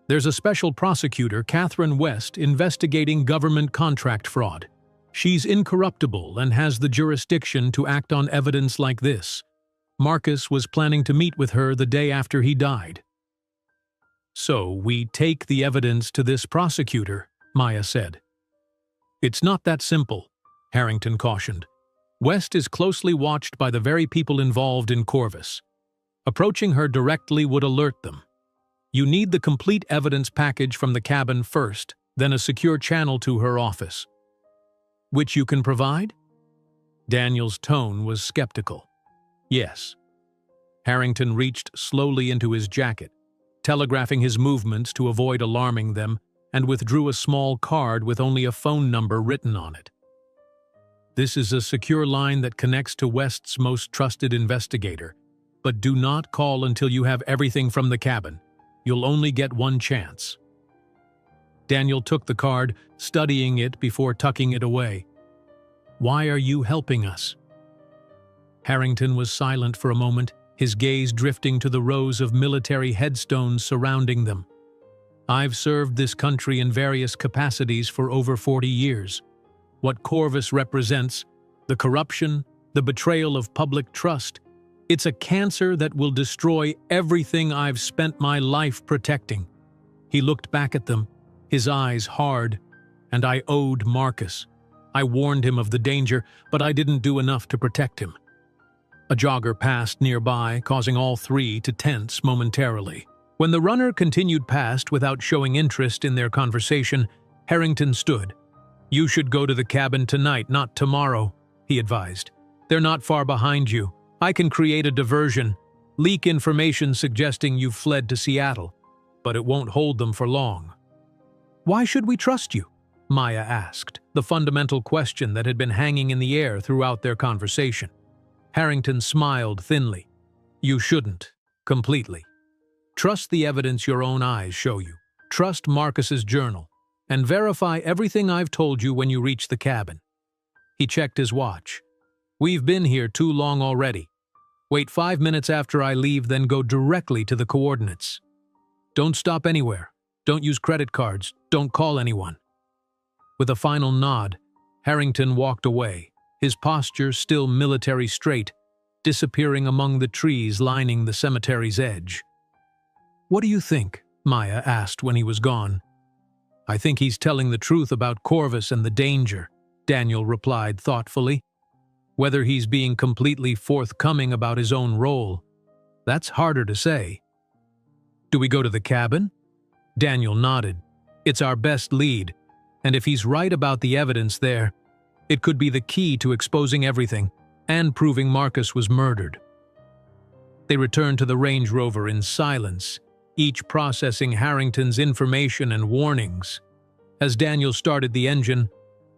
There's a special prosecutor, Catherine West, investigating government contract fraud. She's incorruptible and has the jurisdiction to act on evidence like this. Marcus was planning to meet with her the day after he died." "So we take the evidence to this prosecutor," Maya said. "It's not that simple," Harrington cautioned. "West is closely watched by the very people involved in Corvus. Approaching her directly would alert them. You need the complete evidence package from the cabin first, then a secure channel to her office." "Which you can provide?" Daniel's tone was skeptical. "Yes." Harrington reached slowly into his jacket, telegraphing his movements to avoid alarming them, and withdrew a small card with only a phone number written on it. "This is a secure line that connects to West's most trusted investigator, but do not call until you have everything from the cabin. You'll only get one chance." Daniel took the card, studying it before tucking it away. "Why are you helping us?" Harrington was silent for a moment, his gaze drifting to the rows of military headstones surrounding them. "I've served this country in various capacities for over 40 years. What Corvus represents, the corruption, the betrayal of public trust, it's a cancer that will destroy everything I've spent my life protecting." He looked back at them, his eyes hard. "And I owed Marcus. I warned him of the danger, but I didn't do enough to protect him." A jogger passed nearby, causing all three to tense momentarily. When the runner continued past without showing interest in their conversation, Harrington stood. "You should go to the cabin tonight, not tomorrow," he advised. "They're not far behind you. I can create a diversion, leak information suggesting you've fled to Seattle, but it won't hold them for long." "Why should we trust you?" Maya asked, the fundamental question that had been hanging in the air throughout their conversation. Harrington smiled thinly. "You shouldn't, completely. Trust the evidence your own eyes show you. Trust Marcus's journal, and verify everything I've told you when you reach the cabin." He checked his watch. "We've been here too long already. Wait 5 minutes after I leave, then go directly to the coordinates. Don't stop anywhere. Don't use credit cards. Don't call anyone." With a final nod, Harrington walked away, his posture still military straight, disappearing among the trees lining the cemetery's edge. "What do you think?" Maya asked when he was gone. "I think he's telling the truth about Corvus and the danger," Daniel replied thoughtfully. "Whether he's being completely forthcoming about his own role, that's harder to say." "Do we go to the cabin?" Daniel nodded. "It's our best lead, and if he's right about the evidence there, it could be the key to exposing everything and proving Marcus was murdered." They returned to the Range Rover in silence, each processing Harrington's information and warnings. As Daniel started the engine,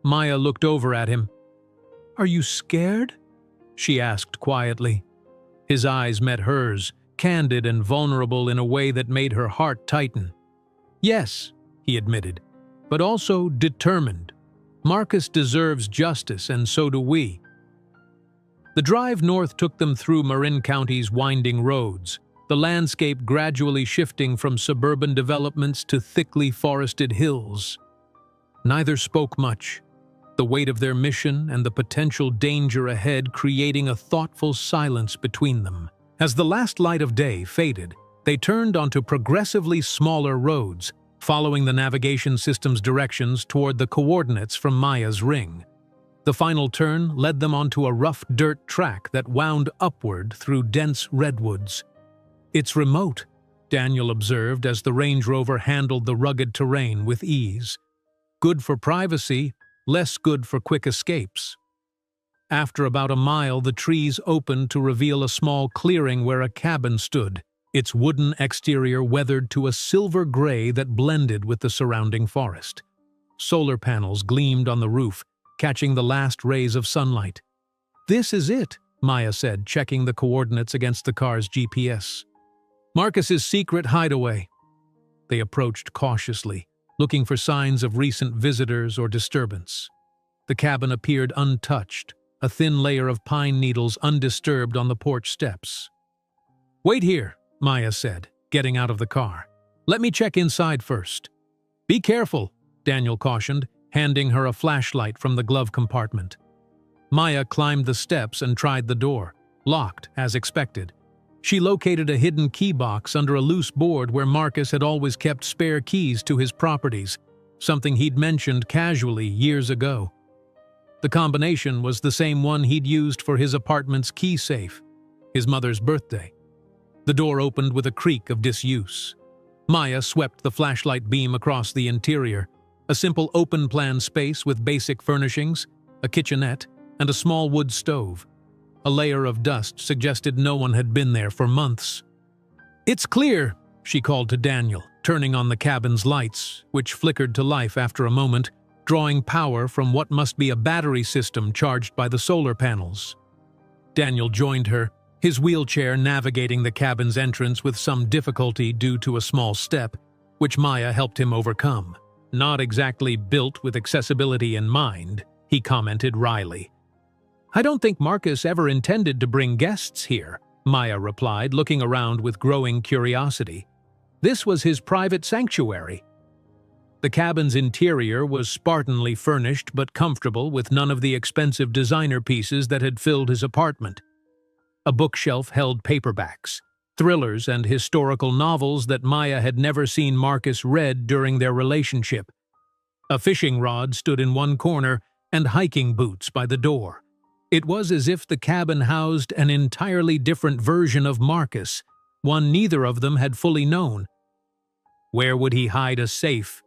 Maya looked over at him. "Are you scared?" she asked quietly. His eyes met hers, candid and vulnerable in a way that made her heart tighten. "Yes," he admitted, "but also determined. Marcus deserves justice, and so do we." The drive north took them through Marin County's winding roads, the landscape gradually shifting from suburban developments to thickly forested hills. Neither spoke much, the weight of their mission and the potential danger ahead creating a thoughtful silence between them. As the last light of day faded, they turned onto progressively smaller roads, following the navigation system's directions toward the coordinates from Maya's ring. The final turn led them onto a rough dirt track that wound upward through dense redwoods. "It's remote," Daniel observed as the Range Rover handled the rugged terrain with ease. "Good for privacy, less good for quick escapes." After about a mile, the trees opened to reveal a small clearing where a cabin stood, its wooden exterior weathered to a silver gray that blended with the surrounding forest. Solar panels gleamed on the roof, catching the last rays of sunlight. "This is it," Maya said, checking the coordinates against the car's GPS. "Marcus's secret hideaway." They approached cautiously, looking for signs of recent visitors or disturbance. The cabin appeared untouched, a thin layer of pine needles undisturbed on the porch steps. "Wait here," Maya said, getting out of the car. "Let me check inside first." "Be careful," Daniel cautioned, handing her a flashlight from the glove compartment. Maya climbed the steps and tried the door, locked as expected. She located a hidden key box under a loose board where Marcus had always kept spare keys to his properties, something he'd mentioned casually years ago. The combination was the same one he'd used for his apartment's key safe, his mother's birthday. The door opened with a creak of disuse. Maya swept the flashlight beam across the interior, a simple open-plan space with basic furnishings, a kitchenette, and a small wood stove. A layer of dust suggested no one had been there for months. "It's clear," she called to Daniel, turning on the cabin's lights, which flickered to life after a moment, drawing power from what must be a battery system charged by the solar panels. Daniel joined her, his wheelchair navigating the cabin's entrance with some difficulty due to a small step, which Maya helped him overcome. "Not exactly built with accessibility in mind," he commented wryly. "I don't think Marcus ever intended to bring guests here," Maya replied, looking around with growing curiosity. "This was his private sanctuary." The cabin's interior was spartanly furnished but comfortable, with none of the expensive designer pieces that had filled his apartment. A bookshelf held paperbacks, thrillers and historical novels that Maya had never seen Marcus read during their relationship. A fishing rod stood in one corner and hiking boots by the door. It was as if the cabin housed an entirely different version of Marcus, one neither of them had fully known. Where would he hide a safe?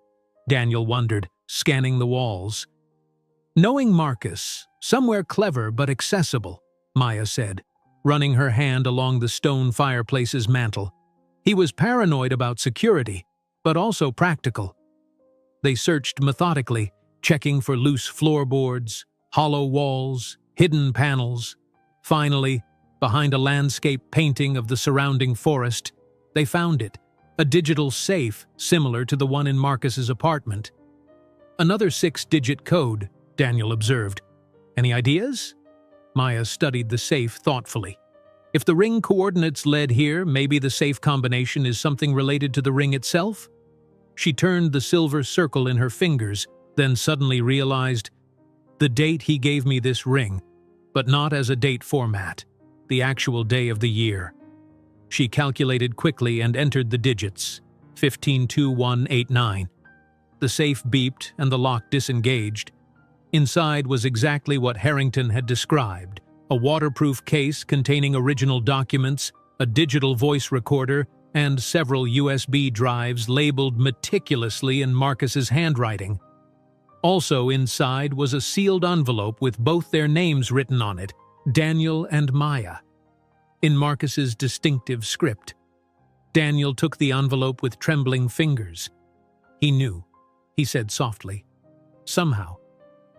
Daniel wondered, scanning the walls. "Knowing Marcus, somewhere clever but accessible," Maya said, running her hand along the stone fireplace's mantel. "He was paranoid about security, but also practical." They searched methodically, checking for loose floorboards, hollow walls, hidden panels. Finally, behind a landscape painting of the surrounding forest, they found it, a digital safe similar to the one in Marcus's apartment. "Another 6-digit code," Daniel observed. "Any ideas?" Maya studied the safe thoughtfully. "If the ring coordinates led here, maybe the safe combination is something related to the ring itself?" She turned the silver circle in her fingers, then suddenly realized, "The date he gave me this ring, but not as a date format, the actual day of the year." She calculated quickly and entered the digits, 152189. The safe beeped and the lock disengaged. Inside was exactly what Harrington had described: a waterproof case containing original documents, a digital voice recorder, and several USB drives labeled meticulously in Marcus's handwriting. Also inside was a sealed envelope with both their names written on it, Daniel and Maya, in Marcus's distinctive script. Daniel took the envelope with trembling fingers. "He knew," he said softly. "Somehow,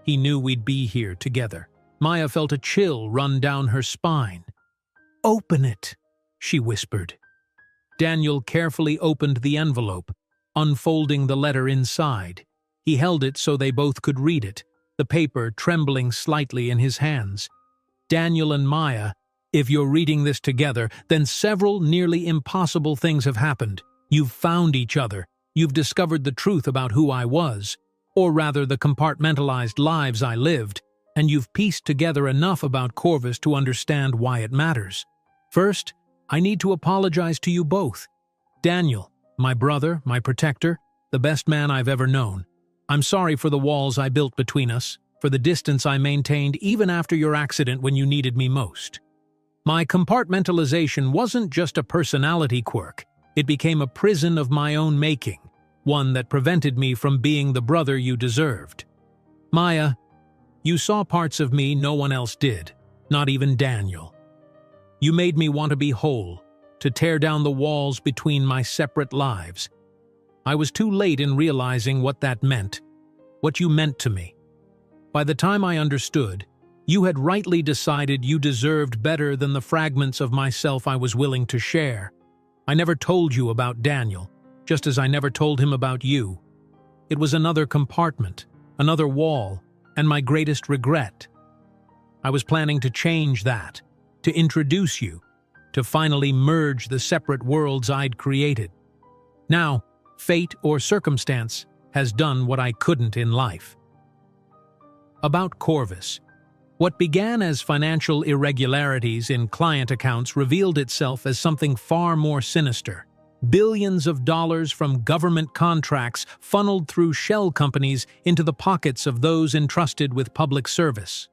he knew we'd be here together." Maya felt a chill run down her spine. "Open it," she whispered. Daniel carefully opened the envelope, unfolding the letter inside. He held it so they both could read it, the paper trembling slightly in his hands. "Daniel and Maya, if you're reading this together, then several nearly impossible things have happened. You've found each other. You've discovered the truth about who I was, or rather the compartmentalized lives I lived, and you've pieced together enough about Corvus to understand why it matters. First, I need to apologize to you both. Daniel, my brother, my protector, the best man I've ever known. I'm sorry for the walls I built between us, for the distance I maintained even after your accident when you needed me most. My compartmentalization wasn't just a personality quirk. It became a prison of my own making, one that prevented me from being the brother you deserved. Maya, you saw parts of me no one else did, not even Daniel. You made me want to be whole, to tear down the walls between my separate lives. I was too late in realizing what that meant, what you meant to me. By the time I understood, you had rightly decided you deserved better than the fragments of myself I was willing to share. I never told you about Daniel, just as I never told him about you. It was another compartment, another wall, and my greatest regret. I was planning to change that, to introduce you, to finally merge the separate worlds I'd created. Now, fate or circumstance has done what I couldn't in life. About Corvus. What began as financial irregularities in client accounts revealed itself as something far more sinister. Billions of dollars from government contracts funneled through shell companies into the pockets of those entrusted with public service.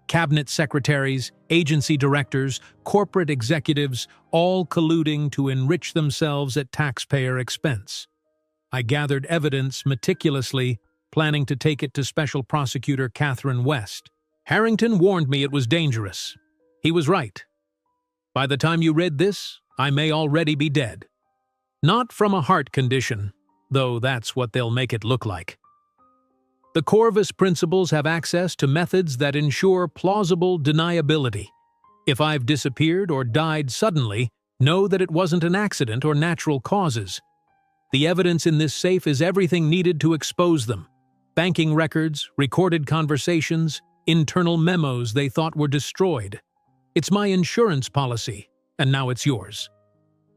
Cabinet secretaries, agency directors, corporate executives, all colluding to enrich themselves at taxpayer expense. I gathered evidence meticulously, planning to take it to Special Prosecutor Catherine West. Harrington warned me it was dangerous. He was right. By the time you read this, I may already be dead. Not from a heart condition, though that's what they'll make it look like. The Corvus principles have access to methods that ensure plausible deniability. If I've disappeared or died suddenly, know that it wasn't an accident or natural causes. The evidence in this safe is everything needed to expose them. Banking records, recorded conversations, internal memos they thought were destroyed. It's my insurance policy, and now it's yours.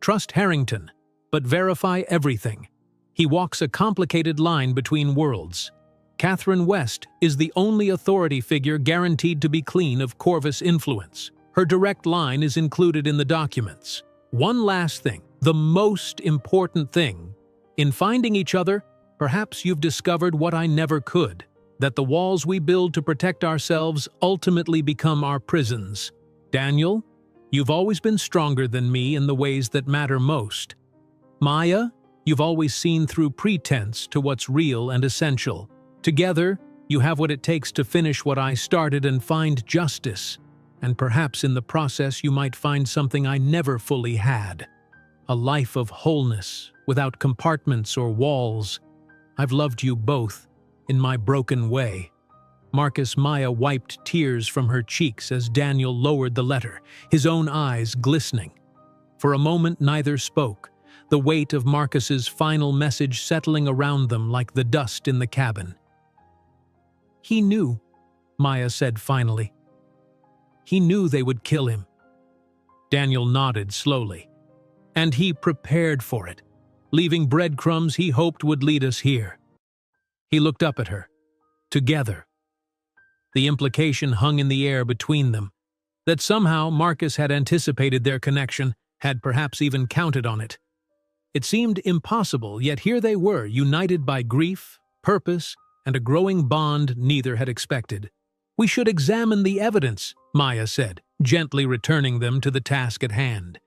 Trust Harrington, but verify everything. He walks a complicated line between worlds. Catherine West is the only authority figure guaranteed to be clean of Corvus influence. Her direct line is included in the documents. One last thing, the most important thing. In finding each other, perhaps you've discovered what I never could. That the walls we build to protect ourselves ultimately become our prisons. Daniel, you've always been stronger than me in the ways that matter most. Maya, you've always seen through pretense to what's real and essential. Together, you have what it takes to finish what I started and find justice. And perhaps in the process you might find something I never fully had. A life of wholeness, without compartments or walls. I've loved you both. In my broken way. Marcus. Maya wiped tears from her cheeks as Daniel lowered the letter, his own eyes glistening. For a moment neither spoke, the weight of Marcus's final message settling around them like the dust in the cabin. He knew, Maya said finally. He knew they would kill him. Daniel nodded slowly. And he prepared for it, leaving breadcrumbs he hoped would lead us here. He looked up at her. Together. The implication hung in the air between them, that somehow Marcus had anticipated their connection, had perhaps even counted on it. It seemed impossible, yet here they were, united by grief, purpose, and a growing bond neither had expected. We should examine the evidence, Maya said, gently returning them to the task at hand.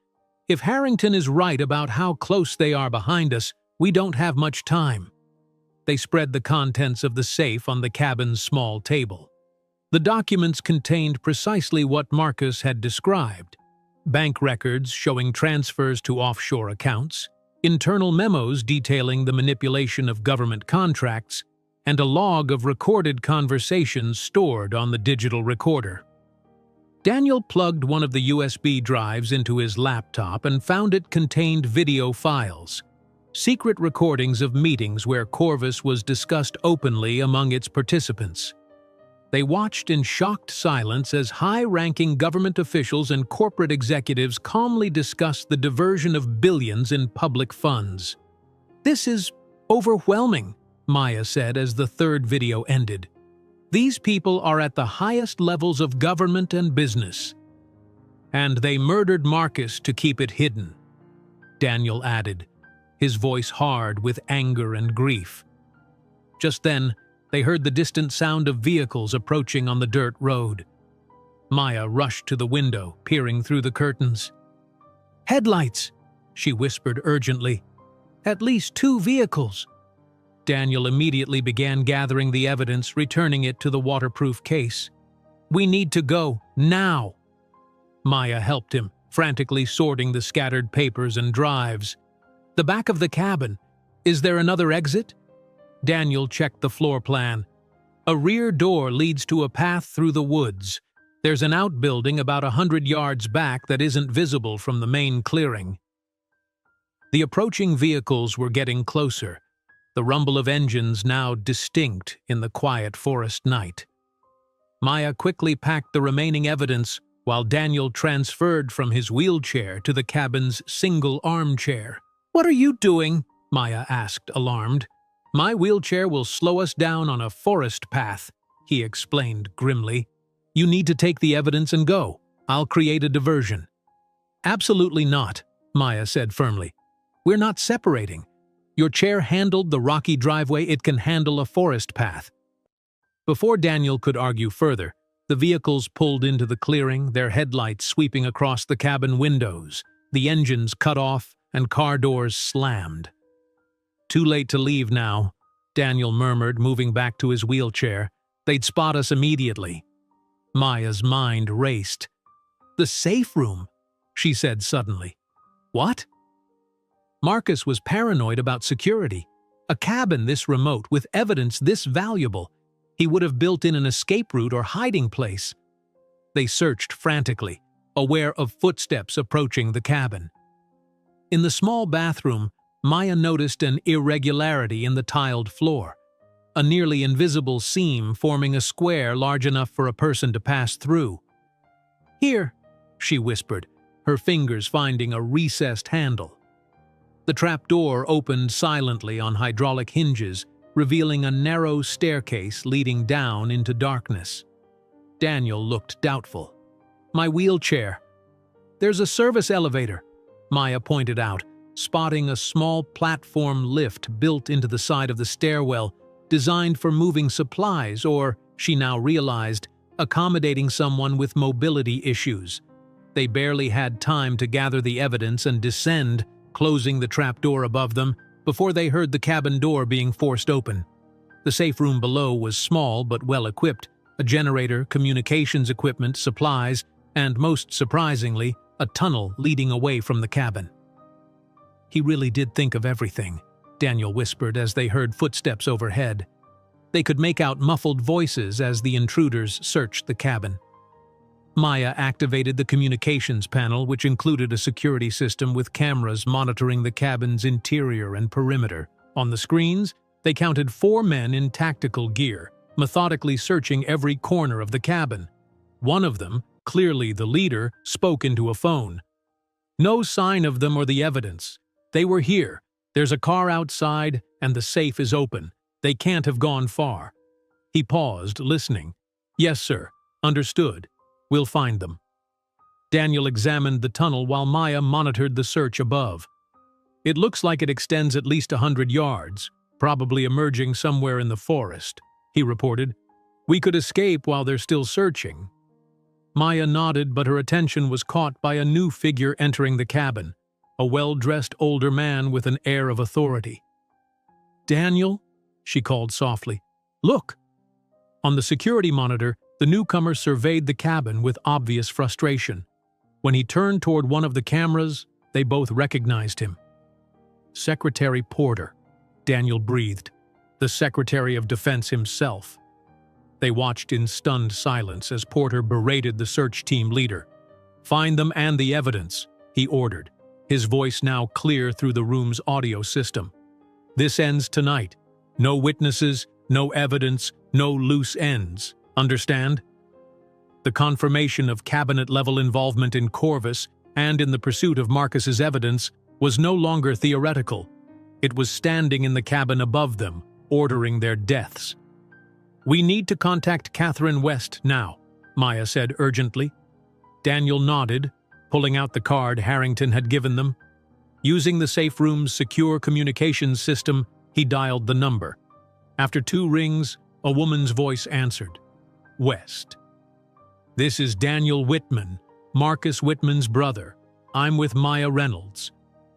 If Harrington is right about how close they are behind us, we don't have much time. They spread the contents of the safe on the cabin's small table. The documents contained precisely what Marcus had described. Bank records showing transfers to offshore accounts, internal memos detailing the manipulation of government contracts, and a log of recorded conversations stored on the digital recorder. Daniel plugged one of the USB drives into his laptop and found it contained video files, secret recordings of meetings where Corvus was discussed openly among its participants. They watched in shocked silence as high-ranking government officials and corporate executives calmly discussed the diversion of billions in public funds. "This is overwhelming," Maya said as the third video ended. "These people are at the highest levels of government and business. And they murdered Marcus to keep it hidden," Daniel added, his voice hard with anger and grief. Just then, they heard the distant sound of vehicles approaching on the dirt road. Maya rushed to the window, peering through the curtains. "Headlights," she whispered urgently. "At least 2 vehicles." Daniel immediately began gathering the evidence, returning it to the waterproof case. "We need to go, now." Maya helped him, frantically sorting the scattered papers and drives. "The back of the cabin. Is there another exit?" Daniel checked the floor plan. "A rear door leads to a path through the woods. There's an outbuilding about 100 yards back that isn't visible from the main clearing." The approaching vehicles were getting closer, the rumble of engines now distinct in the quiet forest night. Maya quickly packed the remaining evidence while Daniel transferred from his wheelchair to the cabin's single armchair. "What are you doing?" Maya asked, alarmed. "My wheelchair will slow us down on a forest path," he explained grimly. "You need to take the evidence and go. I'll create a diversion." "Absolutely not," Maya said firmly. "We're not separating. Your chair handled the rocky driveway, it can handle a forest path." Before Daniel could argue further, the vehicles pulled into the clearing, their headlights sweeping across the cabin windows, the engines cut off, and car doors slammed. "Too late to leave now," Daniel murmured, moving back to his wheelchair. "They'd spot us immediately." Maya's mind raced. "The safe room," she said suddenly. "What?" Marcus was paranoid about security. A cabin this remote, with evidence this valuable. He would have built in an escape route or hiding place. They searched frantically, aware of footsteps approaching the cabin. In the small bathroom, Maya noticed an irregularity in the tiled floor, a nearly invisible seam forming a square large enough for a person to pass through. "Here," she whispered, her fingers finding a recessed handle. The trapdoor opened silently on hydraulic hinges, revealing a narrow staircase leading down into darkness. Daniel looked doubtful. "My wheelchair." "There's a service elevator," Maya pointed out, spotting a small platform lift built into the side of the stairwell, designed for moving supplies or, she now realized, accommodating someone with mobility issues. They barely had time to gather the evidence and descend, closing the trapdoor above them, before they heard the cabin door being forced open. The safe room below was small but well-equipped, a generator, communications equipment, supplies, and most surprisingly, a tunnel leading away from the cabin. "He really did think of everything," Daniel whispered as they heard footsteps overhead. They could make out muffled voices as the intruders searched the cabin. Maya activated the communications panel, which included a security system with cameras monitoring the cabin's interior and perimeter. On the screens, they counted 4 men in tactical gear, methodically searching every corner of the cabin. One of them, clearly the leader, spoke into a phone. "No sign of them or the evidence. They were here. There's a car outside, and the safe is open. They can't have gone far." He paused, listening. "Yes, sir. Understood. We'll find them." Daniel examined the tunnel while Maya monitored the search above. "It looks like it extends at least 100 yards, probably emerging somewhere in the forest," he reported. "We could escape while they're still searching." Maya nodded, but her attention was caught by a new figure entering the cabin, a well-dressed older man with an air of authority. "Daniel," she called softly, "look." On the security monitor, the newcomer surveyed the cabin with obvious frustration. When he turned toward one of the cameras, they both recognized him. "Secretary Porter," Daniel breathed. "The Secretary of Defense himself." They watched in stunned silence as Porter berated the search team leader. "Find them and the evidence," he ordered, his voice now clear through the room's audio system. "This ends tonight. No witnesses, no evidence, no loose ends. Understand?" The confirmation of cabinet-level involvement in Corvus and in the pursuit of Marcus's evidence was no longer theoretical. It was standing in the cabin above them, ordering their deaths. "We need to contact Catherine West now," Maya said urgently. Daniel nodded, pulling out the card Harrington had given them. Using the safe room's secure communications system, he dialed the number. After 2 rings, a woman's voice answered. "West. This is Daniel Whitman, Marcus Whitman's brother. I'm with Maya Reynolds.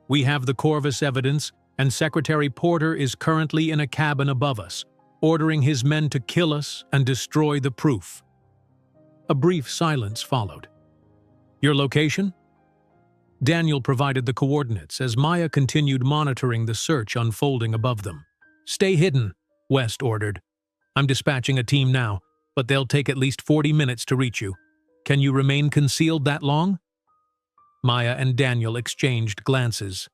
We have the Corvus evidence, and Secretary Porter is currently in a cabin above us, ordering his men to kill us and destroy the proof." A brief silence followed. "Your location?" Daniel provided the coordinates as Maya continued monitoring the search unfolding above them. "Stay hidden," West ordered. "I'm dispatching a team now, but they'll take at least 40 minutes to reach you. Can you remain concealed that long?" Maya and Daniel exchanged glances.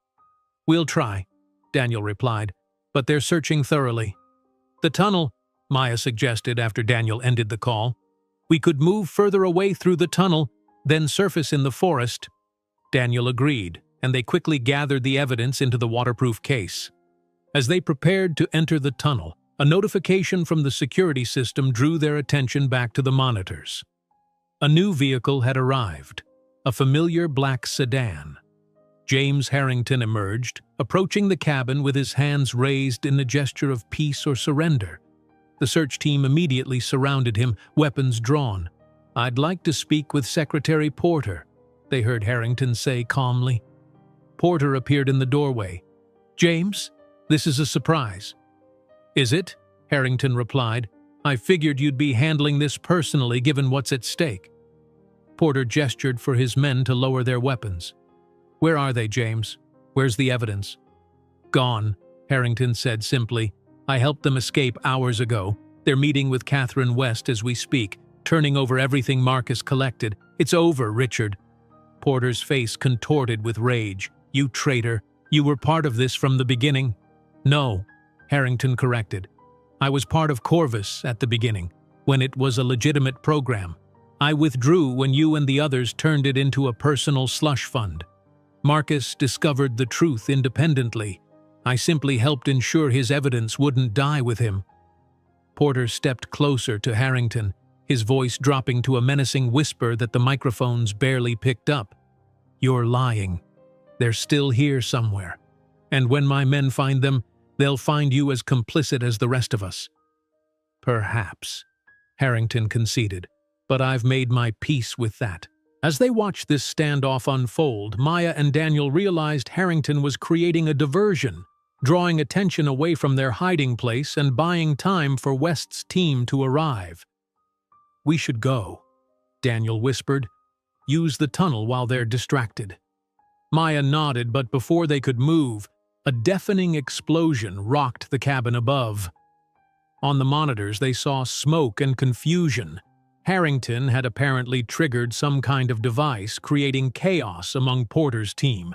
"We'll try," Daniel replied, "but they're searching thoroughly." "The tunnel," Maya suggested after Daniel ended the call. "We could move further away through the tunnel, then surface in the forest." Daniel agreed, and they quickly gathered the evidence into the waterproof case. As they prepared to enter the tunnel, a notification from the security system drew their attention back to the monitors. A new vehicle had arrived, a familiar black sedan. James Harrington emerged, approaching the cabin with his hands raised in a gesture of peace or surrender. The search team immediately surrounded him, weapons drawn. "I'd like to speak with Secretary Porter," they heard Harrington say calmly. Porter appeared in the doorway. "James, this is a surprise." "Is it?" Harrington replied. "I figured you'd be handling this personally given what's at stake." Porter gestured for his men to lower their weapons. "Where are they, James? Where's the evidence?" "Gone," Harrington said simply. "I helped them escape hours ago. They're meeting with Catherine West as we speak, turning over everything Marcus collected. It's over, Richard." Porter's face contorted with rage. "You traitor. You were part of this from the beginning." "No," Harrington corrected. "I was part of Corvus at the beginning, when it was a legitimate program. I withdrew when you and the others turned it into a personal slush fund. Marcus discovered the truth independently. I simply helped ensure his evidence wouldn't die with him." Porter stepped closer to Harrington, his voice dropping to a menacing whisper that the microphones barely picked up. "You're lying. They're still here somewhere. And when my men find them, they'll find you as complicit as the rest of us." "Perhaps," Harrington conceded, "but I've made my peace with that." As they watched this standoff unfold, Maya and Daniel realized Harrington was creating a diversion, drawing attention away from their hiding place and buying time for West's team to arrive. "We should go," Daniel whispered. "Use the tunnel while they're distracted." Maya nodded, but before they could move, a deafening explosion rocked the cabin above. On the monitors, they saw smoke and confusion. Harrington had apparently triggered some kind of device, creating chaos among Porter's team.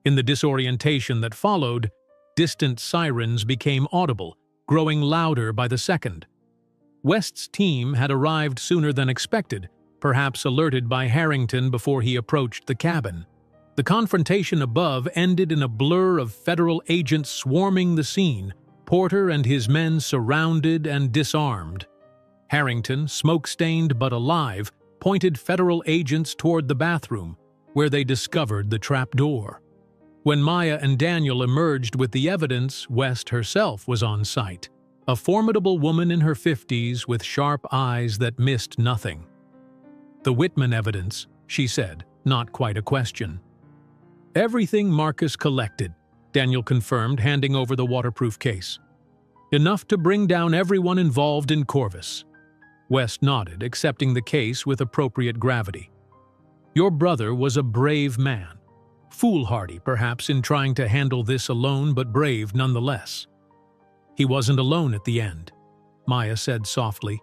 In the disorientation that followed, distant sirens became audible, growing louder by the second. West's team had arrived sooner than expected, perhaps alerted by Harrington before he approached the cabin. The confrontation above ended in a blur of federal agents swarming the scene, Porter and his men surrounded and disarmed. Harrington, smoke-stained but alive, pointed federal agents toward the bathroom, where they discovered the trapdoor. When Maya and Daniel emerged with the evidence, West herself was on site, a formidable woman in her 50s with sharp eyes that missed nothing. "The Whitman evidence," she said, not quite a question. "Everything Marcus collected," Daniel confirmed, handing over the waterproof case. "Enough to bring down everyone involved in Corvus." West nodded, accepting the case with appropriate gravity. "Your brother was a brave man. Foolhardy, perhaps, in trying to handle this alone, but brave nonetheless." "He wasn't alone at the end," Maya said softly.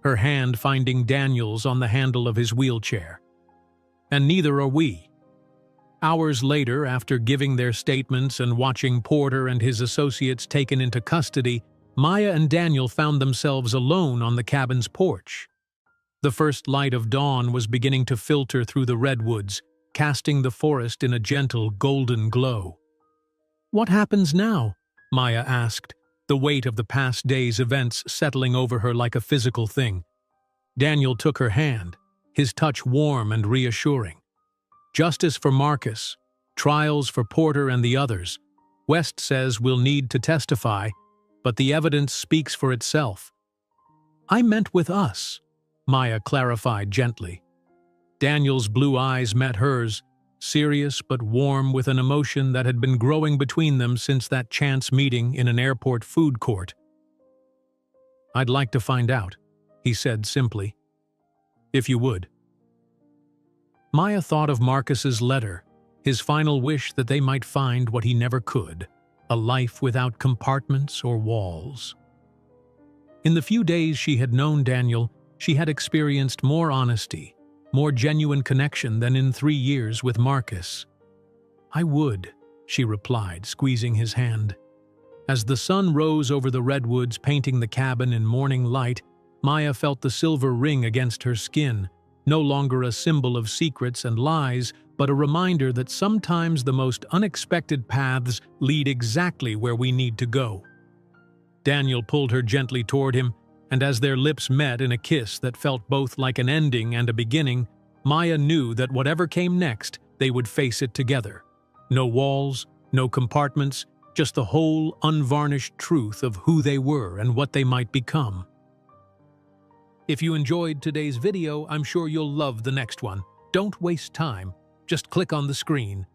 her hand finding Daniel's on the handle of his wheelchair. And neither are we. Hours later, after giving their statements and watching Porter and his associates taken into custody, Maya and Daniel found themselves alone on the cabin's porch. The first light of dawn was beginning to filter through the redwoods, casting the forest in a gentle golden glow. "What happens now?" Maya asked, the weight of the past day's events settling over her like a physical thing. Daniel took her hand, his touch warm and reassuring. "Justice for Marcus, trials for Porter and the others. West says we'll need to testify, but the evidence speaks for itself." "I meant with us," Maya clarified gently. Daniel's blue eyes met hers, serious but warm with an emotion that had been growing between them since that chance meeting in an airport food court. "I'd like to find out," he said simply. "If you would." Maya thought of Marcus's letter, his final wish that they might find what he never could, a life without compartments or walls. In the few days she had known Daniel, she had experienced more honesty, more genuine connection than in 3 years with Marcus. "I would," she replied, squeezing his hand. As the sun rose over the redwoods, painting the cabin in morning light, Maya felt the silver ring against her skin, no longer a symbol of secrets and lies, but a reminder that sometimes the most unexpected paths lead exactly where we need to go. Daniel pulled her gently toward him, and as their lips met in a kiss that felt both like an ending and a beginning, Maya knew that whatever came next, they would face it together. No walls, no compartments, just the whole, unvarnished truth of who they were and what they might become. If you enjoyed today's video, I'm sure you'll love the next one. Don't waste time. Just click on the screen.